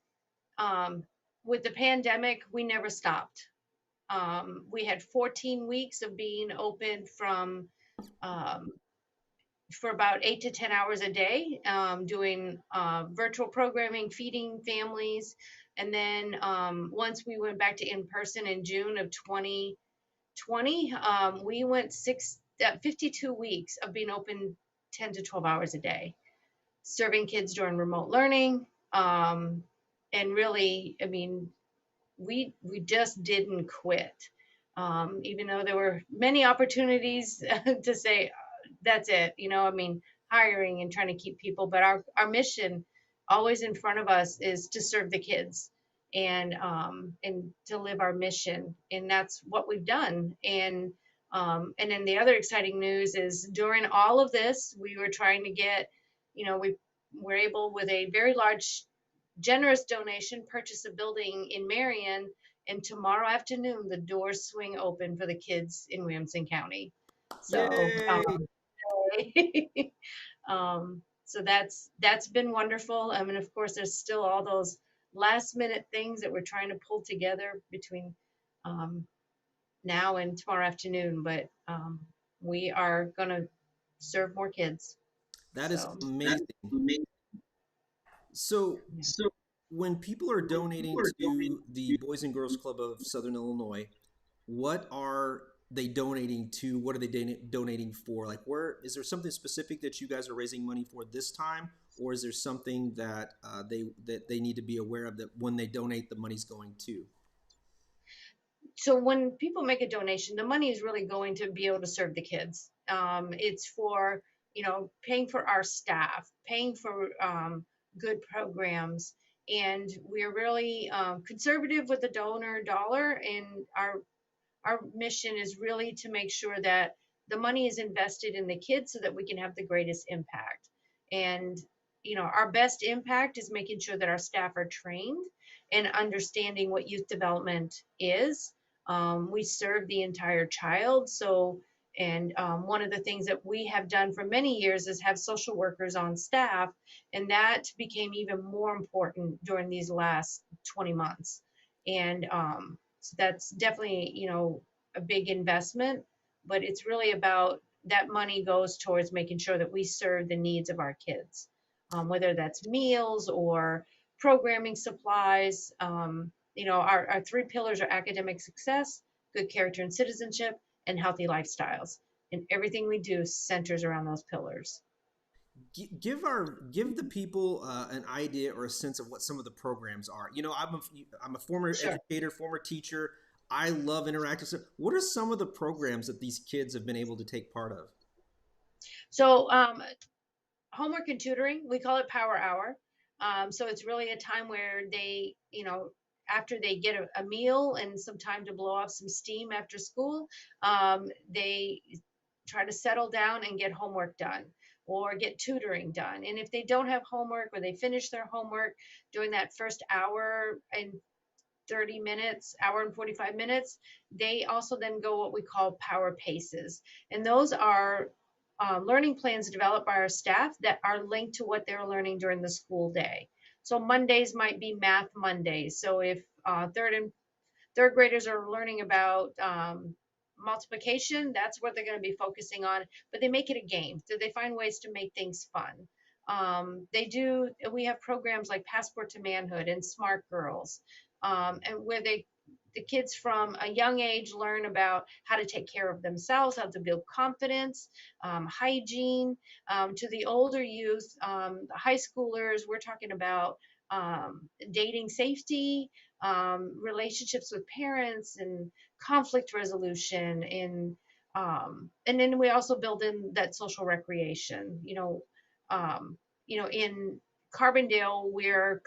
with the pandemic, we never stopped. We had 14 weeks of being open from um, for about 8 to 10 hours a day, doing virtual programming, feeding families. And then once we went back to in person in June of 2020, we went 52 weeks of being open 10 to 12 hours a day, serving kids during remote learning. And really, I mean, we just didn't quit. Even though there were many opportunities to say, that's it, I mean, hiring and trying to keep people, but our mission always in front of us is to serve the kids and to live our mission. And that's what we've done. And then the other exciting news is during all of this, we were trying to get, we were able with a very large generous donation purchase a building in Marion, and tomorrow afternoon the doors swing open for the kids in Williamson County. So Yay! So that's been wonderful. I mean, of course, there's still all those last minute things that we're trying to pull together between now and tomorrow afternoon, but we are going to serve more kids. That is So amazing. So when people are donating to the Boys and Girls Club of Southern Illinois, what are they donating to? What are they donating for? Like, where is there something specific that you guys are raising money for this time, or is there something that they need to be aware of that when they donate, the money's going to? So when people make a donation, the money is really going to be able to serve the kids. It's for, paying for our staff, paying for good programs. And we're really conservative with the donor dollar. And our mission is really to make sure that the money is invested in the kids so that we can have the greatest impact. And, our best impact is making sure that our staff are trained and understanding what youth development is. We serve the entire child. And one of the things that we have done for many years is have social workers on staff. And that became even more important during these last 20 months. And so that's definitely, a big investment, but it's really about that money goes towards making sure that we serve the needs of our kids, whether that's meals or programming supplies. Our three pillars are academic success, good character and citizenship, and healthy lifestyles. And everything we do centers around those pillars. Give the people an idea or a sense of what some of the programs are. I'm a former Sure. educator, former teacher. I love interactive stuff. What are some of the programs that these kids have been able to take part of? So homework and tutoring, we call it Power Hour. So it's really a time where they, after they get a meal and some time to blow off some steam after school, they try to settle down and get homework done or get tutoring done. And if they don't have homework or they finish their homework during that first hour and 30 minutes, hour and 45 minutes, they also then go what we call power paces. And those are learning plans developed by our staff that are linked to what they're learning during the school day. So Mondays might be Math Mondays. So if third graders are learning about multiplication, that's what they're going to be focusing on, but they make it a game. So they find ways to make things fun. We have programs like Passport to Manhood and Smart Girls, and where the kids from a young age learn about how to take care of themselves, how to build confidence, hygiene. To the older youth, high schoolers, we're talking about dating safety, relationships with parents, and conflict resolution. And then we also build in that social recreation. In Carbondale, we're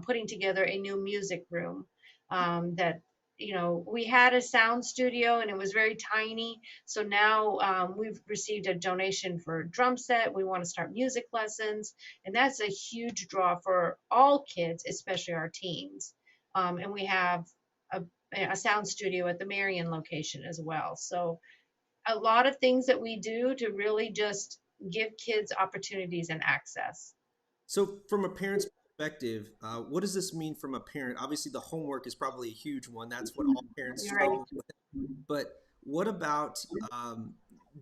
putting together a new music room that we had a sound studio and it was very tiny. So now we've received a donation for a drum set. We want to start music lessons, and that's a huge draw for all kids, especially our teens. And we have a sound studio at the Marion location as well. So a lot of things that we do to really just give kids opportunities and access. So from a parent's perspective, what does this mean from a parent? Obviously, the homework is probably a huge one. That's what all parents You're right. struggle with. But what about,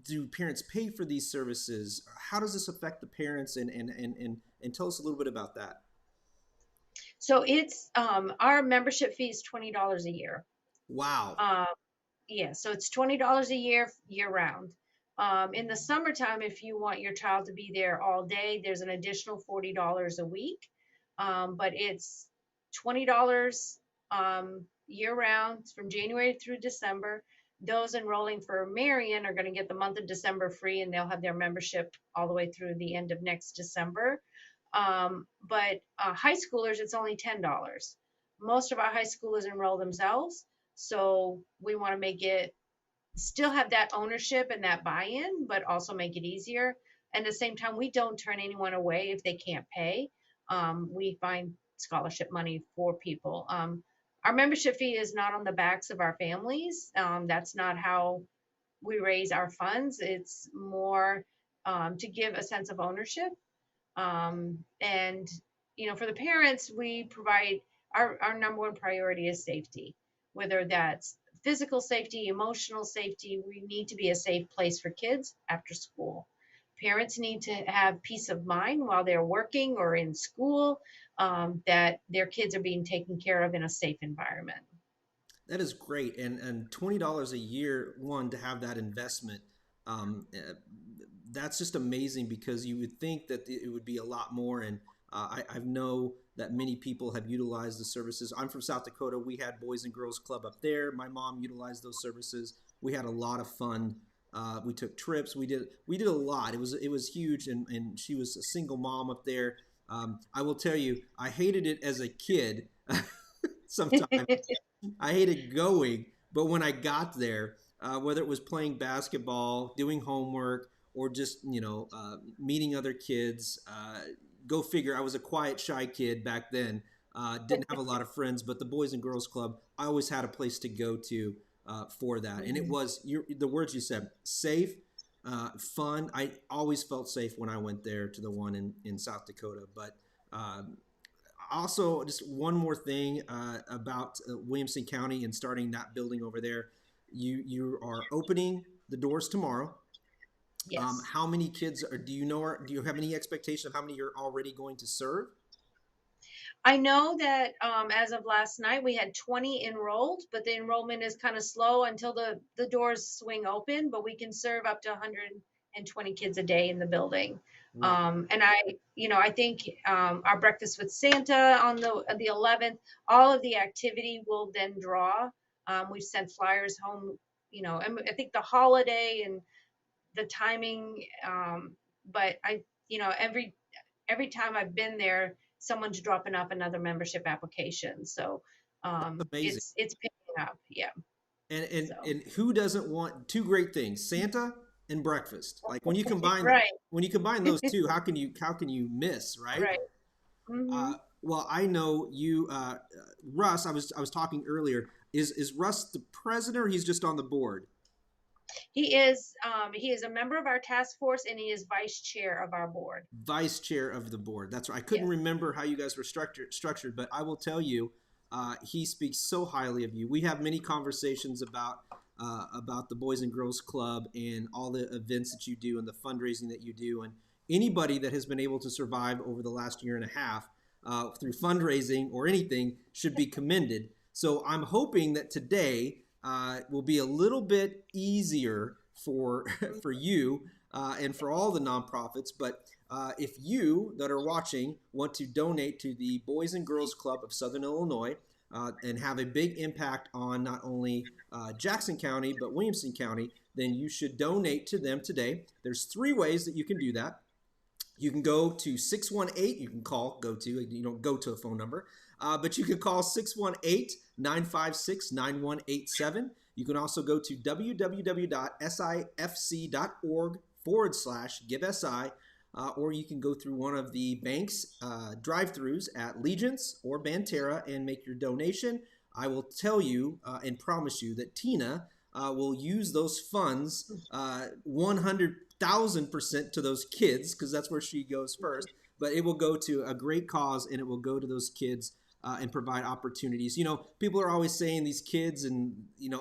do parents pay for these services? How does this affect the parents? And tell us a little bit about that. So it's our membership fee is $20 a year. Wow. Yeah, so it's $20 a year, year round. In the summertime, if you want your child to be there all day, there's an additional $40 a week. But it's $20 year round from January through December. Those enrolling for Marion are going to get the month of December free, and they'll have their membership all the way through the end of next December. But high schoolers, it's only $10. Most of our high schoolers enroll themselves. So we want to make it still have that ownership and that buy-in, but also make it easier. And at the same time, we don't turn anyone away if they can't pay. We find scholarship money for people. Our membership fee is not on the backs of our families. That's not how we raise our funds. It's more to give a sense of ownership. And, for the parents, we provide our number one priority is safety, whether that's physical safety, emotional safety. We need to be a safe place for kids after school. Parents need to have peace of mind while they're working or in school, that their kids are being taken care of in a safe environment. That is great. And $20 a year, one, to have that investment, that's just amazing, because you would think that it would be a lot more. And I know that many people have utilized the services. I'm from South Dakota. We had Boys and Girls Club up there. My mom utilized those services. We had a lot of fun. We took trips. We did a lot. It was huge. And she was a single mom up there. I will tell you, I hated it as a kid. Sometimes I hated going, but when I got there, whether it was playing basketball, doing homework, or just meeting other kids, go figure. I was a quiet, shy kid back then. Didn't have a lot of friends, but the Boys and Girls Club, I always had a place to go to for that. And it was the words you said: safe, fun. I always felt safe when I went there to the one in South Dakota. But also, just one more thing about Williamson County and starting that building over there. You are opening the doors tomorrow. Yes. How many kids do you have any expectation of how many you're already going to serve? I know that as of last night, we had 20 enrolled, but the enrollment is kind of slow until the doors swing open, but we can serve up to 120 kids a day in the building. Wow. And I think our breakfast with Santa on the 11th, all of the activity will then draw. We've sent flyers home, and I think the holiday and the timing, but every time I've been there, someone's dropping off another membership application. So Amazing. it's picking up. Yeah. And who doesn't want two great things, Santa and breakfast? Like when you combine Right. when you combine those two, how can you miss, right? Right. Mm-hmm. Well, I know you, Russ. I was talking earlier. Is Russ the president, or he's just on the board? He is a member of our task force, and he is vice chair of our board. Vice chair of the board. That's right. I couldn't remember how you guys were structured, but I will tell you, he speaks so highly of you. We have many conversations about the Boys and Girls Club and all the events that you do and the fundraising that you do. And anybody that has been able to survive over the last year and a half through fundraising or anything should be commended. So I'm hoping that today will be a little bit easier for you and for all the nonprofits. But if you that are watching want to donate to the Boys and Girls Club of Southern Illinois and have a big impact on not only Jackson County but Williamson County, then you should donate to them today. There's 3 ways that you can do that. You can go to 618. You can call, you don't go to a phone number, but you can call 618-956-9187. You can also go to www.sifc.org/GiveSI, or you can go through one of the bank's drive-thrus at Legence or Banterra and make your donation. I will tell you and promise you that Tina will use those funds 100,000% to those kids, because that's where she goes first. but it will go to a great cause, and it will go to those kids and provide opportunities. People are always saying these kids and,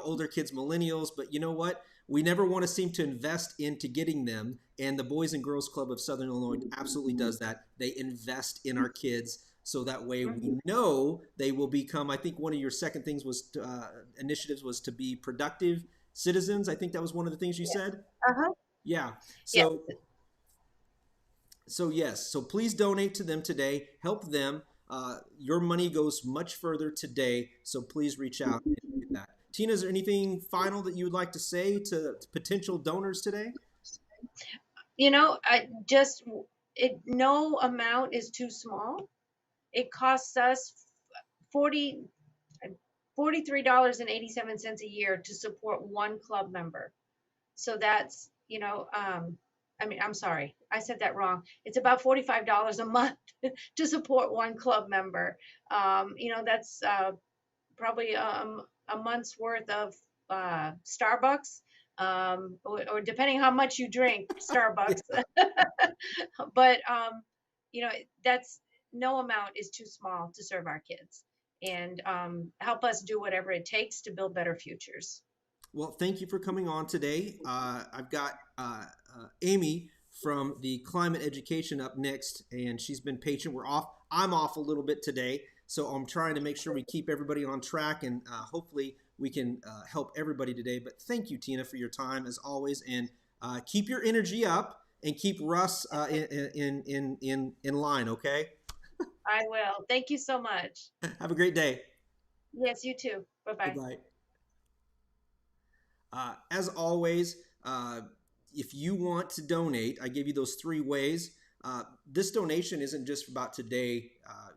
older kids, millennials, but you know what? We never want to seem to invest into getting them. And the Boys and Girls Club of Southern Illinois absolutely does that. They invest in our kids. So that way we know they will become, I think one of your second things was initiatives was to be productive citizens. I think that was one of the things you said. Uh-huh. Yeah. Yes. So yes. So please donate to them today. Help them. Your money goes much further today. So please reach out and do that. Tina, is there anything final that you would like to say to potential donors today? No amount is too small. It costs us $43.87 a year to support one club member. So that's, I'm sorry, I said that wrong. It's about $45 a month to support one club member. That's probably a month's worth of Starbucks, or depending how much you drink, Starbucks. But that's, no amount is too small to serve our kids, and help us do whatever it takes to build better futures. Well, thank you for coming on today. I've got Amy from the Climate Education up next, and she's been patient. I'm off a little bit today, so I'm trying to make sure we keep everybody on track, and hopefully we can help everybody today. But thank you, Tina, for your time as always, and keep your energy up and keep Russ in line. Okay. I will. Thank you so much. Have a great day. Yes, you too. Bye-bye. Bye-bye. As always, if you want to donate, I gave you those 3 ways. This donation isn't just about today.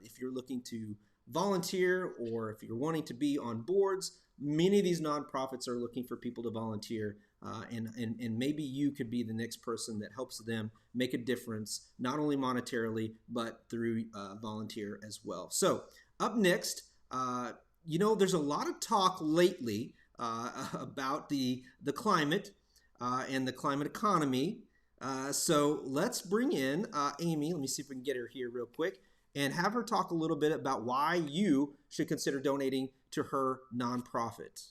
If you're looking to volunteer or if you're wanting to be on boards, many of these nonprofits are looking for people to volunteer. And maybe you could be the next person that helps them make a difference, not only monetarily, but through volunteer as well. So up next, there's a lot of talk lately about the climate and the climate economy. So let's bring in Amy. Let me see if we can get her here real quick and have her talk a little bit about why you should consider donating to her nonprofit.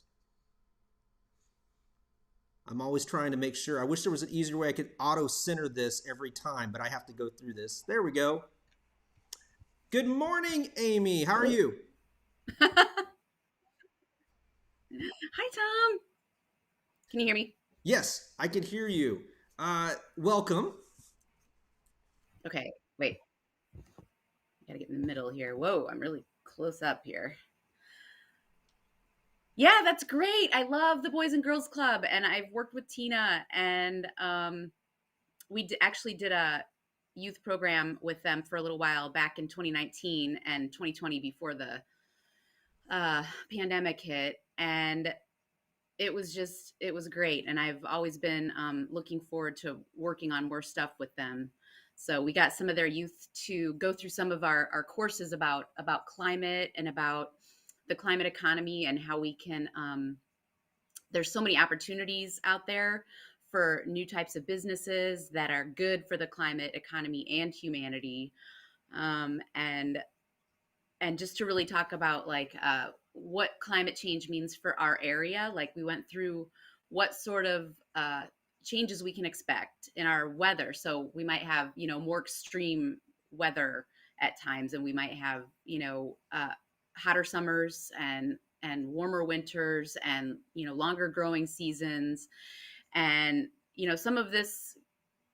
I'm always trying to make sure. I wish there was an easier way I could auto-center this every time, but I have to go through this. There we go. Good morning, Amy. How are you? Hi, Tom. Can you hear me? Yes, I can hear you. Welcome. Okay, wait. Gotta get in the middle here. Whoa, I'm really close up here. Yeah, that's great. I love the Boys and Girls Club, and I've worked with Tina, and we actually did a youth program with them for a little while back in 2019 and 2020 before the pandemic hit, and it was great. And I've always been looking forward to working on more stuff with them. So we got some of their youth to go through some of our courses about climate and about the climate economy and how we can, there's so many opportunities out there for new types of businesses that are good for the climate economy and humanity. And just to really talk about what climate change means for our area. Like we went through what sort of changes we can expect in our weather. So we might have, more extreme weather at times, and we might have, hotter summers and warmer winters and, longer growing seasons. And, some of this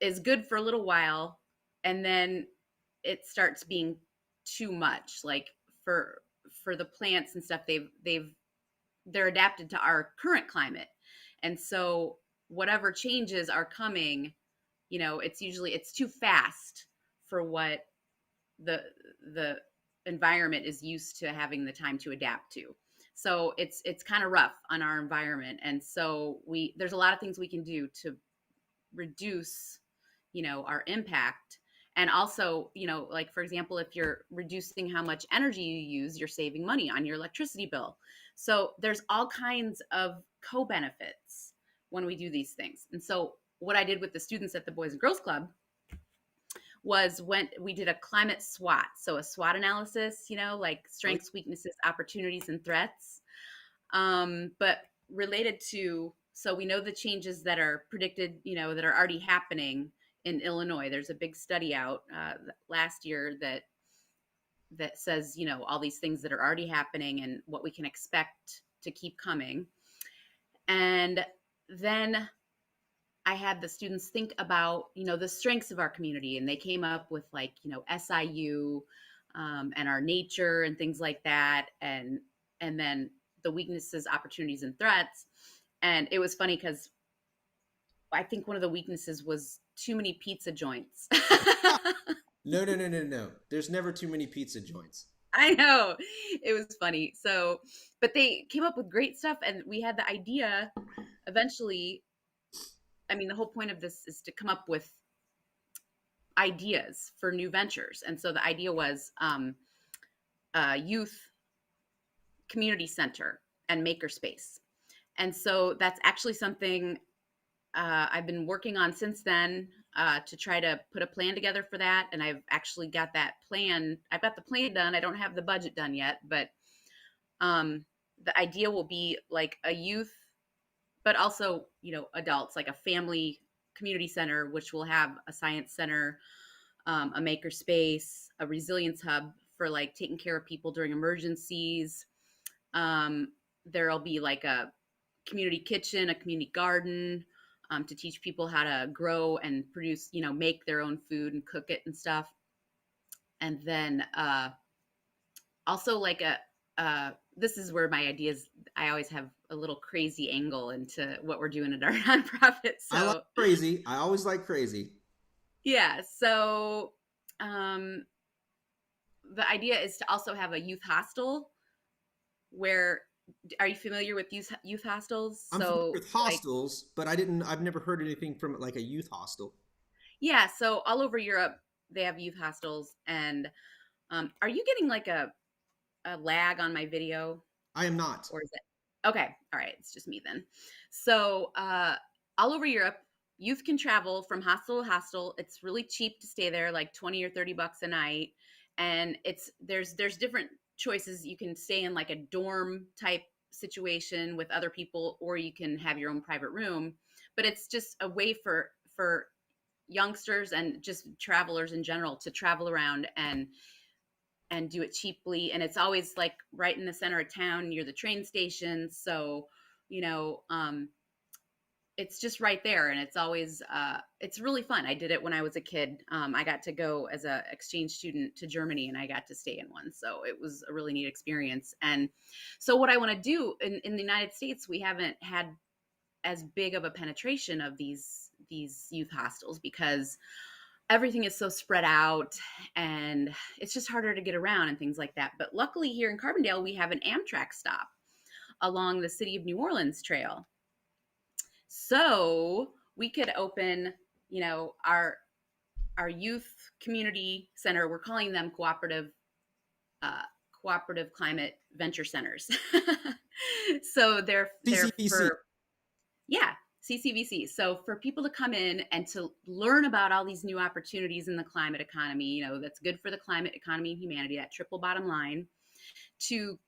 is good for a little while, and then it starts being too much. Like for the plants and stuff, they're adapted to our current climate. And so whatever changes are coming, it's too fast for what the environment is used to having the time to adapt to. So it's kind of rough on our environment. And so there's a lot of things we can do to reduce, our impact. And also, like, for example, if you're reducing how much energy you use, you're saving money on your electricity bill. So there's all kinds of co-benefits when we do these things. And so what I did with the students at the Boys and Girls Club was when we did a climate SWOT. So a SWOT analysis, like strengths, weaknesses, opportunities, and threats. But related to, so we know the changes that are predicted, that are already happening in Illinois. There's a big study out last year that says, all these things that are already happening and what we can expect to keep coming. And then I had the students think about, the strengths of our community, and they came up with like, SIU and our nature and things like that. And then the weaknesses, opportunities, and threats. And it was funny because I think one of the weaknesses was too many pizza joints. No. There's never too many pizza joints. I know. It was funny. So, but they came up with great stuff, and we had the idea eventually. I mean, the whole point of this is to come up with ideas for new ventures. And so the idea was youth community center and makerspace. And so that's actually something I've been working on since then to try to put a plan together for that. And I've actually got that plan. I've got the plan done. I don't have the budget done yet, but the idea will be like a youth, but also, adults, like a family community center, which will have a science center, a makerspace, a resilience hub for like taking care of people during emergencies. There'll be like a community kitchen, a community garden, to teach people how to grow and produce, make their own food and cook it and stuff. And then also like this is where my ideas, I always have a little crazy angle into what we're doing at our nonprofit. So I like crazy. I always like crazy. Yeah. So the idea is to also have a youth hostel where, are you familiar with youth hostels? I'm familiar with hostels, but I've never heard anything from like a youth hostel. Yeah. So all over Europe, they have youth hostels. And are you getting like a lag on my video? I am not. Or is it? Okay. All right. It's just me then. So all over Europe, youth can travel from hostel to hostel. It's really cheap to stay there, like 20 or 30 bucks a night. And there's different choices. You can stay in like a dorm type situation with other people, or you can have your own private room. But it's just a way for youngsters and just travelers in general to travel around and do it cheaply. And it's always like right in the center of town near the train station. So, it's just right there. And it's always, it's really fun. I did it when I was a kid. I got to go as an exchange student to Germany, and I got to stay in one. So it was a really neat experience. And so what I want to do in the United States, we haven't had as big of a penetration of these youth hostels because everything is so spread out and it's just harder to get around and things like that. But luckily here in Carbondale, we have an Amtrak stop along the City of New Orleans Trail. So we could open, our youth community center. We're calling them cooperative climate venture centers. So they're for, CCVC. So for people to come in and to learn about all these new opportunities in the climate economy, that's good for the climate economy and humanity, that triple bottom line, to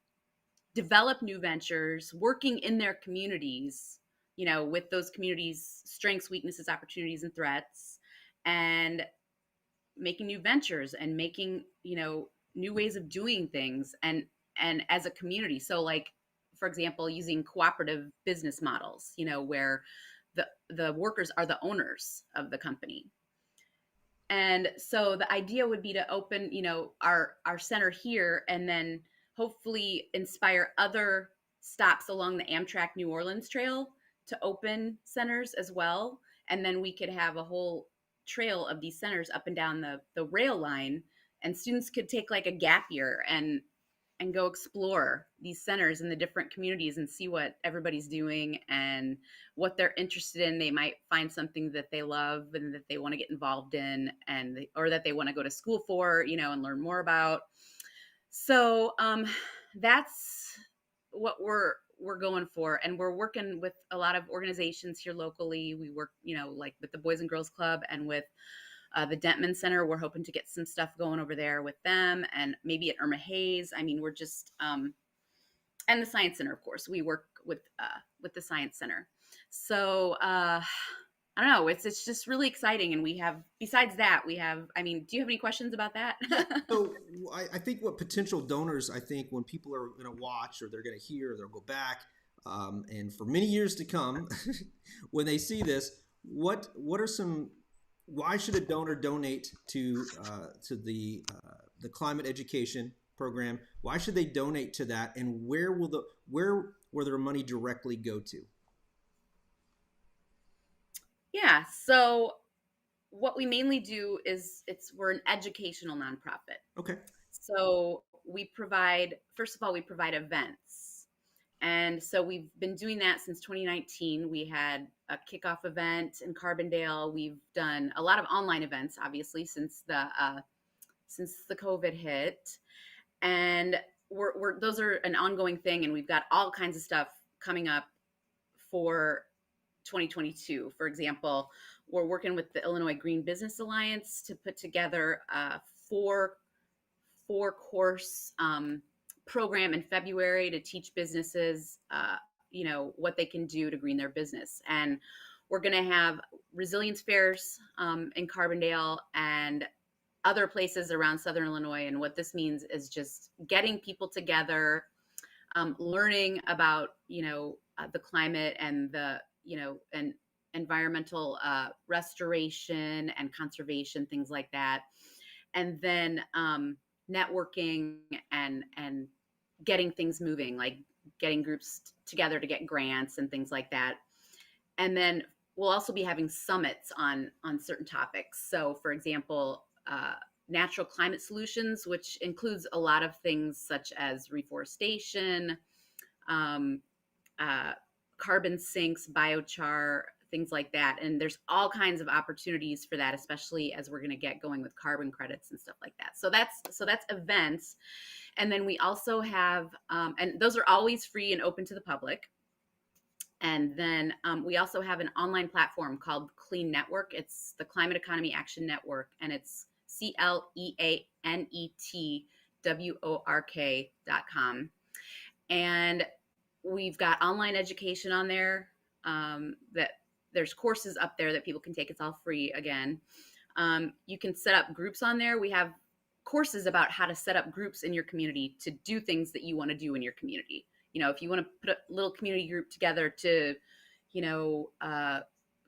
develop new ventures, working in their communities, with those communities' strengths, weaknesses, opportunities, and threats, and making new ventures and making, new ways of doing things and as a community. So like, for example, using cooperative business models, where the workers are the owners of the company. And so the idea would be to open, our center here and then hopefully inspire other stops along the Amtrak New Orleans Trail to open centers as well. And then we could have a whole trail of these centers up and down the rail line, and students could take like a gap year and go explore these centers in the different communities and see what everybody's doing and what they're interested in. They might find something that they love and that they want to get involved in, or that they want to go to school for, and learn more about. So that's what we're going for. And we're working with a lot of organizations here locally. We work, like with the Boys and Girls Club and with The Dentman Center, we're hoping to get some stuff going over there with them, and maybe at Irma Hayes. I mean, we're just and the Science Center, of course. We work with the Science Center. So I don't know. It's just really exciting, and we have. Besides that, we have. I mean, do you have any questions about that? So I think what potential donors, I think when people are going to watch or they're going to hear, or they'll go back, and for many years to come, when they see this, what are some? Why should a donor donate to the climate education program? Why should they donate to that, and where will their money directly go to? Yeah. So what we mainly do is we're an educational nonprofit. Okay. So we provide, first of all, we provide events. And so we've been doing that since 2019. We had a kickoff event in Carbondale. We've done a lot of online events, obviously, since the COVID hit. And we're those are an ongoing thing. And we've got all kinds of stuff coming up for 2022. For example, we're working with the Illinois Green Business Alliance to put together a four course program in February to teach businesses, what they can do to green their business. And we're going to have resilience fairs in Carbondale and other places around Southern Illinois. And what this means is just getting people together, learning about, the climate and the, and environmental restoration and conservation, things like that. And then networking and getting things moving, like getting groups together to get grants and things like that. And then we'll also be having summits on certain topics. So for example, natural climate solutions, which includes a lot of things such as reforestation, carbon sinks, biochar, things like that. And there's all kinds of opportunities for that, especially as we're going to get going with carbon credits and stuff like that. So that's events. And then we also have, and those are always free and open to the public. And then we also have an online platform called Clean Network. It's the Climate Economy Action Network, and it's CLEANETWORK.com. And we've got online education on there, that there's courses up there that people can take. It's all free again. You can set up groups on there. We have courses about how to set up groups in your community to do things that you want to do in your community. If you want to put a little community group together to,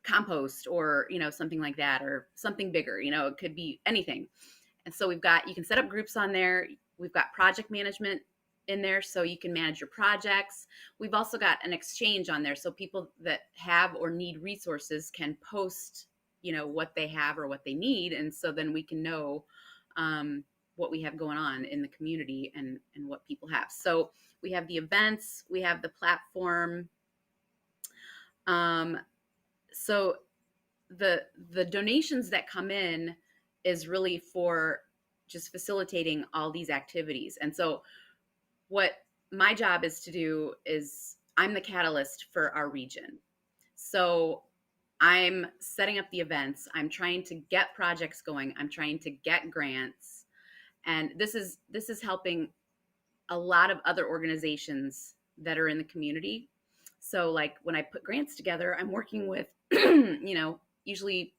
compost or, something like that, or something bigger, it could be anything. And so you can set up groups on there. We've got project management in there, so you can manage your projects. We've also got an exchange on there, so people that have or need resources can post, what they have or what they need. And so then we can know what we have going on in the community and what people have. So we have the events, we have the platform. So the donations that come in is really for just facilitating all these activities. And so what my job is to do is I'm the catalyst for our region. So I'm setting up the events. I'm trying to get projects going. I'm trying to get grants. And this is helping a lot of other organizations that are in the community. So like when I put grants together, I'm working with, usually,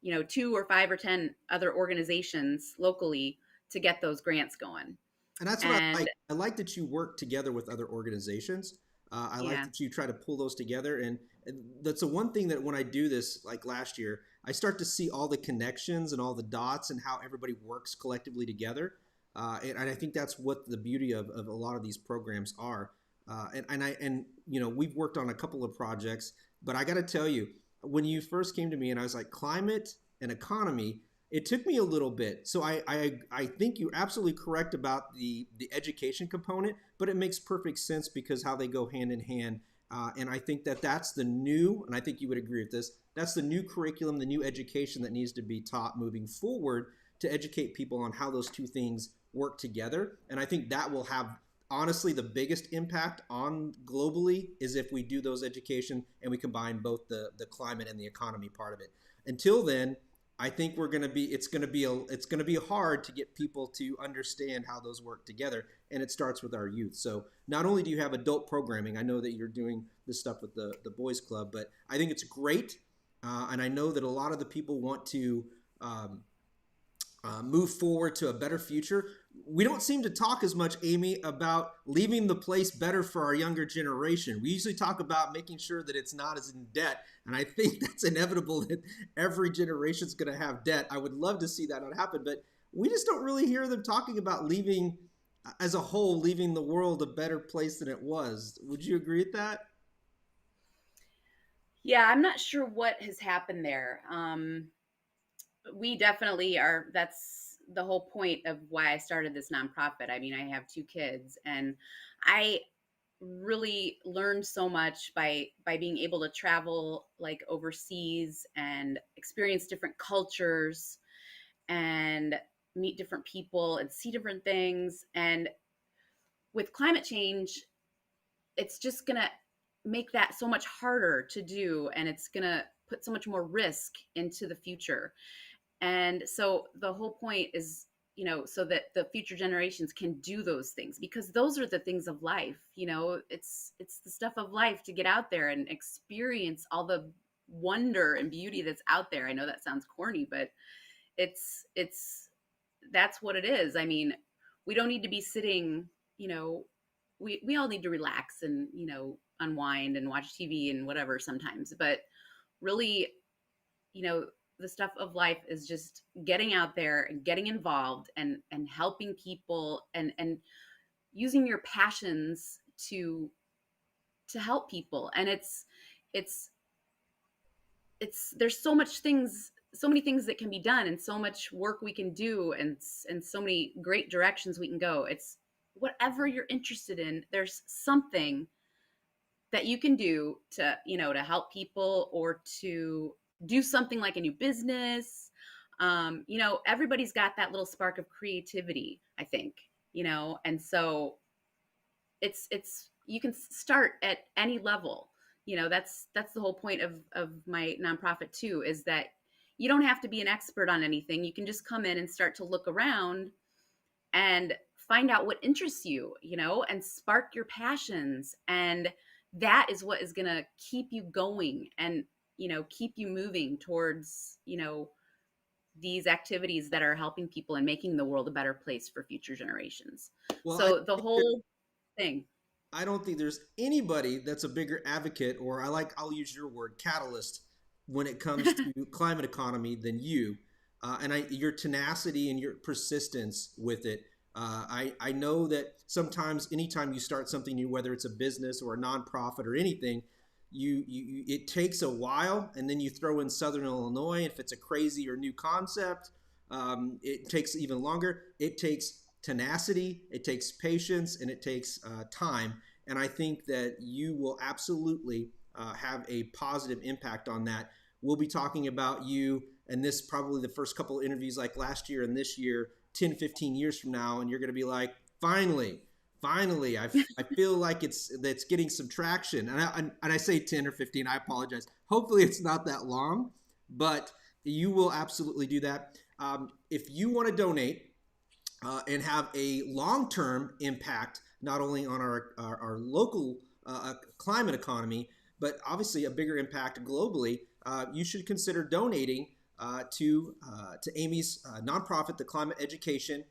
2 or 5 or 10 other organizations locally to get those grants going. And that's what I like. I like that you work together with other organizations. I like that you try to pull those together. And that's the one thing that when I do this, like last year, I start to see all the connections and all the dots and how everybody works collectively together. And I think that's what the beauty of a lot of these programs are. We've worked on a couple of projects, but I got to tell you, when you first came to me and I was like, climate and economy, it took me a little bit. So I think you're absolutely correct about the education component, but it makes perfect sense because how they go hand in hand. And I think that's the new, and I think you would agree with this, that's the new curriculum, the new education that needs to be taught moving forward to educate people on how those two things work together. And I think that will have, honestly, the biggest impact on globally is if we do those education and we combine both the climate and the economy part of it. Until then, I think it's going to be hard to get people to understand how those work together. And it starts with our youth. So not only do you have adult programming, I know that you're doing this stuff with the boys club, but I think it's great. And I know that a lot of the people want to move forward to a better future. We don't seem to talk as much, Amy, about leaving the place better for our younger generation. We usually talk about making sure that it's not as in debt. And I think that's inevitable that every generation is going to have debt. I would love to see that not happen, but we just don't really hear them talking about leaving, as a whole, leaving the world a better place than it was. Would you agree with that? Yeah, I'm not sure what has happened there. We definitely are. That's the whole point of why I started this nonprofit. I mean, I have 2 kids, and I really learned so much by being able to travel like overseas and experience different cultures and meet different people and see different things. And with climate change, it's just going to make that so much harder to do, and it's going to put so much more risk into the future. And so the whole point is, so that the future generations can do those things, because those are the things of life. It's the stuff of life to get out there and experience all the wonder and beauty that's out there. I know that sounds corny, but it's that's what it is. I mean, we don't need to be sitting, we all need to relax and, unwind and watch TV and whatever sometimes, but really, the stuff of life is just getting out there and getting involved and helping people and using your passions to help people. And it's there's so many things that can be done, and so much work we can do, and so many great directions we can go. It's whatever you're interested in, there's something that you can do to, to help people, or to do something like a new business. Everybody's got that little spark of creativity, I think, and so it's you can start at any level. That's the whole point of my nonprofit too, is that you don't have to be an expert on anything. You can just come in and start to look around and find out what interests you, and spark your passions. And that is what is going to keep you going and, keep you moving towards, these activities that are helping people and making the world a better place for future generations. Well, So the whole thing. I don't think there's anybody that's a bigger advocate, or I'll use your word, catalyst, when it comes to climate economy than you. Your tenacity and your persistence with it. I know that sometimes, anytime you start something new, whether it's a business or a nonprofit or anything, it takes a while, and then you throw in Southern Illinois. If it's a crazy or new concept, it takes even longer. It takes tenacity, it takes patience, and it takes time. And I think that you will absolutely have a positive impact on that. We'll be talking about you, and this probably the first couple of interviews like last year and this year, 10, 15 years from now, and you're going to be like, finally, I feel like it's getting some traction. And I say 10 or 15, I apologize. Hopefully it's not that long, but you will absolutely do that. If you want to donate and have a long-term impact, not only on our local climate economy, but obviously a bigger impact globally, you should consider donating to Amy's nonprofit, The Climate Education.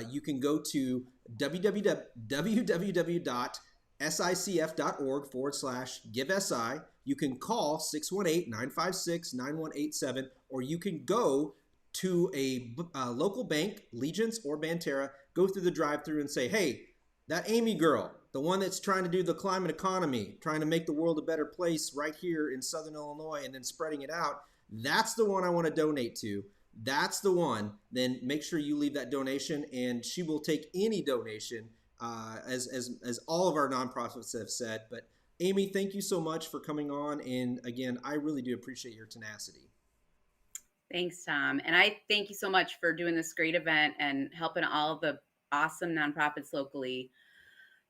You can go to www.sicf.org/GiveSI. You can call 618-956-9187, or you can go to a local bank, Legence or Banterra, go through the drive-thru and say, hey, that Amy girl, the one that's trying to do the climate economy, trying to make the world a better place right here in Southern Illinois and then spreading it out, that's the one I want to donate to. That's the one. Then make sure you leave that donation, and she will take any donation, as all of our nonprofits have said. But Amy, thank you so much for coming on. And again, I really do appreciate your tenacity. Thanks, Tom. And I thank you so much for doing this great event and helping all the awesome nonprofits locally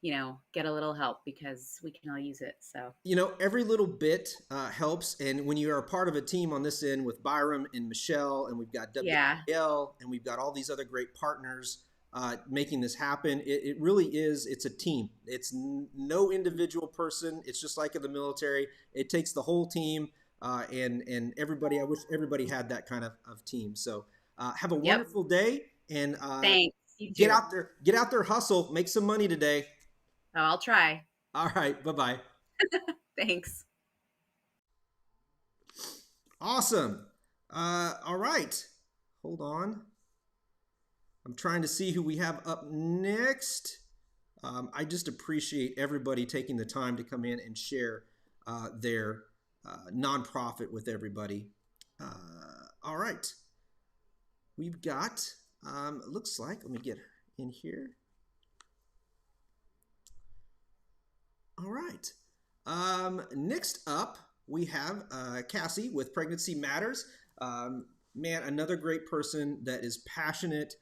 get a little help because we can all use it. So Every little bit helps. And when you are a part of a team on this end with Byram and Michelle, and we've got yeah, WL, and we've got all these other great partners making this happen, it really is. It's a team. It's no individual person. It's just like in the military. It takes the whole team and everybody. I wish everybody had that kind of team. So have a wonderful day, and thanks. You get too. out there, hustle, make some money today. Oh, I'll try. All right, bye-bye. Thanks. Awesome. All right. Hold on. I'm trying to see who we have up next. I just appreciate everybody taking the time to come in and share their nonprofit with everybody. All right. We've got, looks like, let me get in here. All right. Next up, we have Cassie with Pregnancy Matters. Man, another great person that is passionate,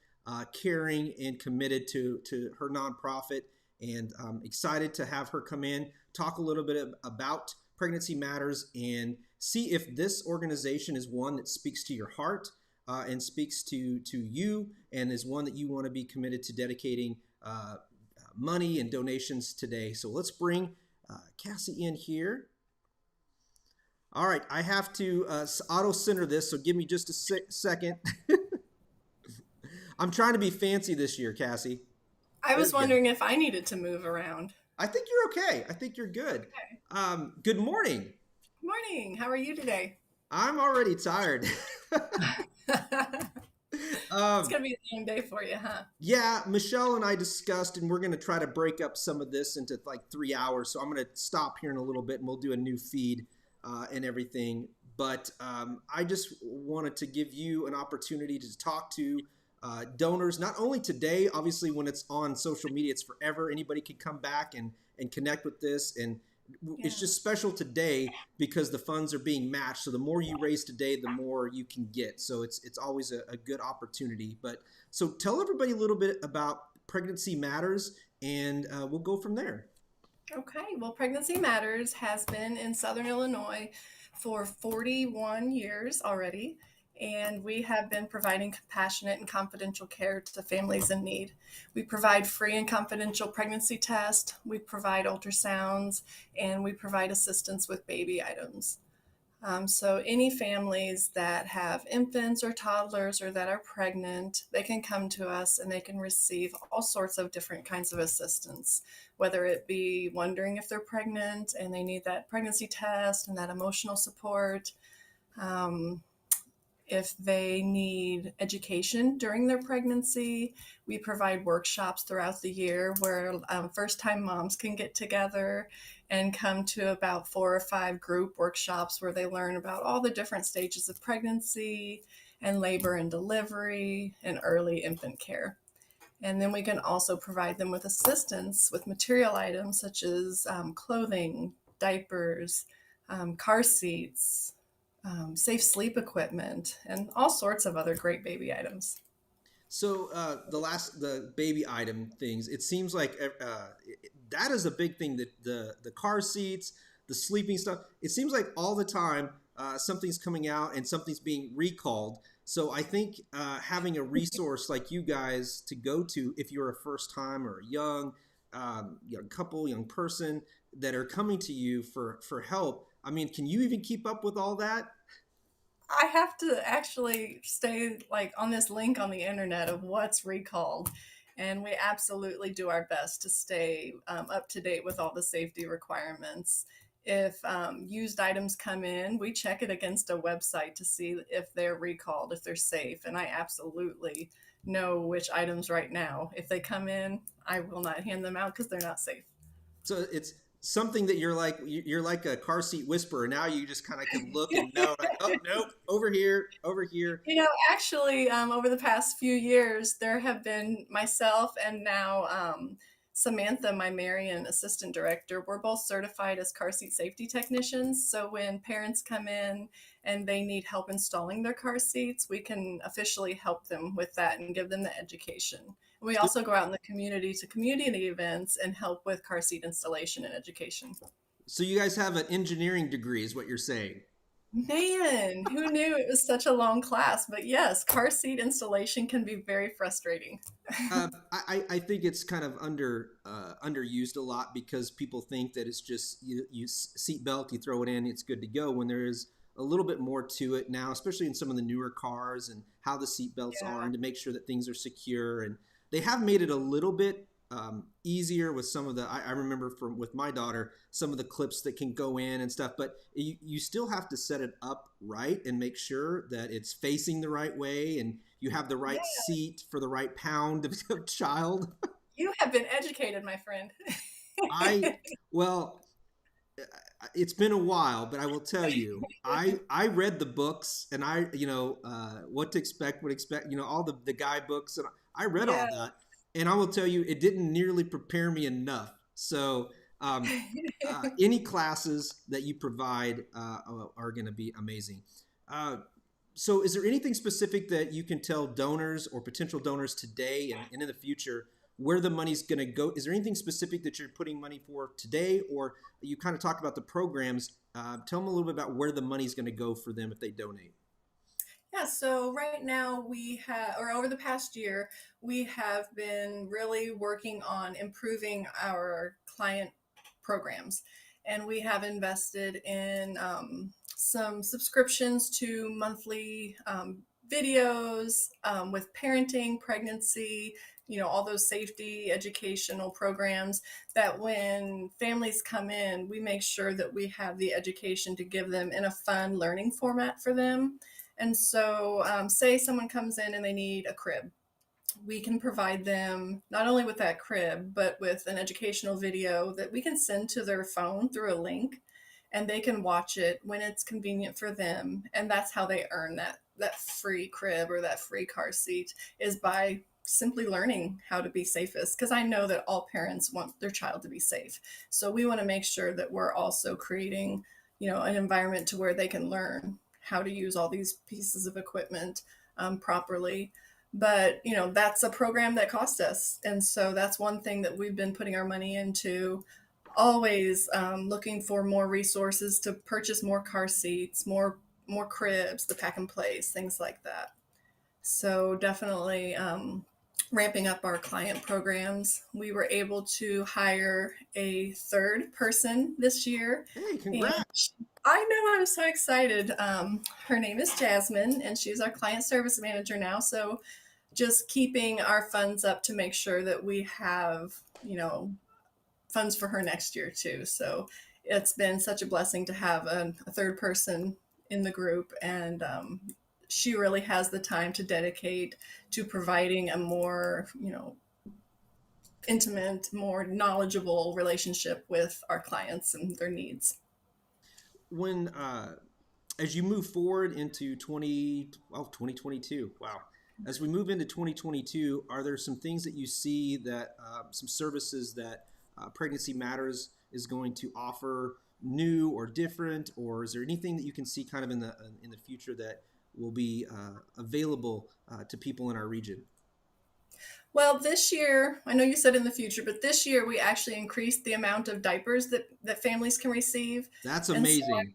caring, and committed to her nonprofit. And I'm excited to have her come in, talk a little bit about Pregnancy Matters, and see if this organization is one that speaks to your heart and speaks to you, and is one that you want to be committed to dedicating money and donations today. So let's bring Cassie in here. All right, I have to auto center this, so give me just a second. I'm trying to be fancy this year, Cassie. I was wondering if I needed to move around. I think you're okay. I think you're good. Okay. Good morning. Morning. How are you today? I'm already tired. It's going to be a long day for you, huh? Yeah, Michelle and I discussed, and we're going to try to break up some of this into like 3 hours. So I'm going to stop here in a little bit, and we'll do a new feed and everything. But I just wanted to give you an opportunity to talk to donors, not only today, obviously when it's on social media, it's forever. Anybody can come back and connect with this. And it's just special today because the funds are being matched. So the more you raise today, the more you can get. So it's always a good opportunity. But so tell everybody a little bit about Pregnancy Matters, and we'll go from there. Okay. Well, Pregnancy Matters has been in Southern Illinois for 41 years already. And we have been providing compassionate and confidential care to families in need. We provide free and confidential pregnancy tests, we provide ultrasounds, and we provide assistance with baby items. So any families that have infants or toddlers or that are pregnant, they can come to us and they can receive all sorts of different kinds of assistance, whether it be wondering if they're pregnant and they need that pregnancy test and that emotional support. If they need education during their pregnancy, we provide workshops throughout the year where first-time moms can get together and come to about 4 or 5 group workshops where they learn about all the different stages of pregnancy and labor and delivery and early infant care. And then we can also provide them with assistance with material items such as clothing, diapers, car seats, safe sleep equipment, and all sorts of other great baby items. So the baby item things, it seems like that is a big thing, that the car seats, the sleeping stuff, it seems like all the time something's coming out and something's being recalled. So I think having a resource like you guys to go to if you're a first time or a young couple, young person that are coming to you for help, I mean, can you even keep up with all that? I have to actually stay on this link on the internet of what's recalled, and we absolutely do our best to stay up to date with all the safety requirements. If used items come in, we check it against a website to see if they're recalled, if they're safe, and I absolutely know which items right now. If they come in, I will not hand them out because they're not safe. So it's something that you're like a car seat whisperer. Now you just kind of can look and know, like, oh, nope, over here. Actually, over the past few years, there have been myself and now Samantha, my Marion assistant director, we're both certified as car seat safety technicians. So when parents come in and they need help installing their car seats, we can officially help them with that and give them the education. We also go out in the community to community events and help with car seat installation and education. So you guys have an engineering degree, is what you're saying? Man, who knew it was such a long class? But yes, car seat installation can be very frustrating. I think it's kind of underused a lot because people think that it's just you seat belt, you throw it in, it's good to go. When there is a little bit more to it now, especially in some of the newer cars and how the seat belts are, and to make sure that things are secure. And they have made it a little bit easier with some of the. I remember with my daughter some of the clips that can go in and stuff, but you still have to set it up right and make sure that it's facing the right way and you have the right seat for the right pound of child. You have been educated, my friend. Well, it's been a while, but I will tell you, I read the books and what to expect, all the guidebooks, and I read all that, and I will tell you, it didn't nearly prepare me enough. So any classes that you provide are going to be amazing. So is there anything specific that you can tell donors or potential donors today and in the future where the money's going to go? Is there anything specific that you're putting money for today, or you kind of talk about the programs? Tell them a little bit about where the money's going to go for them if they donate. Yeah, so right now over the past year, we have been really working on improving our client programs. And we have invested in some subscriptions to monthly videos with parenting, pregnancy, all those safety educational programs, that when families come in, we make sure that we have the education to give them in a fun learning format for them. And so say someone comes in and they need a crib. We can provide them not only with that crib, but with an educational video that we can send to their phone through a link, and they can watch it when it's convenient for them. And that's how they earn that free crib or that free car seat, is by simply learning how to be safest. Because I know that all parents want their child to be safe. So we want to make sure that we're also creating, an environment to where they can learn how to use all these pieces of equipment properly. But, that's a program that cost us. And so that's one thing that we've been putting our money into, always looking for more resources to purchase more car seats, more cribs, the pack and plays, things like that. So definitely ramping up our client programs. We were able to hire a third person this year. Hey, congrats. I know, I'm so excited. Her name is Jasmine, and she's our client service manager now. So just keeping our funds up to make sure that we have, funds for her next year too. So it's been such a blessing to have a third person in the group, and she really has the time to dedicate to providing a more, intimate, more knowledgeable relationship with our clients and their needs. When as you move forward into 2022, wow. As we move into 2022, are there some things that you see that some services that Pregnancy Matters is going to offer new or different, or is there anything that you can see kind of in the future that will be available to people in our region? Well, this year, I know you said in the future, but this year we actually increased the amount of diapers that families can receive. That's amazing.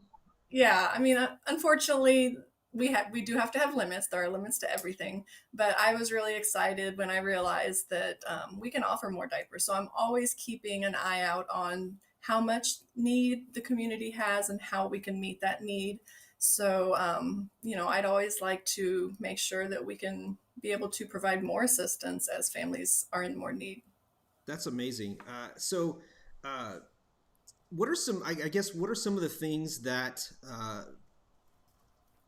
Unfortunately, we do have to have limits. There are limits to everything, but I was really excited when I realized that we can offer more diapers. So I'm always keeping an eye out on how much need the community has and how we can meet that need. So, I'd always like to make sure that we can be able to provide more assistance as families are in more need. That's amazing. What are some of the things that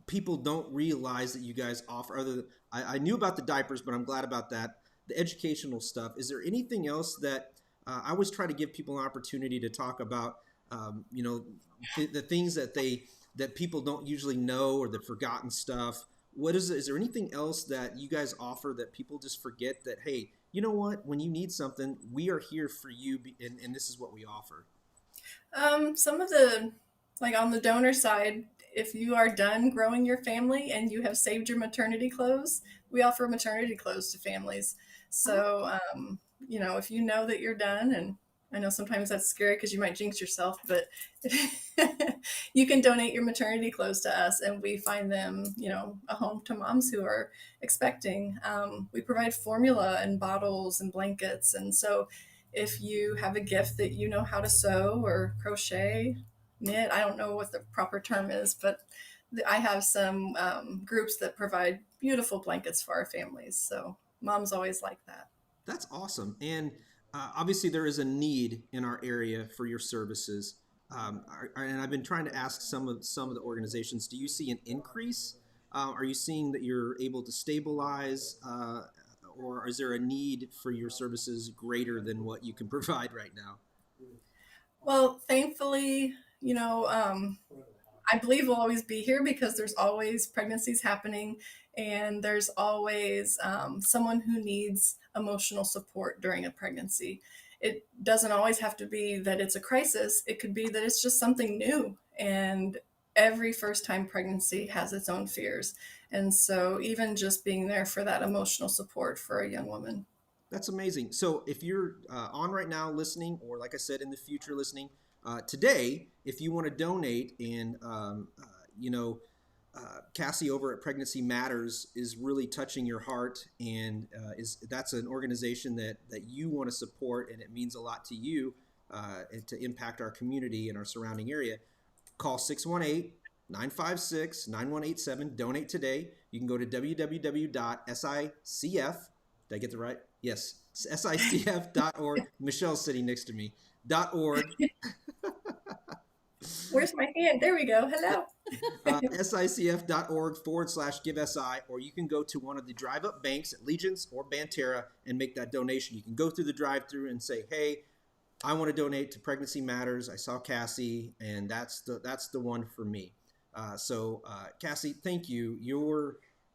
people don't realize that you guys offer? I knew about the diapers, but I'm glad about that. The educational stuff. Is there anything else that I always try to give people an opportunity to talk about? The things that people don't usually know, or the forgotten stuff. Is there anything else that you guys offer that people just forget, that, hey, you know what, when you need something, we are here for you, and this is what we offer? Some of the, like on the donor side, if you are done growing your family and you have saved your maternity clothes, we offer maternity clothes to families. So, if you know that you're done, and I know sometimes that's scary because you might jinx yourself, but you can donate your maternity clothes to us and we find them, a home to moms who are expecting. We provide formula and bottles and blankets. And so if you have a gift that you know how to sew or crochet, knit, I don't know what the proper term is, but I have some groups that provide beautiful blankets for our families. So moms always like that. That's awesome. And obviously, there is a need in our area for your services. And I've been trying to ask some of the organizations, do you see an increase? Are you seeing that you're able to stabilize, or is there a need for your services greater than what you can provide right now? Well, thankfully, I believe we'll always be here because there's always pregnancies happening, and there's always someone who needs emotional support during a pregnancy. It doesn't always have to be that it's a crisis. It could be that it's just something new, and every first-time pregnancy has its own fears. And so even just being there for that emotional support for a young woman. That's amazing. So if you're on right now listening, or like I said, in the future listening, today, if you want to donate, and Cassie over at Pregnancy Matters is really touching your heart, and that's an organization that you want to support, and it means a lot to you and to impact our community and our surrounding area. Call 618-956-9187. Donate today. You can go to www.sicf. Did I get the right? Yes. SICF.org. Michelle's sitting next to me. .org. Where's my hand? There we go. Hello. SICF.org/GiveSI, or you can go to one of the drive-up banks at Legence or Banterra and make that donation. You can go through the drive-through and say, hey, I want to donate to Pregnancy Matters. I saw Cassie, and that's the one for me. So Cassie, thank you.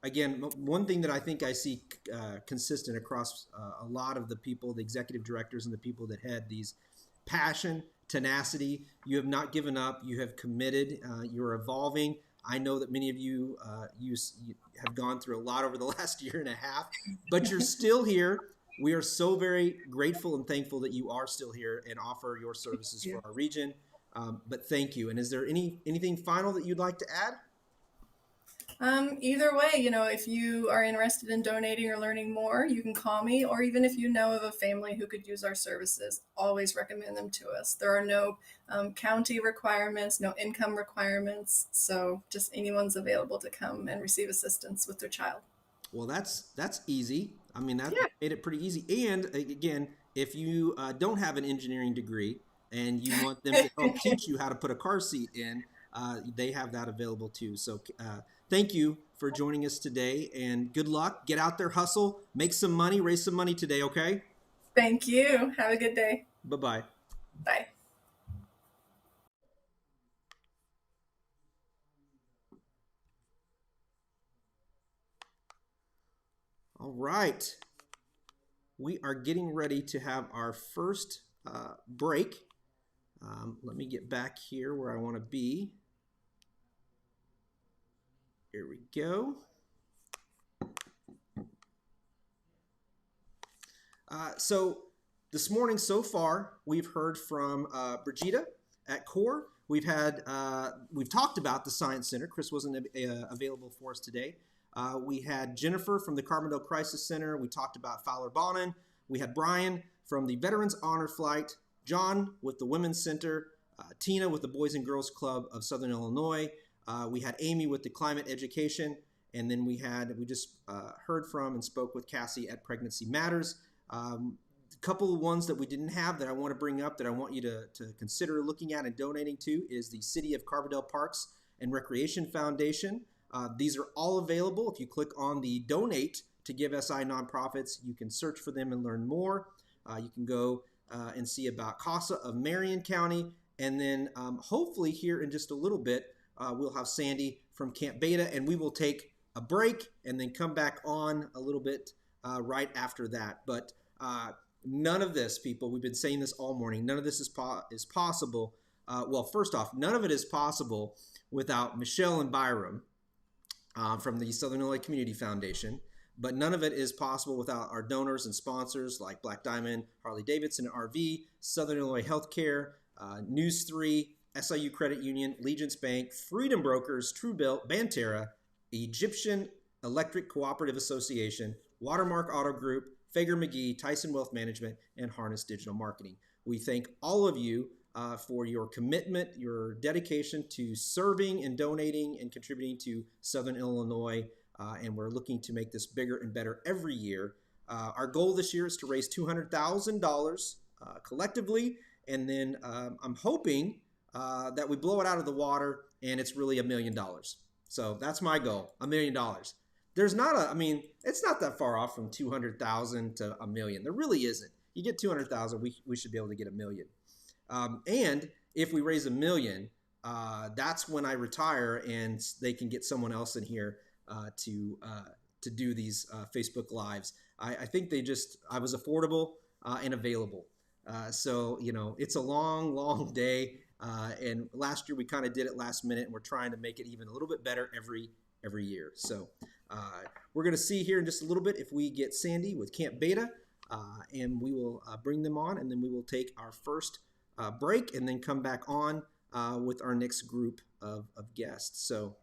Again, one thing that I think I see consistent across a lot of the people, the executive directors and the people that head these: passion, tenacity. You have not given up. You have committed. You're evolving. I know that many of you, you have gone through a lot over the last year and a half, but you're still here. We are so very grateful and thankful that you are still here and offer your services for our region. But thank you. And is there anything final that you'd like to add? Either way, if you are interested in donating or learning more, you can call me, or even if you know of a family who could use our services, always recommend them to us. There are no county requirements, no income requirements, so just anyone's available to come and receive assistance with their child. Well, that's easy. I mean, that made it pretty easy. And again, if you don't have an engineering degree and you want them to help teach you how to put a car seat in, they have that available too. So thank you for joining us today, and good luck. Get out there, hustle, make some money, raise some money today, okay? Thank you. Have a good day. Bye-bye. Bye. All right. We are getting ready to have our first break. Let me get back here where I want to be. Here we go. So this morning so far, we've heard from Brigida at CORE. We've talked about the Science Center. Chris wasn't available for us today. We had Jennifer from the Carbondale Crisis Center. We talked about Fowler Bonin. We had Brian from the Veterans Honor Flight, John with the Women's Center, Tina with the Boys and Girls Club of Southern Illinois. We had Amy with the Climate Education, and then we just heard from and spoke with Cassie at Pregnancy Matters. A couple of ones that we didn't have that I want to bring up that I want you to consider looking at and donating to is the City of Carbondale Parks and Recreation Foundation. These are all available. If you click on the Donate to Give SI Nonprofits, you can search for them and learn more. You can go and see about CASA of Marion County. And then hopefully here in just a little bit, we'll have Sandy from Camp Beta, and we will take a break and then come back on a little bit right after that. But none of this, people, we've been saying this all morning, none of this is possible Well, first off, none of it is possible without Michelle and Byram from the Southern Illinois Community Foundation. But none of it is possible without our donors and sponsors like Black Diamond, Harley Davidson RV, Southern Illinois Healthcare, News 3, SIU Credit Union, Legence Bank, Freedom Brokers, Tru-Bilt, Banterra, Egyptian Electric Cooperative Association, Watermark Auto Group, Fager-McGee, Tison Wealth Management, and Harness Digital Marketing. We thank all of you for your commitment, your dedication to serving and donating and contributing to Southern Illinois, and we're looking to make this bigger and better every year. Our goal this year is to raise $200,000 collectively, and then I'm hoping that we blow it out of the water and it's really $1 million. So that's my goal, $1 million. There's not it's not that far off from 200,000 to $1 million. There really isn't. You get 200,000, we should be able to get $1 million. And if we raise $1 million, that's when I retire and they can get someone else in here to do these Facebook Lives. I think I was affordable and available. So, it's a long, long day. And last year we kind of did it last minute, and we're trying to make it even a little bit better every year. So we're going to see here in just a little bit if we get Sandy with Camp Beta, and we will bring them on, and then we will take our first break and then come back on with our next group of guests. So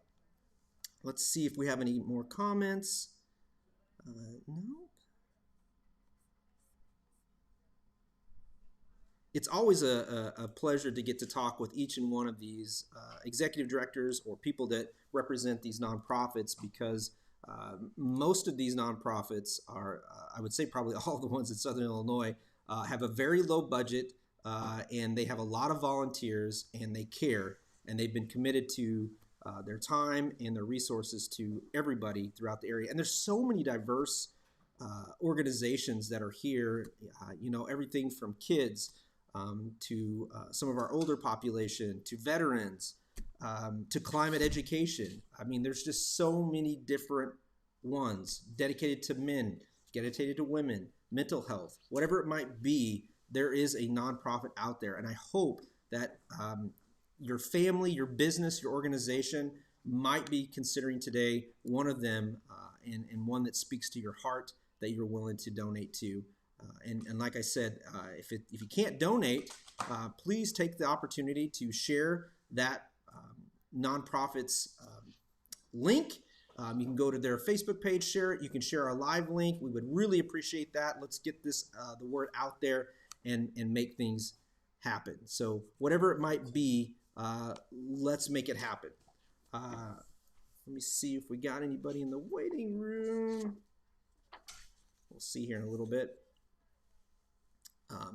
let's see if we have any more comments. No. It's always a pleasure to get to talk with each and one of these executive directors or people that represent these nonprofits, because most of these nonprofits are, I would say probably all the ones in Southern Illinois, have a very low budget, and they have a lot of volunteers, and they care, and they've been committed to their time and their resources to everybody throughout the area. And there's so many diverse organizations that are here, everything from kids to some of our older population, to veterans, to climate education. There's just so many different ones dedicated to men, dedicated to women, mental health, whatever it might be. There is a nonprofit out there, and I hope that your family, your business, your organization might be considering today one of them, and one that speaks to your heart that you're willing to donate to. And like I said, if you can't donate, please take the opportunity to share that nonprofit's link. You can go to their Facebook page, share it. You can share our live link. We would really appreciate that. Let's get the word out there and make things happen. So whatever it might be, let's make it happen. Let me see if we got anybody in the waiting room. We'll see here in a little bit.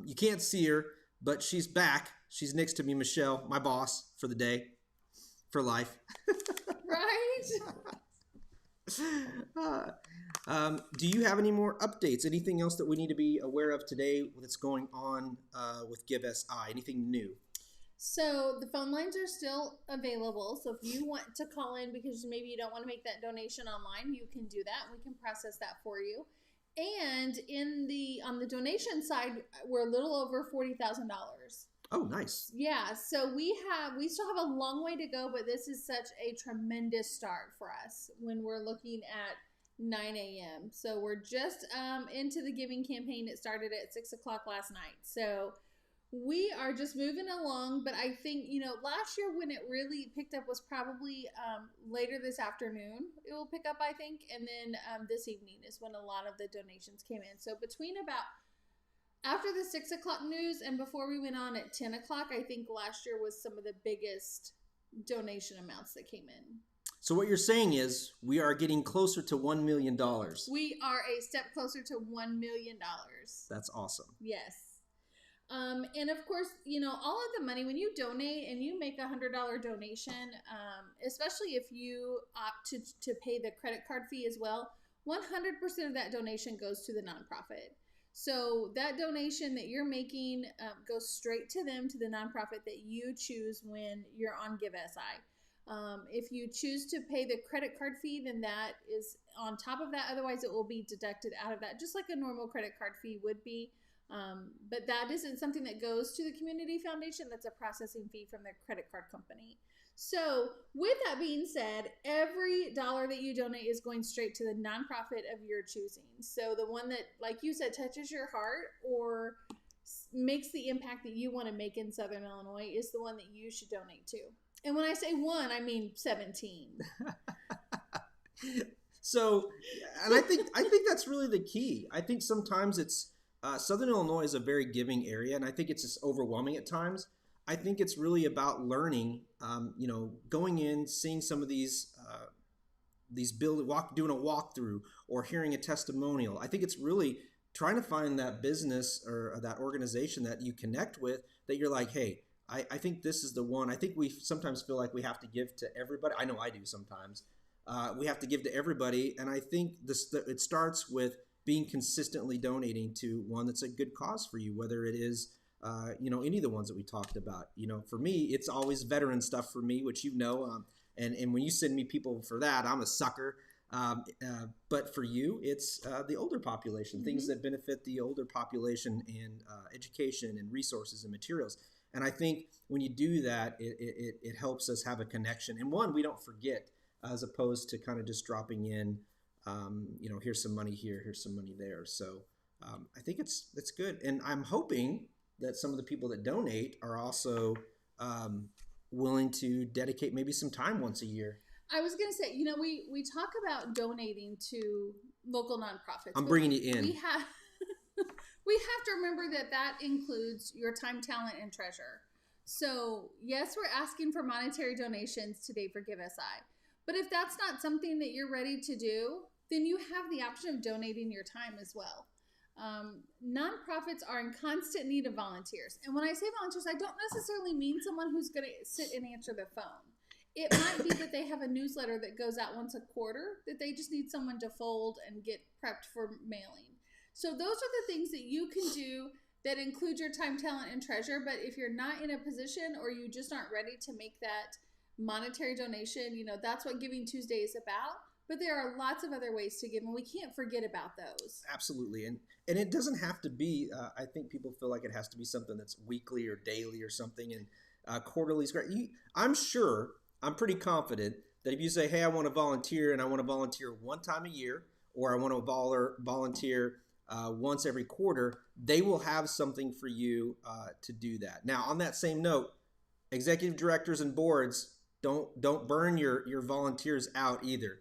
You can't see her, but she's back. She's next to me, Michelle, my boss for the day, for life. Right? Do you have any more updates? Anything else that we need to be aware of today that's going on with Give SI? Anything new? So the phone lines are still available. So if you want to call in because maybe you don't want to make that donation online, you can do that. We can process that for you. And on the donation side, we're a little over $40,000. Oh, nice. Yeah. So we still have a long way to go, but this is such a tremendous start for us when we're looking at 9 a.m. So we're just into the giving campaign. It started at 6 o'clock last night. So we are just moving along, but I think, last year when it really picked up was probably later this afternoon. It will pick up, I think, and then this evening is when a lot of the donations came in. So between after the 6 o'clock news and before we went on at 10 o'clock, I think last year was some of the biggest donation amounts that came in. So what you're saying is we are getting closer to $1 million. We are a step closer to $1 million. That's awesome. Yes. And of course, all of the money, when you donate and you make $100 donation, especially if you opt to pay the credit card fee as well, 100% of that donation goes to the nonprofit. So that donation that you're making goes straight to them, to the nonprofit that you choose when you're on Give SI. If you choose to pay the credit card fee, then that is on top of that. Otherwise, it will be deducted out of that, just like a normal credit card fee would be. But that isn't something that goes to the community foundation. That's a processing fee from their credit card company. So with that being said, every dollar that you donate is going straight to the nonprofit of your choosing. So the one that, like you said, touches your heart or makes the impact that you want to make in Southern Illinois is the one that you should donate to. And when I say one, I mean 17. So, and I think that's really the key. I think sometimes it's Southern Illinois is a very giving area, and I think it's just overwhelming at times. I think it's really about learning, going in, seeing some of these doing a walkthrough or hearing a testimonial. I think it's really trying to find that business or that organization that you connect with that you're like, hey, I think this is the one. I think we sometimes feel like we have to give to everybody. I know I do sometimes. We have to give to everybody. And I think it starts with being consistently donating to one that's a good cause for you, whether it is, any of the ones that we talked about. For me, it's always veteran stuff for me, which and when you send me people for that, I'm a sucker. But for you, it's the older population, things that benefit the older population and education and resources and materials. And I think when you do that, it helps us have a connection. And one, we don't forget, as opposed to kind of just dropping in, here's some money here, here's some money there. So I think it's good. And I'm hoping that some of the people that donate are also willing to dedicate maybe some time once a year. I was going to say, we talk about donating to local nonprofits. I'm bringing you in. We have to remember that includes your time, talent, and treasure. So yes, we're asking for monetary donations today for Give SI. But if that's not something that you're ready to do, then you have the option of donating your time as well. Nonprofits are in constant need of volunteers. And when I say volunteers, I don't necessarily mean someone who's going to sit and answer the phone. It might be that they have a newsletter that goes out once a quarter that they just need someone to fold and get prepped for mailing. So those are the things that you can do that include your time, talent, and treasure. But if you're not in a position or you just aren't ready to make that monetary donation, that's what Giving Tuesday is about. But there are lots of other ways to give, and we can't forget about those. Absolutely. And it doesn't have to be, I think people feel like it has to be something that's weekly or daily or something. And quarterly is great. I'm pretty confident that if you say, hey, I want to volunteer and I want to volunteer one time a year, or I want to volunteer once every quarter, they will have something for you to do that. Now, on that same note, executive directors and boards, don't burn your volunteers out either.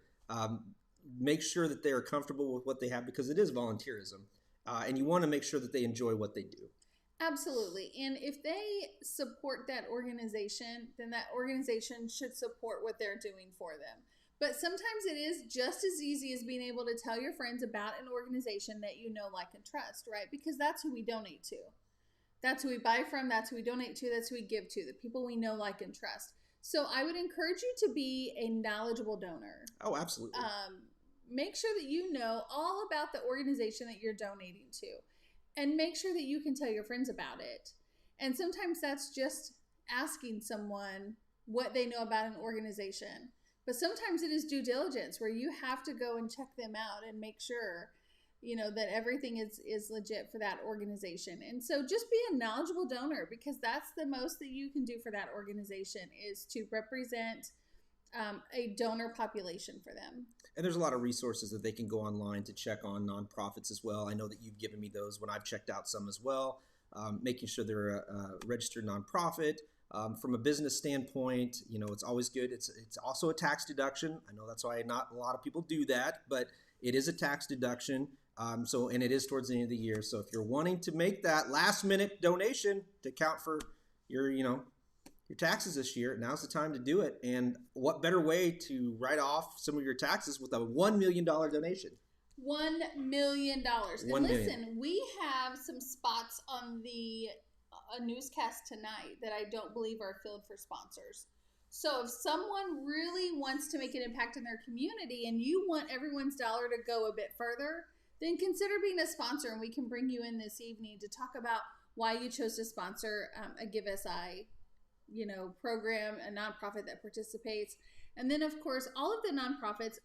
Make sure that they are comfortable with what they have, because it is volunteerism, and you want to make sure that they enjoy what they do. Absolutely. And if they support that organization, then that organization should support what they're doing for them. But sometimes it is just as easy as being able to tell your friends about an organization that you know, like, and trust, right? Because that's who we donate to. That's who we buy from. That's who we donate to. That's who we give to, the people we know, like, and trust. So I would encourage you to be a knowledgeable donor. Oh, absolutely. Make sure that you know all about the organization that you're donating to, and make sure that you can tell your friends about it. And sometimes that's just asking someone what they know about an organization. But sometimes it is due diligence, where you have to go and check them out and make sure, that everything is legit for that organization. And so just be a knowledgeable donor, because that's the most that you can do for that organization, is to represent a donor population for them. And there's a lot of resources that they can go online to check on nonprofits as well. I know that you've given me those when I've checked out some as well, making sure they're a registered nonprofit. From a business standpoint, it's always good. It's also a tax deduction. I know that's why not a lot of people do that, but it is a tax deduction. And it is towards the end of the year. So if you're wanting to make that last minute donation to account for your taxes this year, now's the time to do it. And what better way to write off some of your taxes with a $1 million donation? $1 million. And listen, we have some spots on the newscast tonight that I don't believe are filled for sponsors. So if someone really wants to make an impact in their community and you want everyone's dollar to go a bit further, then consider being a sponsor, and we can bring you in this evening to talk about why you chose to sponsor a Give SI, program, a nonprofit that participates. And then, of course, all of the nonprofits,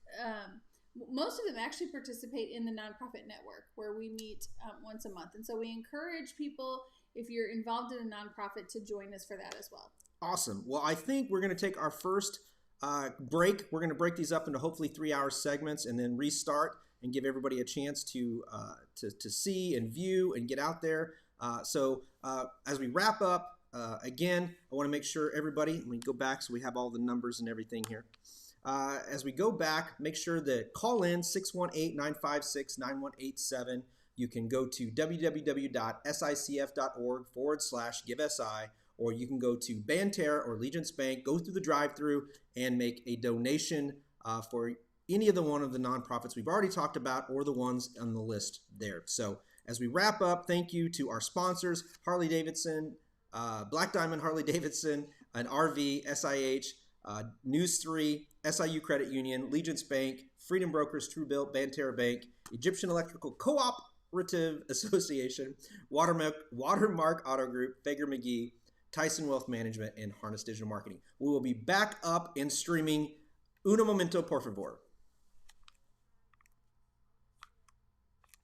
most of them actually participate in the nonprofit network where we meet once a month. And so we encourage people, if you're involved in a nonprofit, to join us for that as well. Awesome. Well, I think we're going to take our first break. We're going to break these up into hopefully 3-hour segments and then restart and give everybody a chance to see and view and get out there. So as we wrap up, again, I want to make sure everybody, let me go back so we have all the numbers and everything here. As we go back, make sure that call in 618-956-9187. You can go to www.sicf.org/giveSI, or you can go to Banterra or Legence Bank, go through the drive-through and make a donation for any of the one of the nonprofits we've already talked about or the ones on the list there. So as we wrap up, thank you to our sponsors, Harley Davidson, Black Diamond Harley Davidson, an RV, SIH, News 3, SIU Credit Union, Legence Bank, Freedom Brokers, Tru-Bilt, Banterra Bank, Egyptian Electrical Cooperative Association, Watermark Auto Group, Fager-McGee, Tison Wealth Management, and Harness Digital Marketing. We will be back up and streaming. Uno momento, por favor.